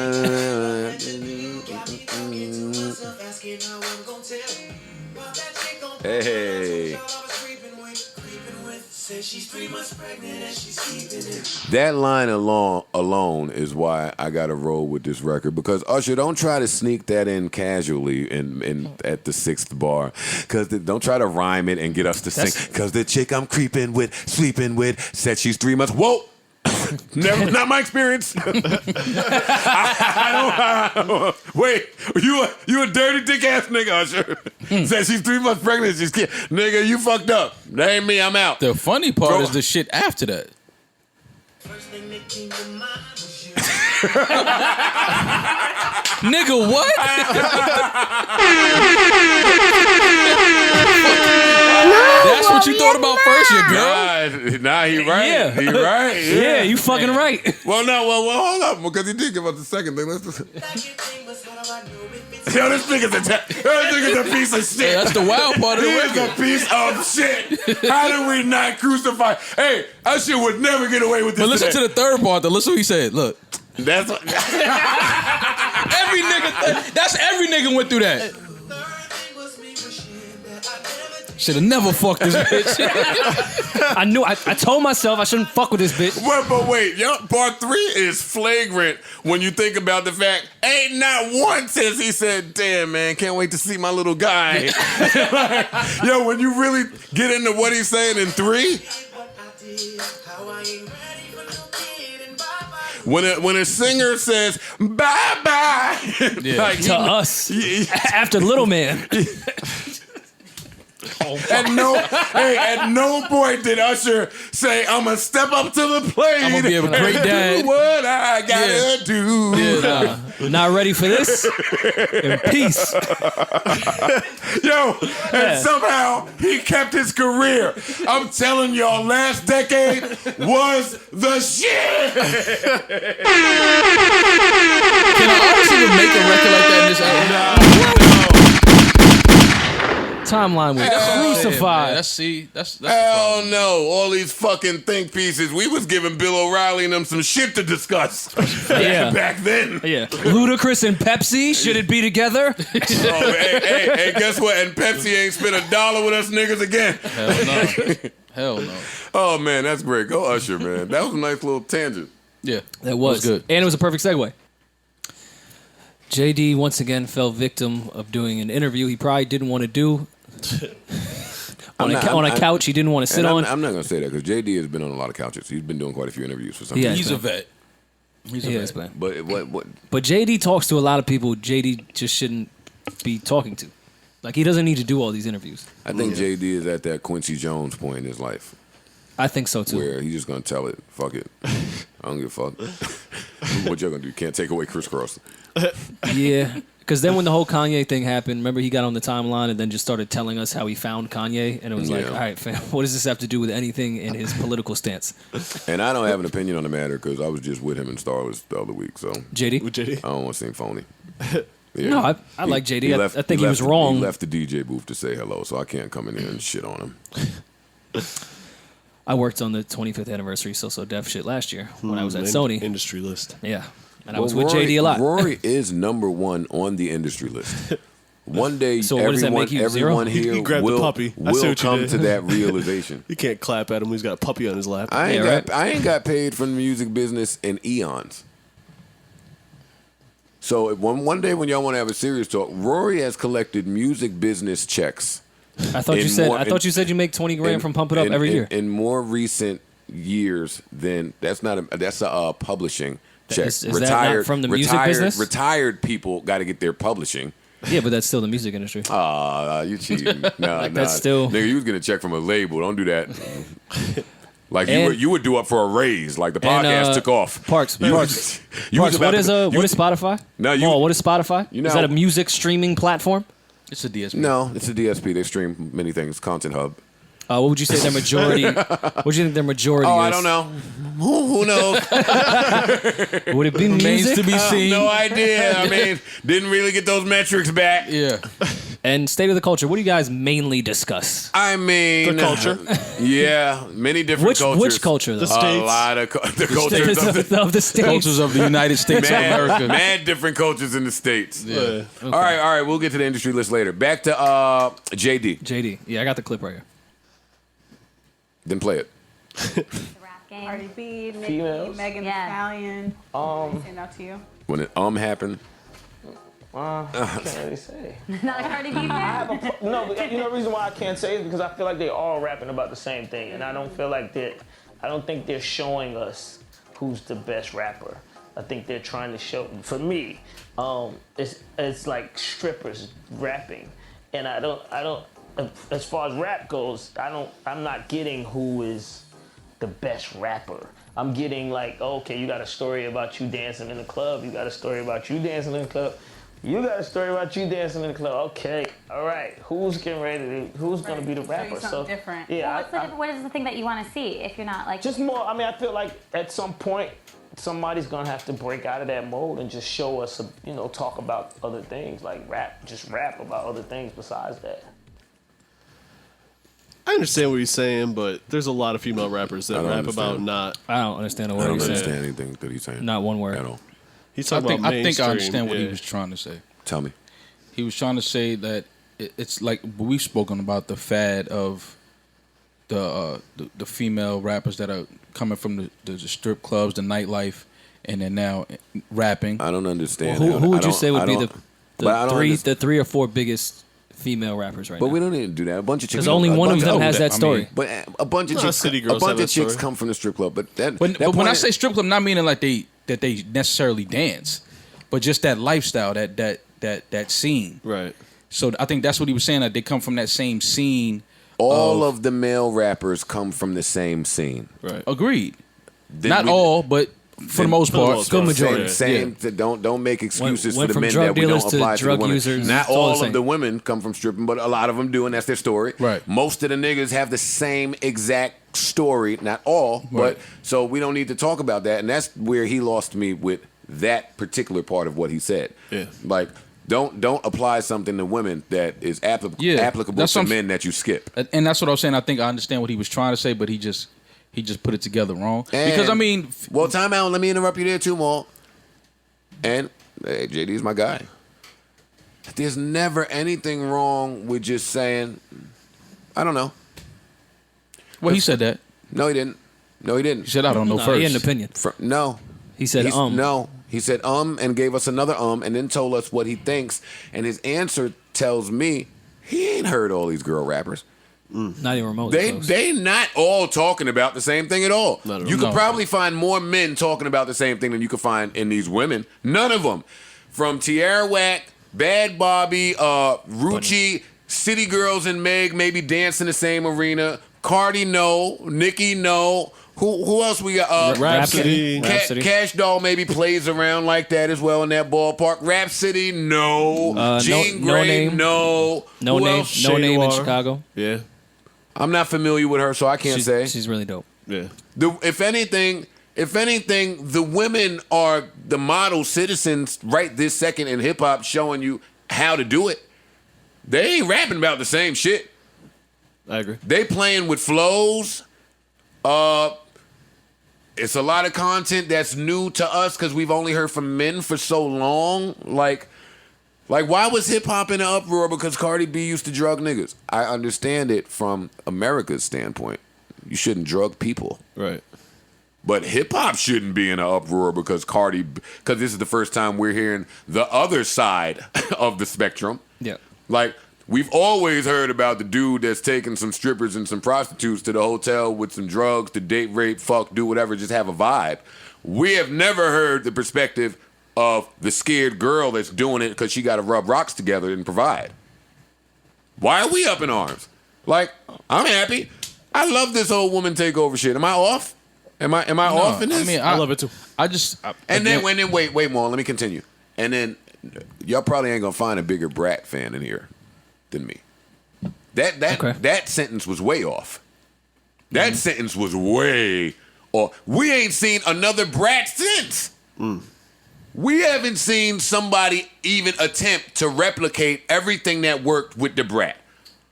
Hey. That line alone is why I got to roll with this record, because Usher, don't try to sneak that in casually in at the 6th bar, because don't try to rhyme it and get us to sing. Because the chick I'm creeping with, sleeping with, said she's 3 months. Whoa. Never, not my experience. I don't. Wait, you a dirty dick ass nigga, Usher. Said she's 3 months pregnant. She's kid. Nigga, you fucked up. That ain't me. I'm out. The funny part is the shit after that. Nigga, what? That's what you thought about first, your girl. Nah, he right. Yeah. He right. Yeah, you fucking right. Well, hold up, because he did give us the second thing. Let's just... Yo, this nigga's a piece of shit. Yeah, that's the wild part of the He is record. a piece of shit. How did we not crucify? Hey, Usher would never get away with this. But listen today. to the third part, though. Listen what he said. Look. That's what... Every nigga went through that. Should have never fucked this bitch. I knew. I told myself I shouldn't fuck with this bitch. But wait, part 3 is flagrant when you think about the fact, ain't not once has he said, damn, man, can't wait to see my little guy. Like, yo, when you really get into what he's saying in 3, when a singer says, bye-bye, Yeah. like, To us. After Little Man. At no point did Usher say, I'm going to step up to the plate. I'm gonna be a great dad. Do what I gotta do. Yeah, Not ready for this? In peace. Yo, and somehow he kept his career. I'm telling y'all, last decade was the shit. Can an artist even make a record like that in this album? No. timeline was crucified. That's the Hell problem. no. All these fucking think pieces. We was giving Bill O'Reilly and them some shit to discuss. Yeah. Back then. Yeah. Ludacris and Pepsi, should it be together? Oh, hey, guess what? And Pepsi ain't spent $1 with us niggas again. Hell no. Hell no. Oh, man, that's great. Go Usher, man. That was a nice little tangent. Yeah. That was good. And it was a perfect segue. JD once again fell victim of doing an interview he probably didn't want to do. on a couch he didn't want to sit on. I'm not going to say that because JD has been on a lot of couches. He's been doing quite a few interviews for some Yeah. reason. He's a vet. He's a vet. Man. But what? But JD talks to a lot of people JD just shouldn't be talking to. Like, he doesn't need to do all these interviews. I think JD is at that Quincy Jones point in his life. I think so, too. Where he's just going to tell it. Fuck it. I don't give a fuck. What y'all going to do? You can't take away Criss Cross. Yeah. Because then when the whole Kanye thing happened, remember he got on the timeline and then just started telling us how he found Kanye? And it was like, all right, fam, what does this have to do with anything in his political stance? And I don't have an opinion on the matter because I was just with him in Starless the other week. So JD? With JD? I don't want to seem phony. Yeah. No, I like JD. I think he was wrong. He left the DJ booth to say hello, so I can't come in here and shit on him. I worked on the 25th anniversary So Def shit last year when I was at Sony. Industry list. Yeah. And I was with JD a lot. Rory is #1 on the industry list. One day, So what does that make you, everyone zero? here He grabbed the will, puppy. I see will what you come did. to that realization. You can't clap at him when he's got a puppy on his lap. I ain't Yeah, got I ain't got paid from the music business in eons. So one day when y'all want to have a serious talk, Rory has collected music business checks. I thought you said you make 20 grand from Pump It Up every year. In more recent years than that's a publishing check. Is that not from the music business? Retired people got to get their publishing. Yeah, but that's still the music industry. You cheating? Nah, that's still- nigga. You was getting a check from a label. Don't do that. Like And- you would do up for a raise. Like the podcast took off. Parks. You What was is about to- what is Spotify? No, you- Maul, what is Spotify? You Is know- that a music streaming platform? It's a DSP. No, it's a DSP. They stream many things. Content Hub. What would you say their majority? What do you think their majority is? Oh, I don't know. Who knows? Would it be Remains music? to be seen. No idea. I mean, didn't really get those metrics back. Yeah. And state of the culture. What do you guys mainly discuss? I mean, The culture. Yeah, many different cultures. Which culture though? The States. A lot of the cultures of the states. Cultures of the United States of America. mad different cultures in the States. Yeah. Okay. All right. We'll get to the industry list later. Back to JD. JD. Yeah, I got the clip right here. Then play it. Rap game. Cardi B, Nicki, Females? Megan Thee Yeah. Stallion. Stand out to you. When it happened. Can't really say. Not a Cardi B fan? No, but you know the reason why I can't say is because I feel like they're all rapping about the same thing, and I don't feel like I don't think they're showing us who's the best rapper. I think they're trying to show. For me, it's like strippers rapping, and I don't. As far as rap goes, I'm not getting who is the best rapper. I'm getting like, okay, you got a story about you dancing in the club. You got a story about you dancing in the club. You got a story about you dancing in the club. Okay, all right. Who's getting ready to? Who's gonna be the Show you rapper? something different. Yeah, What is the thing that you want to see if you're not like... just more. I mean, I feel like at some point somebody's gonna have to break out of that mold and just show us, talk about other things like rap about other things besides that. I understand what he's saying, but there's a lot of female rappers that I don't rap understand. about not. I don't understand a I word don't he said. understand anything that he's saying. Not one word. At all. He's I talking think about I mainstream. understand what he yeah. was trying to say. Tell me. He was trying to say that it's like we've spoken about the fad of the female rappers that are coming from the strip clubs, the nightlife, and then now rapping. I don't understand. Who would I you don't- say would I be don't- but I don't the 3 or 4 biggest female rappers right But now? we don't need to do that. A bunch of chicks. Because only one of them has that. that story. But a bunch of No, chicks. city A girls bunch have of that chicks story. come from the strip club. But that. But that when I point- say strip club, I'm not meaning like that they necessarily dance, but just that lifestyle, that scene. Right. So I think that's what he was saying, that they come from that same scene. all of the male rappers come from the same scene. Right. Agreed. Then Not we- all, but for the most part. most Good part. majority. Same. Don't make excuses Went for the from men drug that we don't dealers to apply to the drug women. users. Not It's all the all same. of the women come from stripping, but a lot of them do, and that's their story. Right. Most of the niggas have the same exact story. Not all, Right. but so we don't need to talk about that. And that's where he lost me with that particular part of what he said. Yeah. Like Don't apply something to women that is applicable that's to men that you skip. And that's what I was saying. I think I understand what he was trying to say, but he just put it together wrong. Because I mean, well, time out. Let me interrupt you there too, Maul. And hey, JD is my guy. There's never anything wrong with just saying, I don't know. Well, he said that. No, he didn't. He said, I don't know first. He had an opinion. No. He said, No. He said, and gave us another and then told us what he thinks. And his answer tells me he ain't heard all these girl rappers. Not even remotely close. They not all talking about the same thing at all. You could probably find more men talking about the same thing than you could find in these women. None of them. From Tierra Whack, Bad Bobby, Rucci, City Girls and Meg maybe dance in the same arena. Cardi, no. Nicki, no. Who else we got? Rhapsody. Cash Doll maybe plays around like that as well in that ballpark. Rhapsody, no. Jean Grey, no. No Who name. else? No name in Noir. Chicago. Yeah. I'm not familiar with her, so I can't say. She's really dope. Yeah. If anything, the women are the model citizens right this second in hip hop, showing you how to do it. They ain't rapping about the same shit. I agree. They playing with flows. It's a lot of content that's new to us because we've only heard from men for so long. Like why was hip hop in an uproar because Cardi B used to drug niggas? I understand it from America's standpoint. You shouldn't drug people. Right. But hip hop shouldn't be in an uproar because because this is the first time we're hearing the other side of the spectrum. Yeah. Like, we've always heard about the dude that's taking some strippers and some prostitutes to the hotel with some drugs to date, rape, fuck, do whatever, just have a vibe. We have never heard the perspective of the scared girl that's doing it because she got to rub rocks together and provide. Why are we up in arms? Like, I'm happy. I love this old woman takeover shit. Am I off? Am I off in this? I mean, I love it too. Wait more. Let me continue. And then y'all probably ain't gonna find a bigger Brat fan in here than me. That sentence was way off. That sentence was way off. We ain't seen another Brat since. We haven't seen somebody even attempt to replicate everything that worked with the Brat.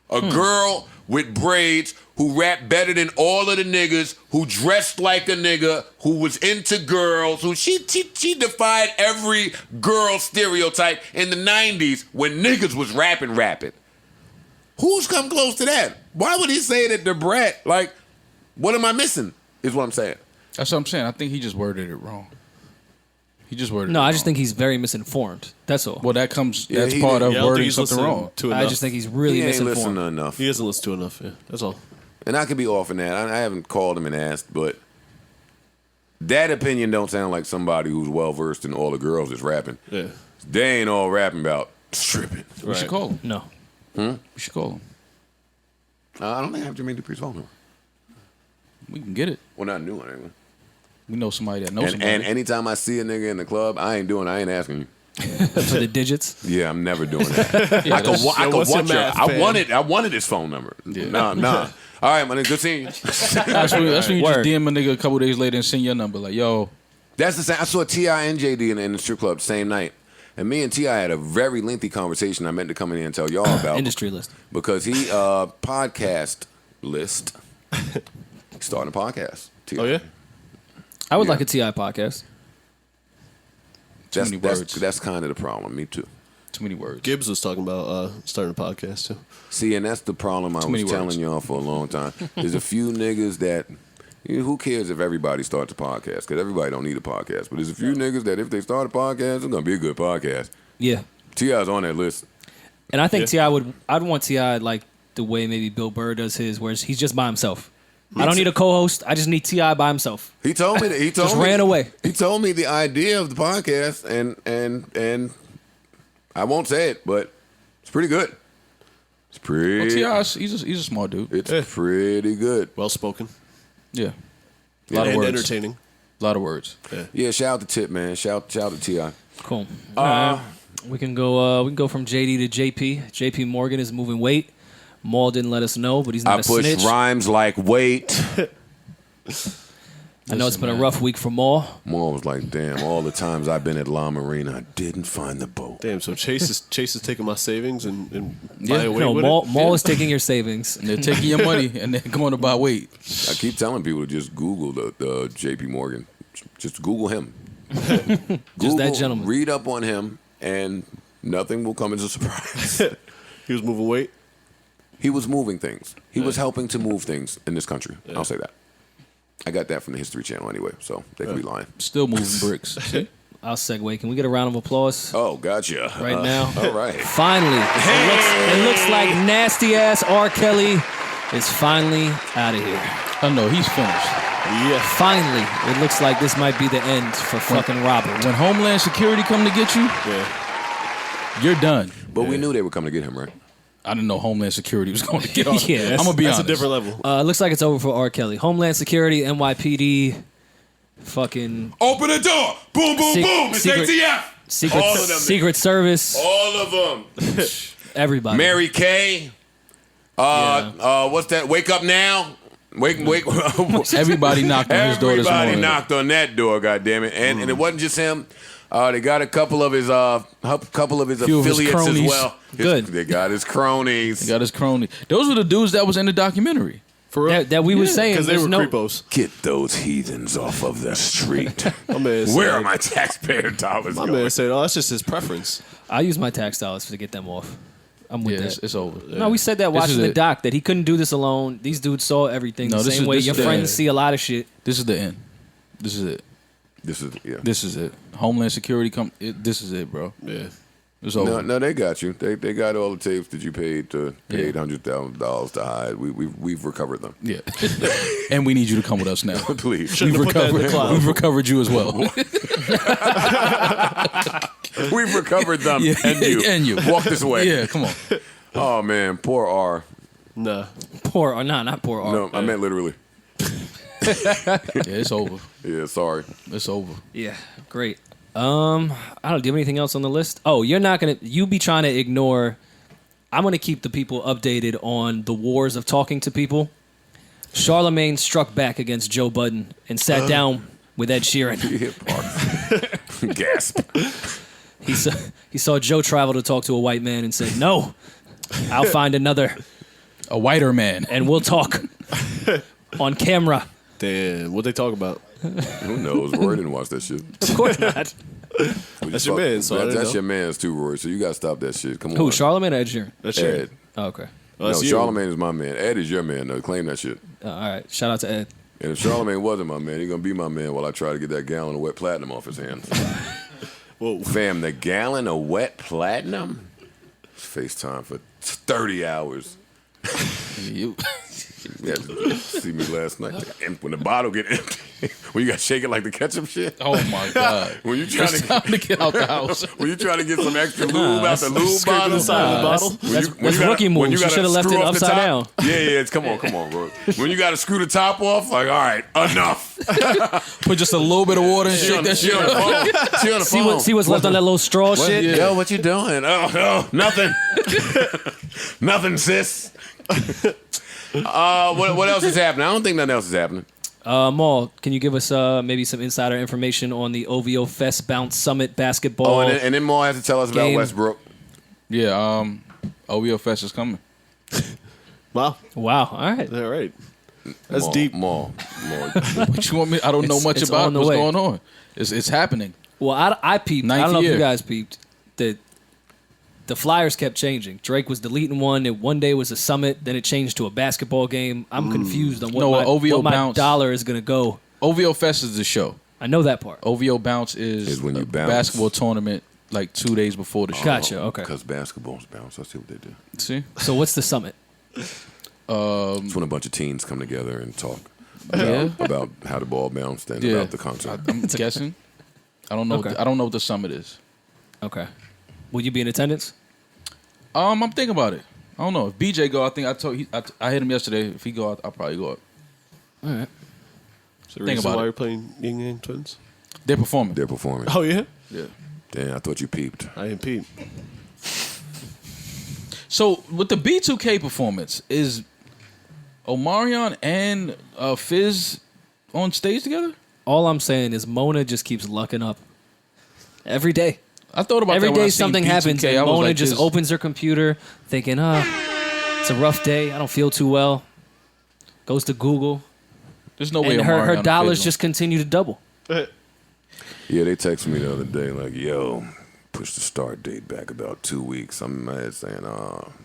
A girl with braids who rapped better than all of the niggas, who dressed like a nigga, who was into girls, who she defied every girl stereotype in the 90s when niggas was rapping. Who's come close to that? Why would he say that the Brat, like, what am I missing, is what I'm saying. That's what I'm saying. I think he just worded it wrong. No, I just think he's very misinformed. That's all. Well, that's part of wording something wrong. I just think he's really misinformed. He ain't listening enough. He doesn't listen to enough. Yeah, that's all. And I could be off in that. I haven't called him and asked, but that opinion don't sound like somebody who's well versed in all the girls that's rapping. Yeah. They ain't all rapping about stripping. We should call him. No. We should call him. I don't think I have Jermaine Dupri's phone number. We can get it. Well, not a new one anyway. We know somebody that knows somebody. And anytime I see a nigga in the club, I ain't asking you. For the digits? Yeah, I'm never doing that. Yeah, I wanted his phone number. Yeah. Nah. All right, my nigga, good seeing you. That's when you just DM a nigga a couple days later and send your number. Like, yo. That's the same. I saw T.I. and JD in the strip club the same night. And me and T.I. had a very lengthy conversation I meant to come in here and tell y'all about. Industry list. Because he, podcast list. He's starting a podcast. T.I. Oh, yeah? I would like a T.I. podcast. Too many words. That's kind of the problem. Me too. Too many words. Gibbs was talking about starting a podcast, too. See, and that's the problem I was telling y'all for a long time. There's a few niggas that, who cares if everybody starts a podcast? Because everybody don't need a podcast. But there's a few niggas that if they start a podcast, it's going to be a good podcast. Yeah. T.I.'s on that list. And I think I'd want T.I. like the way maybe Bill Burr does his, where he's just by himself. I don't need a co-host. I just need T.I. by himself. He told me that. He ran away. He told me the idea of the podcast, and I won't say it, but it's pretty good. It's pretty. Well, T.I. he's a smart dude. It's pretty good. Well spoken. Yeah. A lot of and words. Entertaining. A lot of words. Yeah. Shout out to Tip, man. Shout out to T.I. Cool. We can go from JD to JP. JP Morgan is moving weight. Maul didn't let us know, but he's not a snitch. I push rhymes like weight. I know it's been a rough week for Maul. Maul was like, damn, all the times I've been at La Marina, I didn't find the boat. Damn, so Chase is taking my savings and Yeah. buying away No, with Maul is taking your savings. And they're taking your money and they're going to buy weight. I keep telling people to just Google the J.P. Morgan. Just Google him. Just that gentleman. Read up on him, and nothing will come as a surprise. He was moving weight. He was moving things. He was helping to move things in this country. I'll say that. I got that from the History Channel anyway, so they could be lying. Still moving bricks. I'll segue. Can we get a round of applause Oh, gotcha. right now? All right. Finally. It looks like nasty ass R. Kelly is finally out of here. I know, he's finished. Yeah. Finally, it looks like this might be the end for fucking Robert. When Homeland Security come to get you, Yeah. you're done. But we knew they were coming to get him, right? I didn't know Homeland Security was going to get on. Yeah, I'm going to be That's honest. a different level. It looks like it's over for R. Kelly. Homeland Security, NYPD, fucking Open the door. Boom, boom, Se- boom. It's secret- ATF. Secret, All of them. Secret Service, All of them. everybody. Mary Kay. What's that? Wake Up Now. Wake. Everybody knocked on his door this Everybody morning. knocked on that door, goddammit. And it wasn't just him. They got a couple of his Few of his affiliates as cronies. well. Good. They got his cronies. He got his crony. Those were the dudes that was in the documentary. For real? That we were saying. Because they there's were no, creepos. Get those heathens off of the street. My man said, Where are my taxpayer dollars My going? man said, oh, that's just his preference. I use my tax dollars to get them off. I'm with Yeah, that. it's over. No, we said that This watching is the it. doc that he couldn't do this alone. These dudes saw everything No, the this same is- way this your is the friends end. see a lot of shit. This is the end. This is it. This is, yeah. This is it. Homeland Security this is it, bro. Yeah. It's over. No, they got you. They got all the tapes that you paid Yeah. $800,000 to hide. We've recovered them. Yeah. And we need you to come with us now. Please. Shouldn't have put that in the cloud. We've recovered you as well. We've recovered them Yeah, and you. and you. Walk this way. Yeah, come on. Oh man, poor R. Nah. Poor, or not poor R. No, I meant literally. Yeah, it's over. Yeah, sorry. It's over. Yeah, great. I don't know. Do you have anything else on the list? Oh, you be trying to ignore. I'm gonna keep the people updated on the wars of talking to people. Charlemagne struck back against Joe Budden and sat down with Ed Sheeran. Gasp. He saw Joe travel to talk to a white man and said, "No, I'll find another, A whiter man. and we'll talk on camera." Damn. What'd they talk about? Who knows? Roy didn't watch that shit. Of course not. That's your man, so I didn't that's know. your man's too, Roy. So you gotta stop that shit. Come on. Who? Charlemagne or Ed Sheeran? That's Ed. your Oh, okay. Oh, that's No, you. Charlemagne is my man. Ed is your man. though. Claim that shit. All right. Shout out to Ed. And if Charlemagne wasn't my man, he's gonna be my man while I try to get that gallon of wet platinum off his hands. Whoa. Fam, the gallon of wet platinum? FaceTime for 30 hours. You. You had to see me last night. When the bottle get empty, when you got to shake it like the ketchup shit. Oh my God. When you trying It's time to get out the house. when you trying to get some extra lube out the lube bottle. the side of the bottle. That's rookie moves. You should have left it upside down. Yeah, it's come on, bro. When you got to screw the top off, like, all right, enough. Put just a little bit of water and She shake on that she shit on the up. phone. She on the See phone. what's left on that little straw shit. Yeah. Yo, what you doing? Oh, nothing. Nothing, sis. What else is happening? I don't think nothing else is happening. Maul, can you give us maybe some insider information on the OVO Fest Bounce Summit basketball? Oh, and then Maul has to tell us about Game. Westbrook. Yeah, OVO Fest is coming. Wow. Wow. All right. All right. That's Maul, deep. Maul. What you want me? I don't know much it's about on the what's way. going on. It's happening. Well, I peeped. I Ninth don't know if year. you guys peeped that the flyers kept changing. Drake was deleting one. And one day it was a summit. Then it changed to a basketball game. I'm confused on No, what OVO my Bounce. dollar is going to go. OVO Fest is the show. I know that part. OVO Bounce is Is when you a bounce. basketball tournament like 2 days before the show. Gotcha. Okay. Because basketball's bounce. I see what they do. See? So what's the summit? It's when a bunch of teens come together and talk Yeah. about how the ball bounced and Yeah. about the concert. I'm guessing. I don't know. Okay. I don't know what the summit is. Okay. Will you be in attendance? I'm thinking about it. I don't know. If BJ go, I hit him yesterday. If he go, I'll probably go up. All right. So the Think reason about why it. you're playing Yin Yang Twins? They're performing. They're performing. Oh, yeah? Yeah. Damn, I thought you peeped. I am Pete. So with the B2K performance, is Omarion and Fizz on stage together? All I'm saying is Mona just keeps lucking up. Every day. I thought about Every that when I day seen something B2K. happens I and was Mona like, just this- opens her computer thinking, it's a rough day. I don't feel too well. Goes to Google. There's no way And Omarion her dollars feels just continue to double. Yeah, they texted me the other day like, yo, push the start date back about 2 weeks. I'm mad saying,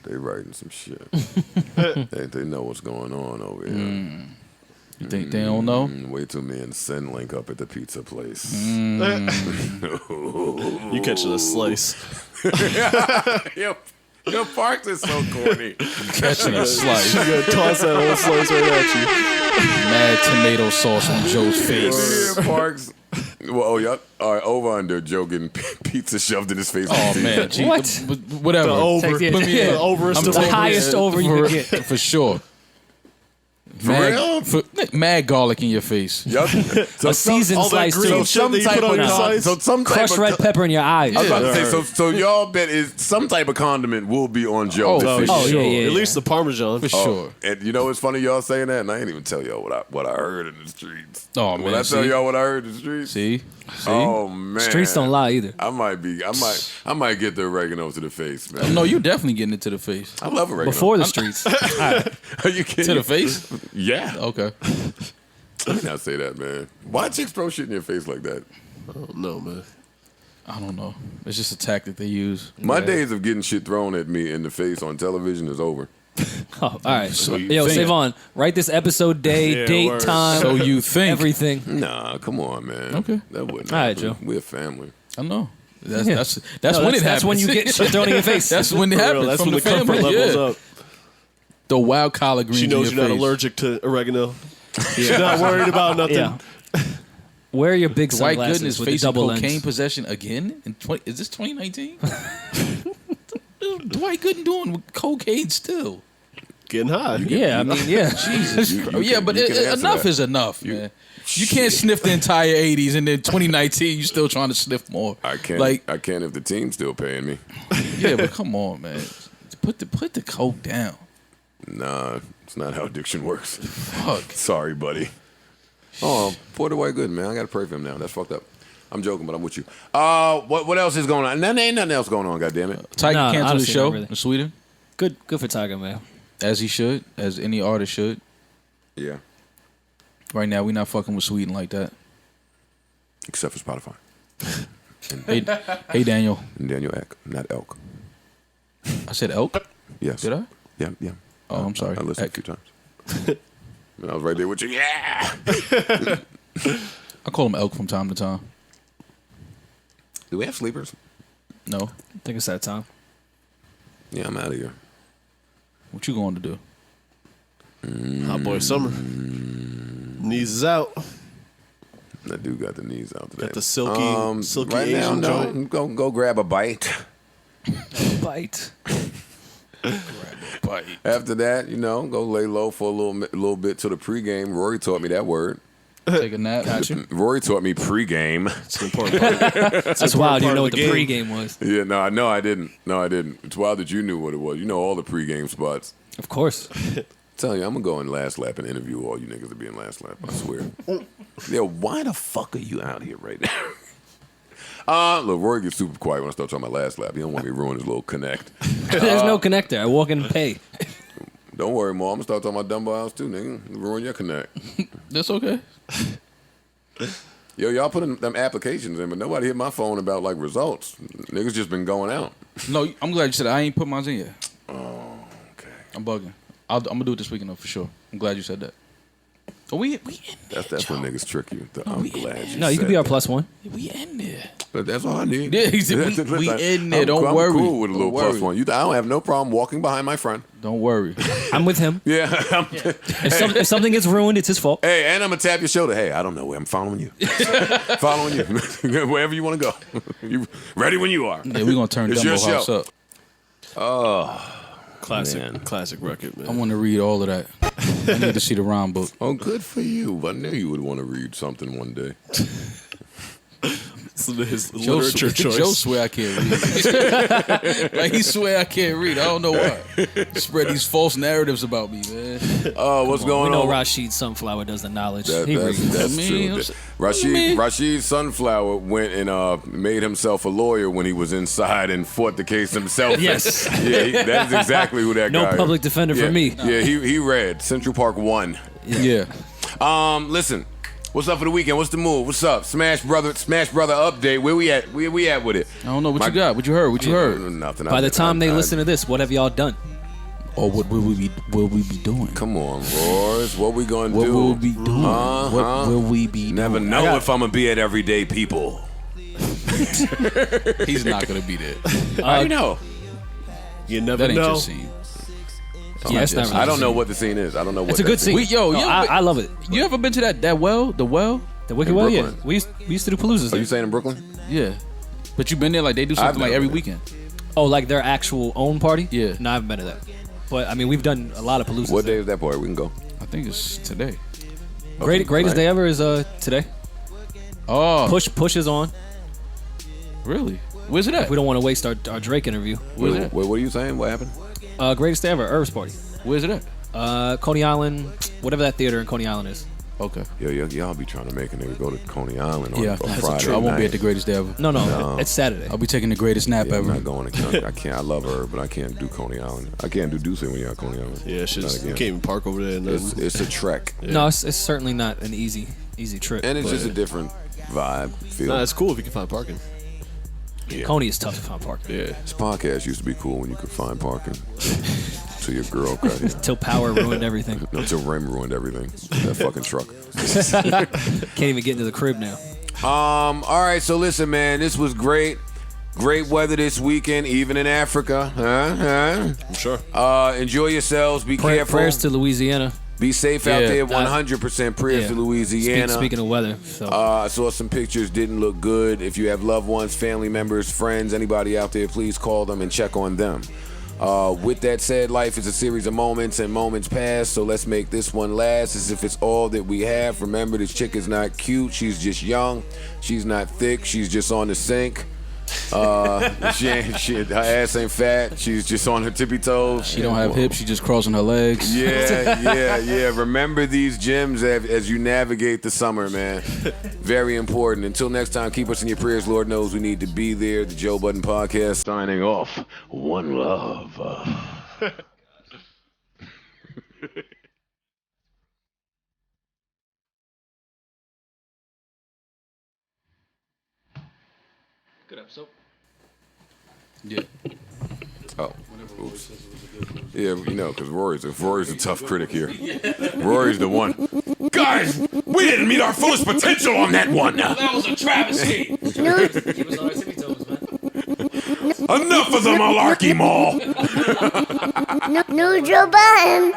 they writing some shit. they know what's going on over here. You think they don't know? Wait till me and Sin link up at the pizza place. You catching a slice. Yo, Parks is so corny. Catching a slice. You gotta toss that whole slice right at you. Mad tomato sauce on Joe's face. Yeah, Parks. Well, y'all, all right, over under Joe getting pizza shoved in his face. Oh man, gee, What? Whatever. The over. Take it. Put me in the over is I'm the The taking over. highest over you for, can get. for sure. For real? Mad garlic in your face. Yup. So A seasoned all that slice green too. shit that you put on your slice. So some type Crushed of red pepper in your eyes. I was about to say, Yeah. so y'all bet is some type of condiment will be on Joe. Oh, this for fish. Oh, sure. yeah. At least the Parmesan. For sure. And you know what's funny, y'all saying that, and I ain't even tell y'all what I heard in the streets. Oh, When man, I tell see? y'all what I heard in the streets, See? oh man, Streets don't lie either. I might get the oregano to the face, man. No, you definitely getting it to the face. I love oregano. Before the streets. Are you kidding? To the face? Yeah. Okay. Let me not say that, man. Why chicks throw shit in your face like that? Oh, no, man. I don't know. It's just a tactic they use. My days of getting shit thrown at me in the face on television is over. Oh, all right. So you Yo, think. Savon, write this episode day, Yeah, date, word. time, So you think. everything. Nah, come on, man. Okay. That wouldn't All right, happen. Joe. We're a family. I know. That's Yeah. that's No, when it happens. That's when you get shit thrown in your face. That's when it For real, happens. that's from when the comfort family. level's Yeah. up. The wild collard greens She knows in you're your not face. allergic to oregano. She's not worried about nothing. Yeah. Wear your big Dwight sunglasses Gooden is with the facing double cocaine lens. possession again. Is this 2019? Dwight Gooden doing cocaine still. Getting high. Yeah, I mean, yeah. Jesus You Christ. Yeah, can- but you can answer enough that. is enough, man. You can't sniff the entire 80s and then 2019 you still trying to sniff more. I can't. Like, I can't if the team's still paying me. yeah, but come on, man. Put the coke down. Nah, it's not how addiction works. Fuck. Sorry, buddy. Oh, poor Dwight Gooden, man. I gotta pray for him now. That's fucked up. I'm joking, but I'm with you. What else is going on? Ain't nothing else going on. Goddammit. Tiger Nah, canceled the honestly, show not really. in Sweden, Good for Tiger, man. as he should, as any artist should. Yeah, Right now, we not fucking with Sweden like that. except for Spotify Hey, Daniel. and Daniel Eck, not Elk. I said elk. Yes. Did I? Yeah. Oh, I'm sorry. I listened Eck. a few times. And I was right there with you. Yeah. I call him elk from time to time. Do we have sleepers? No. I think it's that time. Yeah, I'm out of here. What you going to do? Hot boy summer. Knees is out. That dude got the knees out today. Got the silky right Asian now, joint. Go grab a bite. Bite. After that, go lay low for a little bit till the pregame. Rory taught me that word. Take a nap. Rory taught me pregame. It's an important part. That's wild. You part know of what the the game. pregame was. Yeah, no, I didn't. It's wild that you knew what it was. You know all the pregame spots. Of course. Tell you, I'm gonna go in last lap and interview all you niggas that be in last lap. I swear. Yo, why the fuck are you out here right now? Look, Rory gets super quiet when I start talking about last lap. He don't want me to ruin his little connect. There's no connector. I walk in and pay. Don't worry, Mom. I'm gonna start talking about Dumbo House too, nigga. Ruin your connect. That's okay. Yo, y'all putting them applications in, but nobody hit my phone about like results. Niggas just been going out. No, I'm glad you said that. I ain't put mine in yet. Oh, okay. I'm bugging. I'm gonna do it this weekend though for sure. I'm glad you said that. Oh, we in there. That's when niggas trick you. I'm glad you No, you said could be our that. +1. We in there. But that's all I need. Yeah, he said we in there. Don't I'm worry. cool with a little Don't worry. +1. I don't have no problem walking behind my friend. Don't worry. I'm with him. Yeah. If something gets ruined, it's his fault. Hey, and I'm gonna tap your shoulder. Hey, I don't know where I'm following you. Following you. Wherever you want to go. You ready when you are. Yeah, we gonna turn It's your Dumbo House show. up. Oh. Classic record, man. I want to read all of that. I need to see the rhyme book. Oh, good for you. I knew you would want to read something one day. His literature choice. Joe swear I can't read. Like he swear I can't read. I don't know why. Spread these false narratives about me, man. What's going We know on? Rashid Sunflower does the knowledge. That's He reads. true. Rashid Sunflower went and made himself a lawyer when he was inside and fought the case himself. Yes. Yeah, that's exactly who that guy No is. public defender for me. Yeah, he read Central Park 1. Yeah. Listen, what's up for the weekend? What's the move? What's up? Smash Brother update. Where we at? Where we at with it? I don't know what you got. What you heard? What you heard? Nothing. By the time they listen to this, what have y'all done? Or what will we be doing? Come on, boys. What we gonna do? What will we be doing? What will we be Never doing? know if I'm gonna be at Everyday People. He's not gonna be there. How you know? You never That ain't know. your scene. Yeah, it's not really I don't a know scene. what the scene is. I don't know what It's a that good scene. I love it. You ever been to that well? The well? The Wicked In Well, yeah. Brooklyn. We used to do Paloozas Are there. you saying in Brooklyn? Yeah. But you been there like they do something like never every been. weekend. Oh, like their actual own party? Yeah. No, I haven't been to that. But I mean, we've done a lot of Paloozas. What day there. is that party? We can go. I think it's today. Greatest day ever is today. Oh, Push is on. really? Where's it at? If we don't want to waste our Drake interview. Where's it at? What are you saying? What happened? Greatest day ever, Herbs Party. Where's it at? Coney Island, whatever that theater in Coney Island is. Okay. Y'all be trying to make a nigga go to Coney Island on, Yeah, on that's Friday true. I won't night. be at the greatest day ever. No, it's Saturday. I'll be taking the greatest nap Yeah, I'm ever. not going to Coney. I can't. I love her, but I can't do Coney Island. I can't do Duce when you're at Coney Island. Yeah, it's Not just, you again. can't even park over there. It's a trek, No, it's certainly not an easy trip. and it's but just a different vibe. Feel. Nah, it's cool if you can find parking. Coney is tough to find parking. Yeah. This podcast used to be cool when you could find parking. Till your girl got here. Till power ruined everything. Until Rem ruined everything. That fucking truck. Can't even get into the crib now. All right, so listen, man, this was great. Great weather this weekend, even in Africa. I'm sure. Enjoy yourselves. Be careful. Prayers to Louisiana. Be safe out Yeah. there. 100% prayers to Louisiana. Speaking of weather, so I saw some pictures, didn't look good. If you have loved ones, family members, friends, anybody out there, please call them and check on them. With that said, life is a series of moments and moments pass, so let's make this one last as if it's all that we have. Remember, this chick is not cute. She's just young. She's not thick. She's just on the sink. Her ass ain't fat. She's just on her tippy toes. She don't have hips. She just crossing her legs. Yeah. Remember these gems as you navigate the summer, man. Very important. Until next time, keep us in your prayers. Lord knows we need to be there. The Joe Budden Podcast signing off. One love. good episode. Yeah. Oh, oops. Yeah, because Rory's a tough critic here. Rory's the one. Guys, we didn't meet our fullest potential on that one. That was a travesty. Give us all our tippy toes, man. Enough of the malarkey mall. New Joe Budden.